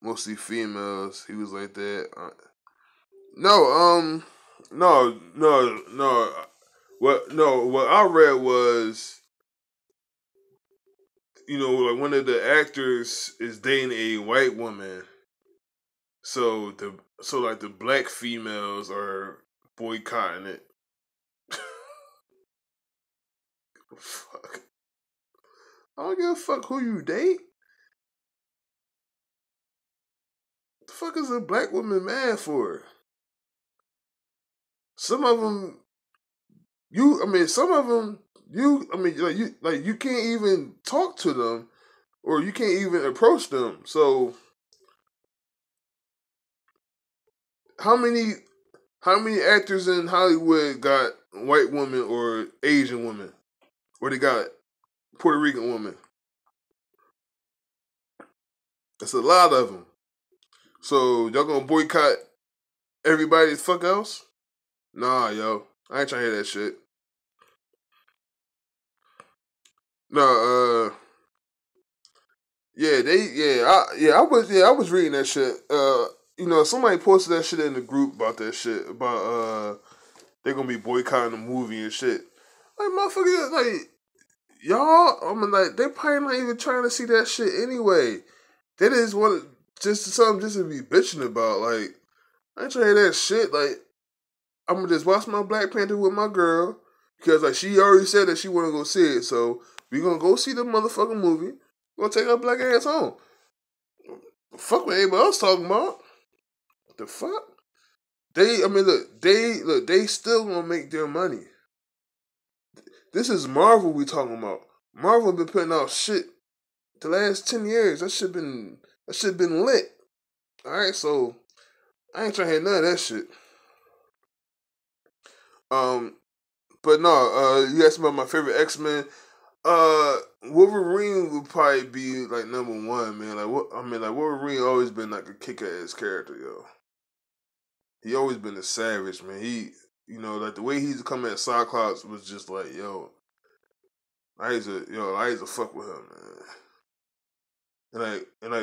mostly females. He was like that. No, no. What? No, what I read was, like one of the actors is dating a white woman. So like the black females are boycotting it. Fuck. I don't give a fuck who you date. The fuck is a black woman mad for? Some of them, some of them, you can't even talk to them, or you can't even approach them. So how many, how many actors in Hollywood got white women or Asian women, or they got Puerto Rican women? That's a lot of them. So y'all gonna boycott everybody the fuck else? Nah, yo, I ain't trying to hear that shit. No, I was reading that shit. Somebody posted that shit in the group about that shit about they're gonna be boycotting the movie and shit. Like motherfucker, like y'all, like they probably not even trying to see that shit anyway. They just want just something just to be bitching about. Like I ain't trying to hear that shit. Like I'm gonna just watch my Black Panther with my girl because like she already said that she wanna go see it. So we gonna go see the motherfucking movie. We're gonna take our black ass home. Fuck what everybody else talking about. The fuck? They still gonna make their money. This is Marvel we talking about. Marvel been putting out shit the last 10 years. That shit been lit. Alright, so I ain't trying to hear none of that shit. Um, but no, you asked me about my favorite X-Men. Wolverine would probably be like number one, man. Like Wolverine always been like a kick ass character, yo. he always been a savage, man. He, like the way he's coming at Cyclops was just like, I used to fuck with him, man. And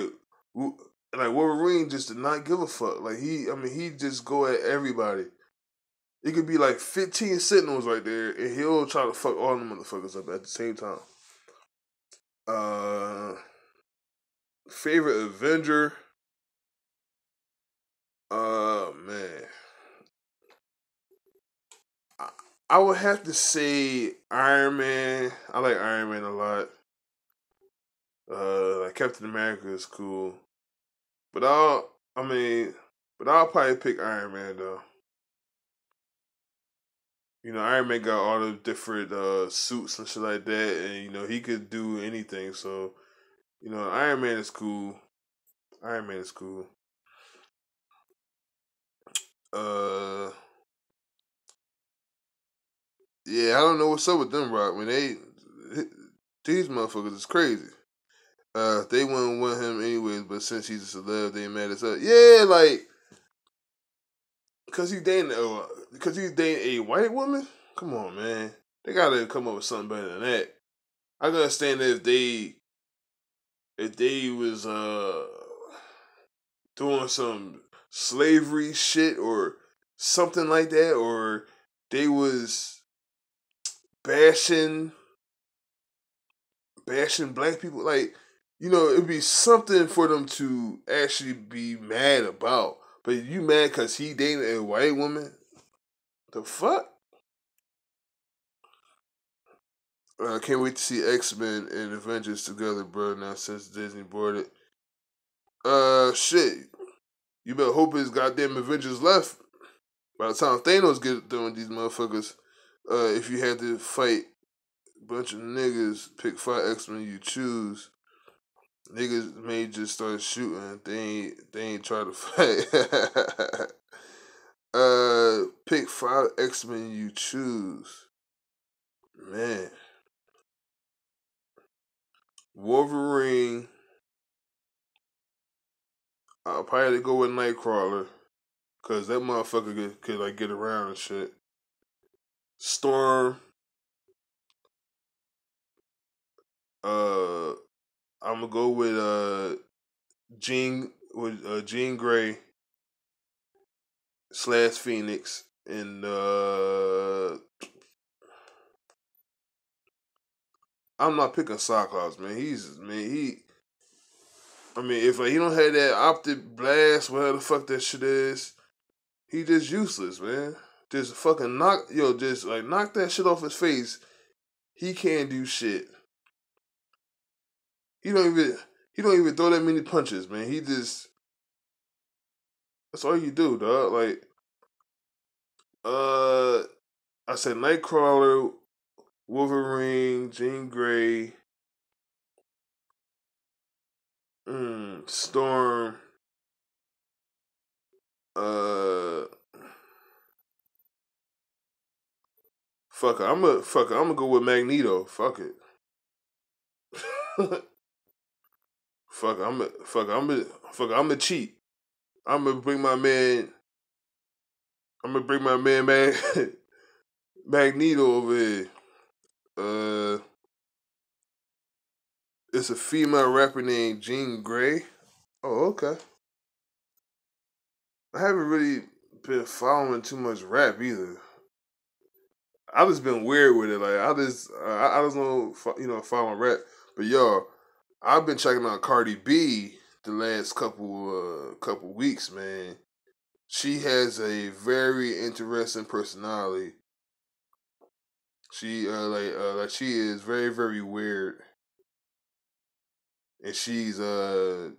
like Wolverine just did not give a fuck. Like he just go at everybody. It could be like 15 Sentinels right there, and he'll try to fuck all them motherfuckers up at the same time. Uh, Favorite Avenger. Man, I, I would have to say Iron Man. I like Iron Man a lot. Like Captain America is cool, but I mean, I'll probably pick Iron Man though. Iron Man got all the different suits and shit like that, and he could do anything. So, Iron Man is cool. Iron Man is cool. Uh, yeah, I don't know what's up with them, Rock. When these motherfuckers is crazy. They wouldn't want him anyways, but since he's a celeb, they mad as hell. Yeah, like, cause he's dating a white woman. Come on, man. They gotta come up with something better than that. I can understand if they was doing some slavery shit or something like that, or they was bashing black people. Like, it'd be something for them to actually be mad about. But you mad because he dated a white woman? The fuck? I can't wait to see X-Men and Avengers together, bro. Now since Disney bought it, shit. You better hope his goddamn Avengers left by the time Thanos get done with these motherfuckers. If you had to fight a bunch of niggas, pick 5 X-Men you choose. Niggas may just start shooting. They ain't try to fight. Pick 5 X-Men you choose. Man. Wolverine. I'll probably go with Nightcrawler. Cause that motherfucker could like get around and shit. Storm. Uh I'm gonna go with Jean Grey / Phoenix, and I'm not picking Cyclops, man. I mean, if like, he don't have that optic blast, whatever the fuck that shit is, he just useless, man. Just fucking just like knock that shit off his face. He can't do shit. He don't even he don't even throw that many punches, man. He just that's all you do, dog. Like, uh, I said Nightcrawler, Wolverine, Jean Grey, Storm, uh, fuck it. I'm gonna go with Magneto. Fuck it. Fuck it. I'm gonna cheat. I'm gonna bring my man. I'm gonna bring my man Magneto over here. Uh, it's a female rapper named Jean Grey. Oh, okay. I haven't really been following too much rap either. I just been weird with it. Like I just don't follow rap. But y'all, I've been checking out Cardi B the last couple weeks, man. She has a very interesting personality. She like she is very very weird, and she's Puerto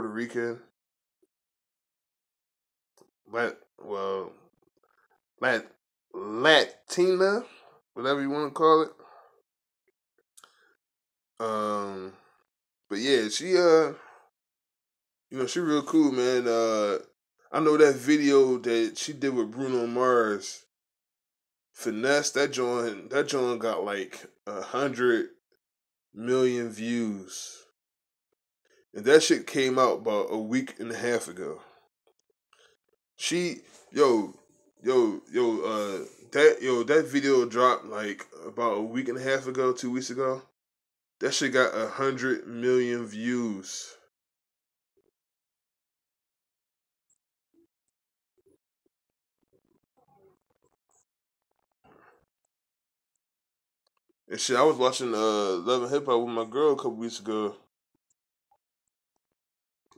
Rican. Well, Lat Latina, whatever you want to call it. Um, but yeah, she real cool, man. I know that video that she did with Bruno Mars, Finesse. That joint got like 100 million views, and that shit came out about a week and a half ago. She, yo, that video dropped like about a week and a half ago, 2 weeks ago. That shit got 100 million views. And shit, I was watching Love and Hip Hop with my girl a couple weeks ago,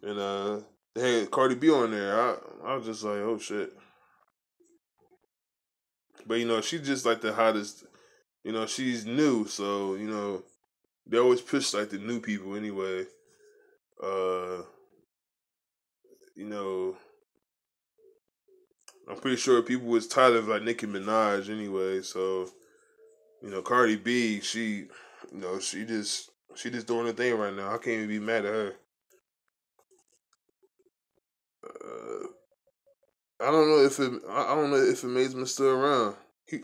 and they had Cardi B on there. I was just like, oh shit. But she's just like the hottest. She's new, so they always push like the new people anyway. Uh, you know, I'm pretty sure people was tired of like Nicki Minaj anyway. So Cardi B, she just doing her thing right now. I can't even be mad at her. Uh, I don't know if I don't know if Amazement still around. He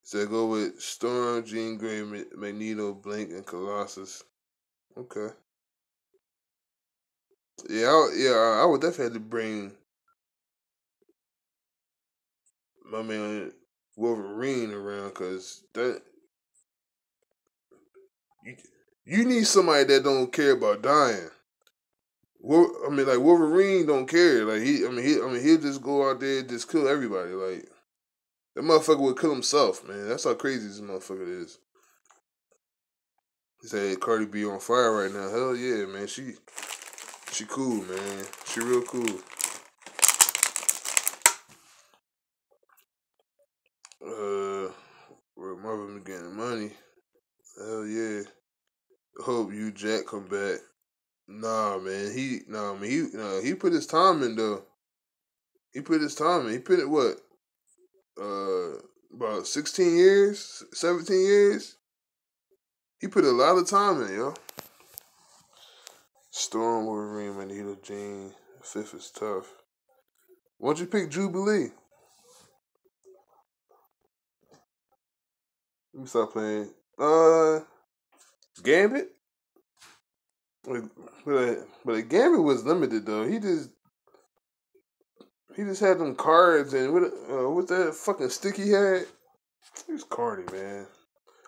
said go with Storm, Jean Grey, Magneto, Blink, and Colossus. Okay. Yeah, I would definitely have to bring my man Wolverine around because that you, you need somebody that don't care about dying. I mean, like Wolverine don't care. Like he'll just go out there and just kill everybody. Like that motherfucker would kill himself, man. That's how crazy this motherfucker is. He said Cardi B on fire right now. Hell yeah, man. She cool, man. She real cool. Where Marvin getting money. Hell yeah. Hope you Jack come back. Nah, man. He put his time in though. He put his time in. He put it what? About 16 years, 17 years. He put a lot of time in, yo. Storm, Wolverine, Magneto, Jean. Fifth is tough. Why don't you pick Jubilee? Let me stop playing. Gambit? But Gambit was limited though. He just had them cards and what's that fucking stick he had? He was corny, man.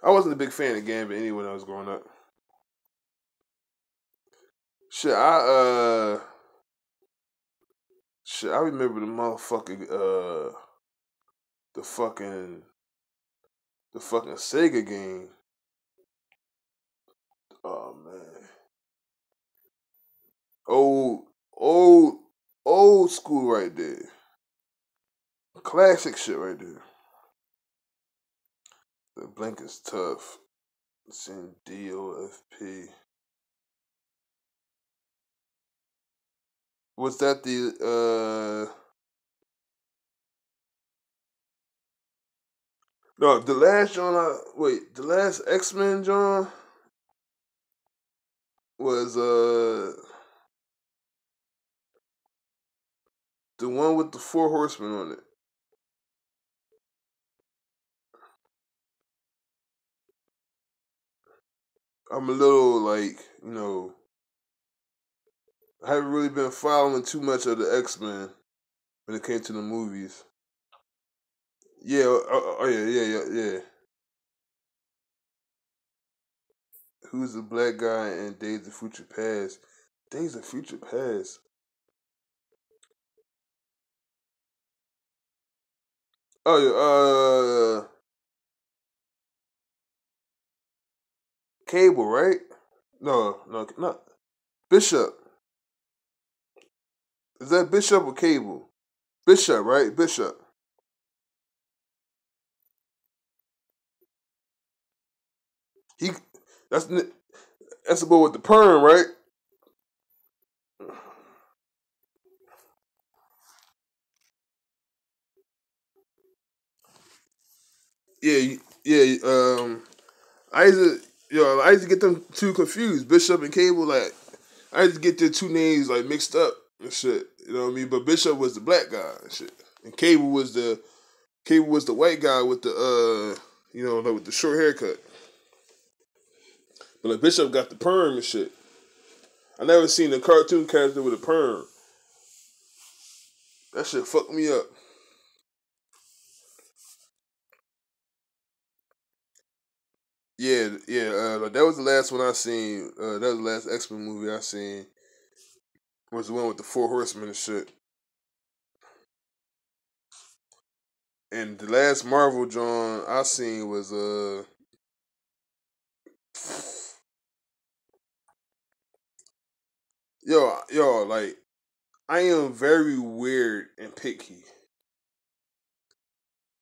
I wasn't a big fan of Gambit anyway when I was growing up. Shit, I remember the motherfucking the fucking Sega game. Oh man. Old old old school right there. Classic shit right there. The Blink is tough. It's in DOFP. Was that the no, the last John the last X-Men John was the one with the four horsemen on it. I'm a little like, I haven't really been following too much of the X-Men when it came to the movies. Yeah, yeah. Who's the black guy in Days of Future Past? Days of Future Past. Oh yeah, Cable, right? No, not Bishop. Is that Bishop or Cable? Bishop, right? Bishop. He that's that's the boy with the perm, right? Yeah, yeah. I used I used to get them two confused, Bishop and Cable. Like I used to get their two names like mixed up and shit. You know what I mean? But Bishop was the black guy and shit, and Cable was the white guy with the like with the short haircut. But like Bishop got the perm and shit. I never seen a cartoon character with a perm. That shit fucked me up. Yeah, yeah. That was the last one I seen. That was the last X Men movie I seen. Was the one with the Four Horsemen and shit. And the last Marvel John I seen was like I am very weird and picky,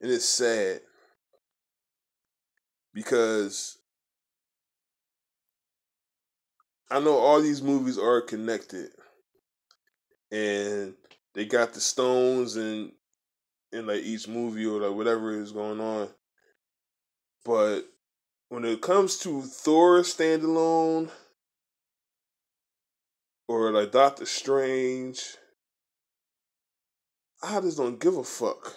and it's sad because I know all these movies are connected, and they got the stones and in like each movie or like whatever is going on. But when it comes to Thor standalone or like Doctor Strange, I just don't give a fuck.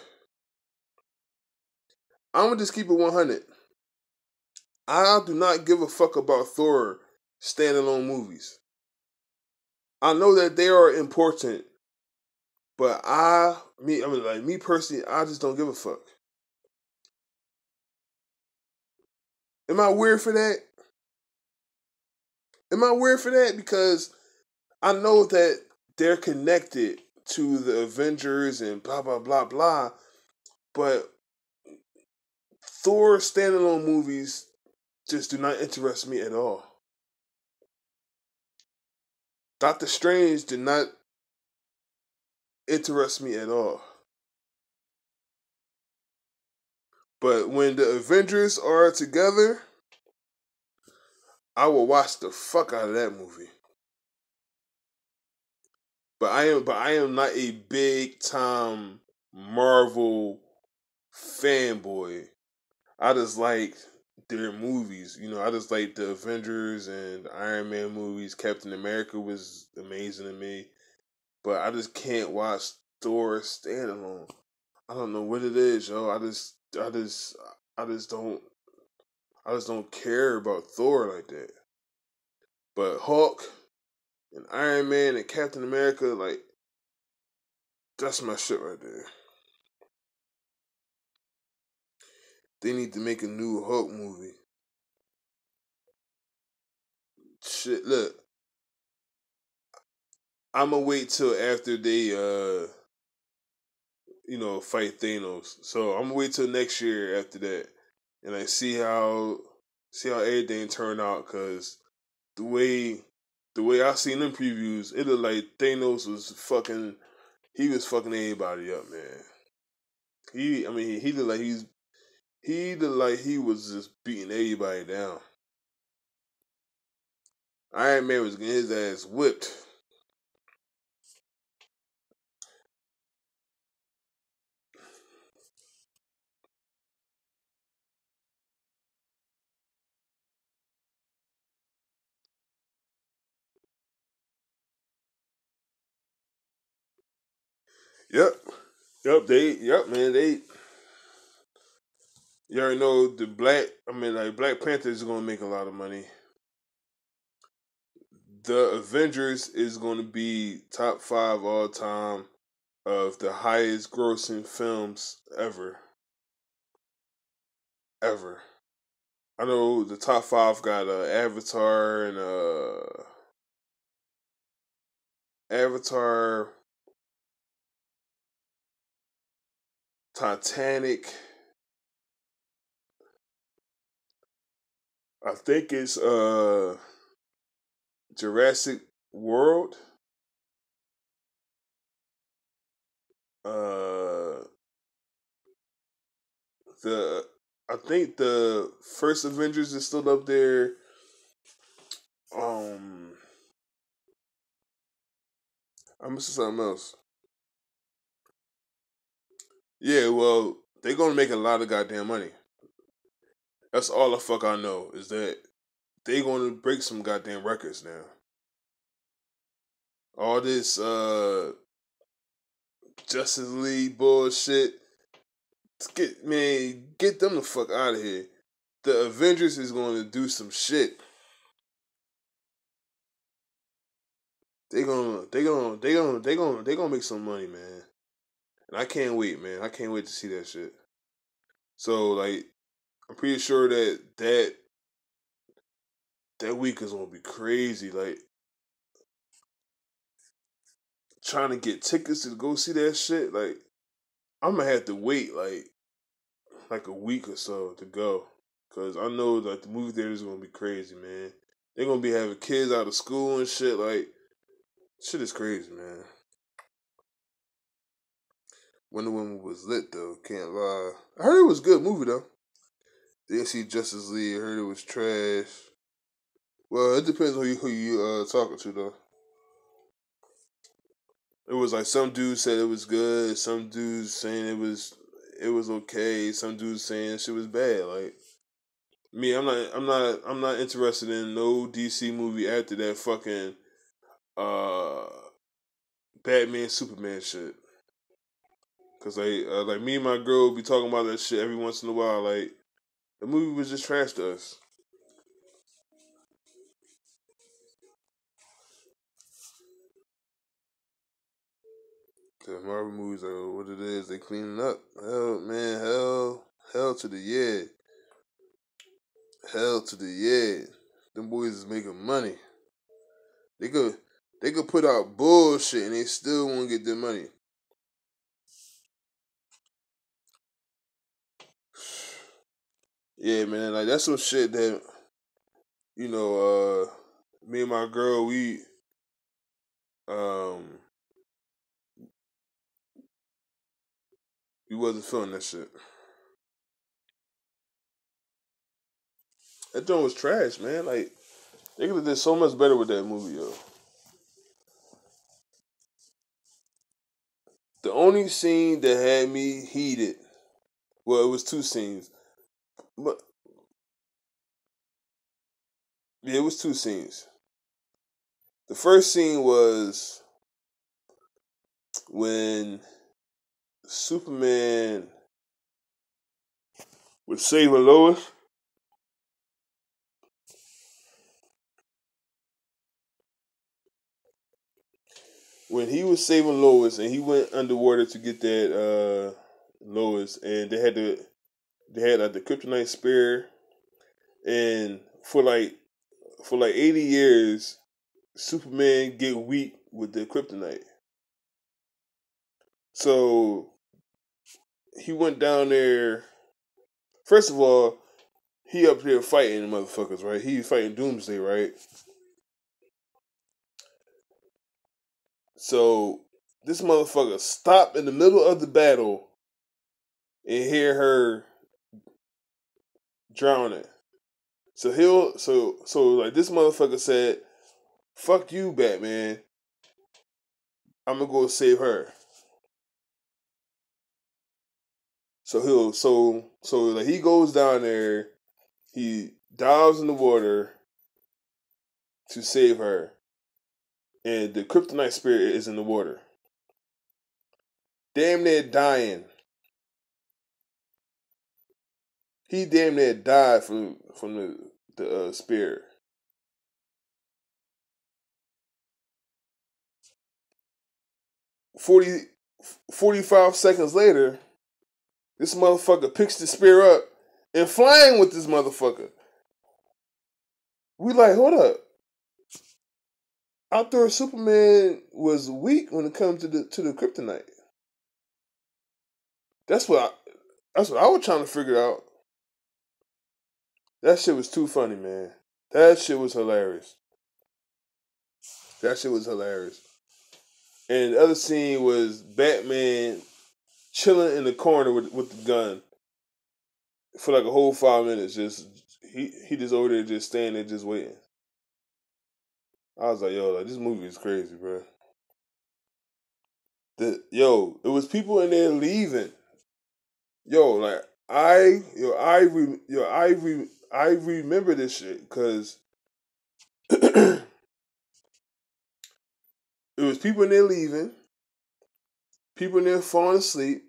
I'm gonna just keep it 100. I do not give a fuck about Thor standalone movies. I know that they are important, but me personally, I just don't give a fuck. Am I weird for that? Am I weird for that? Because I know that they're connected to the Avengers and blah blah blah blah, but Thor standalone movies just do not interest me at all. Doctor Strange did not interest me at all. But when the Avengers are together, I will watch the fuck out of that movie. But I am not a big time Marvel fanboy. I just like their movies. I just like the Avengers and Iron Man movies. Captain America was amazing to me. But I just can't watch Thor standalone. I don't know what it is, yo. I just don't care about Thor like that. But Hulk and Iron Man and Captain America, like, that's my shit right there. They need to make a new Hulk movie. Shit, look, I'ma wait till after they fight Thanos. So I'm gonna wait till next year after that, and I see how everything turned out. Cause the way the way I seen them previews, it looked like Thanos was fucking. He was fucking everybody up, man. He looked like he was just beating everybody down. Iron Man was getting his ass whipped. Yep, yep, man. You already know the Black Panther is gonna make a lot of money. The Avengers is gonna be top five all time of the highest grossing films ever, ever. I know the top five got Avatar and Avatar, Titanic. I think it's Jurassic World. Uh, the I think the first Avengers is still up there. Um, I'm missing something else. Yeah, well, they're gonna make a lot of goddamn money. That's all the fuck I know is that they gonna break some goddamn records now. All this Justice League bullshit. Get them the fuck out of here. The Avengers is gonna do some shit. They gonna make some money, man. And I can't wait, man. I can't wait to see that shit. So like, I'm pretty sure that week is gonna be crazy. Like trying to get tickets to go see that shit. Like I'm gonna have to wait like a week or so to go, cause I know that the movie theater is gonna be crazy, man. They're gonna be having kids out of school and shit. Like shit is crazy, man. Wonder Woman was lit though. Can't lie. I heard it was a good movie though. Didn't see Justice League. I heard it was trash. Well, it depends who you talking to though. It was like some dudes said it was good, some dudes saying it was okay, some dudes saying shit was bad. Like me, I'm not interested in no DC movie after that fucking uh Batman Superman shit. Cause like me and my girl be talking about that shit every once in a while. Like the movie was just trash to us. The Marvel movies are what it is. They cleaning up. Hell, man, hell to the yeah, hell to the yeah. Them boys is making money. They could they could put out bullshit and they still won't get their money. Yeah, man, like that's some shit that you know. Me and my girl, um we wasn't feeling that shit. That joint was trash, man. Like they could have did so much better with that movie, yo. The only scene that had me heated, well, it was two scenes, but yeah, it was two scenes. The first scene was when Superman was saving Lois. When he was saving Lois and he went underwater to get that Lois, and they had like the kryptonite spear, and for like 80 years, Superman get weak with the kryptonite. So he went down there. First of all, he up here fighting the motherfuckers, right? He fighting Doomsday, right? So this motherfucker stopped in the middle of the battle and hear her drowning. So like this motherfucker said, "Fuck you, Batman. I'm gonna go save her." So like he goes down there, he dives in the water to save her, and the kryptonite spirit is in the water. Damn near dying. He damn near died from the spirit. 40, 45 seconds later, this motherfucker picks the spear up and flying with this motherfucker. We like, hold up. I thought Superman was weak when it comes to the kryptonite. That's what I was trying to figure out. That shit was too funny, man. That shit was hilarious. That shit was hilarious. And the other scene was Batman chilling in the corner with the gun for like a whole 5 minutes. Just he just over there just standing there just waiting. I was like, yo, like this movie is crazy, bro. It was people in there leaving. Yo, like I remember this shit because it was people in there leaving, people in there falling asleep.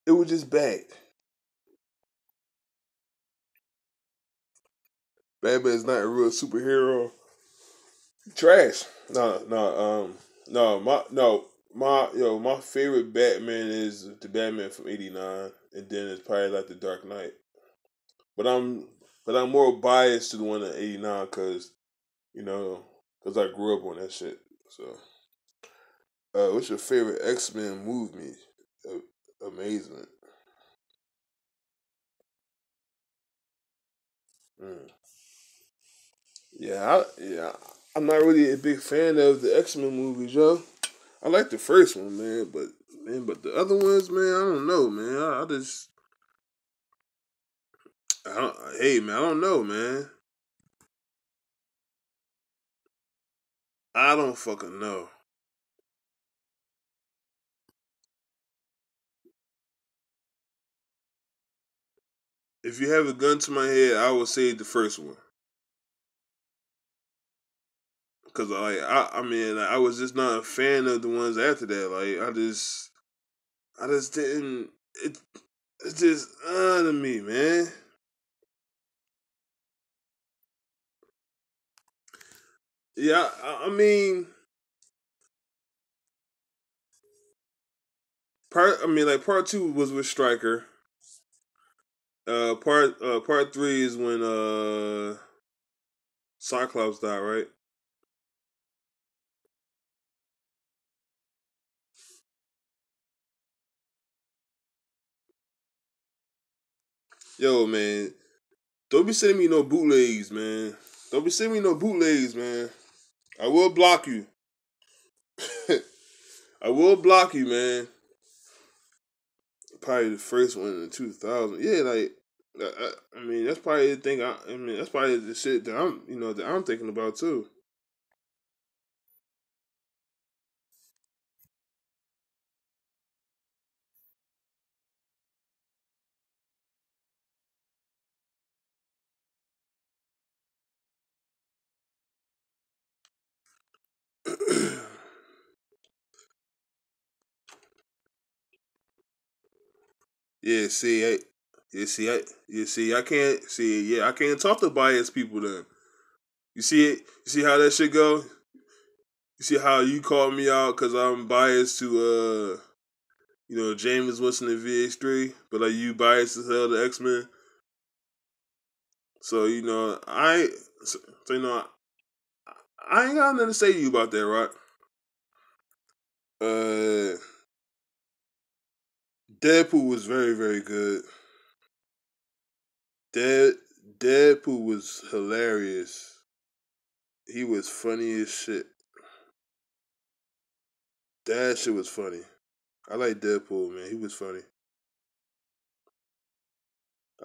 It was just bad. Batman's not a real superhero. Trash. No, My favorite Batman is the Batman from '89, and then it's probably like the Dark Knight. But I'm more biased to the one in '89 because you know because I grew up on that shit. So, what's your favorite X-Men movie? Amazing. Mm. Yeah. I'm not really a big fan of the X-Men movies, yo. I like the first one, but the other ones, man, I don't know, man. I just, hey, man, I don't know, man. I don't fucking know. If you have a gun to my head, I would say the first one. Cause I mean, I was just not a fan of the ones after that. I just didn't. It, it's just to me, man. Yeah, I mean, part two was with Stryker. Part three is when Cyclops died, right? Yo, man, don't be sending me no bootlegs, man. Don't be sending me no bootlegs, man. I will block you. I will block you, man. Probably the first one in 2000. Yeah, I mean, that's probably the thing. I mean, that's probably the shit that I'm thinking about too. Yeah, I can't see. Yeah, I can't talk to biased people. Then you see it. You see how that shit go. You see how you called me out because I'm biased to James Wilson in VH3, but are you biased as hell to X-Men? So so, I ain't got nothing to say to you about that, right? Uh, Deadpool was very, very good. Dead Deadpool was hilarious. He was funny as shit. That shit was funny. I like Deadpool, man. He was funny.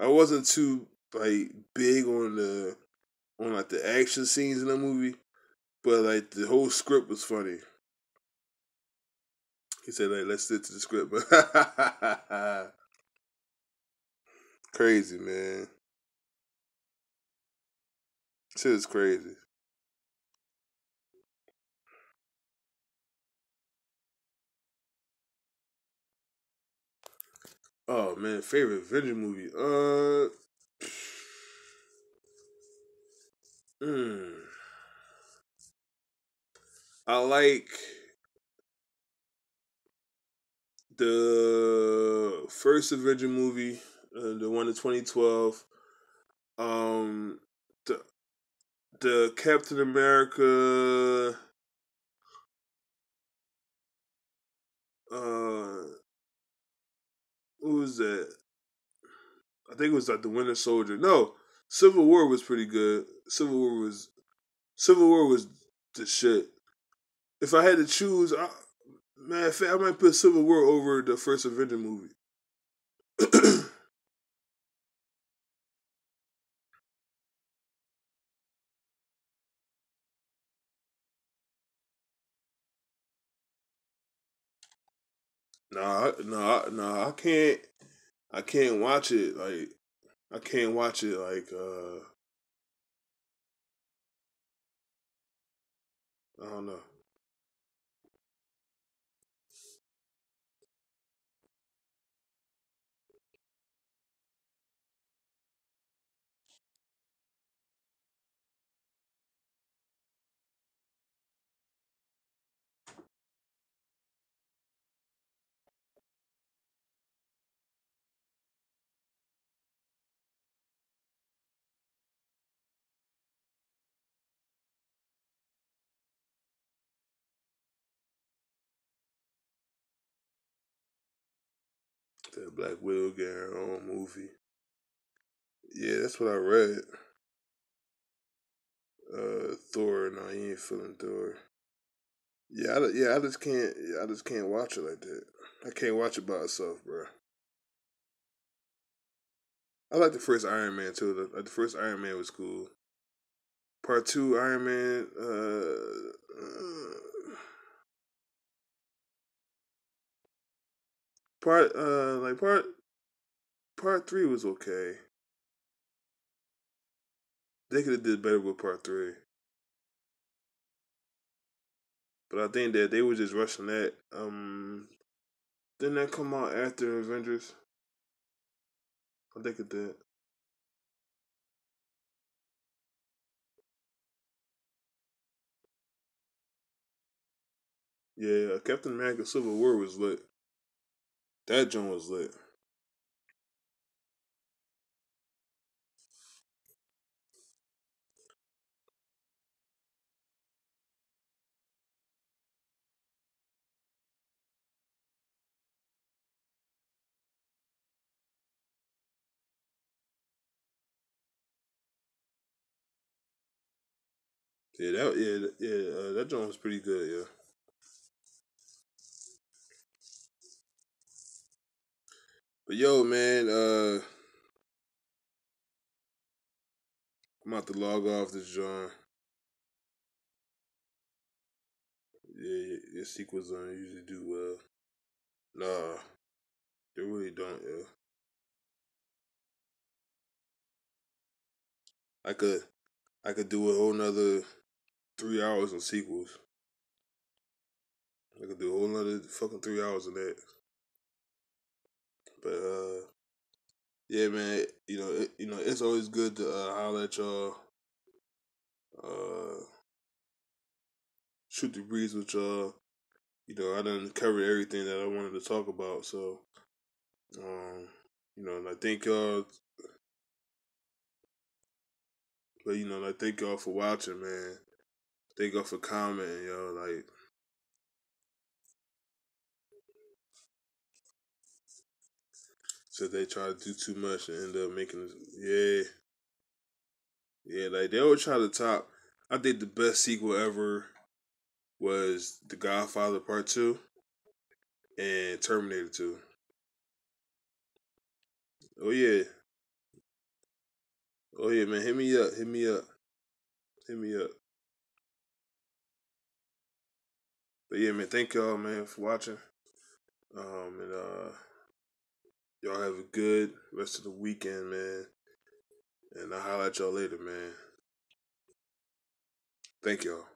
I wasn't too big on like the action scenes in the movie, but like the whole script was funny. He said, like, let's stick to the script, but crazy, man. Shit is crazy. Oh man, favorite Avenger movie. Mm, I like the first Avenger movie, the one in 2012. Um, the the Captain America. Uh, who was that? I think it was like the Winter Soldier. No, Civil War was pretty good. Civil War was the shit. If I had to choose, man, I might put Civil War over the first Avenger movie. I can't. I can't watch it. I can't watch it. I don't know. That Black Widow getting her own movie. Yeah, that's what I read. Thor. No, he ain't feeling Thor. Yeah, I just can't. I just can't watch it like that. I can't watch it by itself, bro. I like the first Iron Man too. The first Iron Man was cool. Part two Iron Man. Like part three was okay. They could have did better with part three, but I think that they were just rushing that. Didn't that come out after Avengers? I think it did. Yeah, Captain America: Civil War was lit. That joint was lit. That joint was pretty good. Yeah, but yo, man, I'm about to log off this joint. Yeah, your sequels don't usually do well. Nah, they really don't. Yeah, I could I could do a whole nother 3 hours on sequels. I could do a whole nother fucking 3 hours on that. But yeah, man, it's always good to holler at y'all. Uh, shoot the breeze with y'all. I done covered everything that I wanted to talk about. So, um, and I thank y'all. But and I thank y'all for watching, man. Thank y'all for commenting, yo. Like, said they try to do too much and end up making this. Yeah, yeah. Like they always try to top. I think the best sequel ever was The Godfather Part Two and Terminator Two. Oh yeah, oh yeah, man. Hit me up. Hit me up. Hit me up. But yeah, man. Thank y'all, man, for watching. And y'all have a good rest of the weekend, man. And I'll holler at y'all later, man. Thank y'all.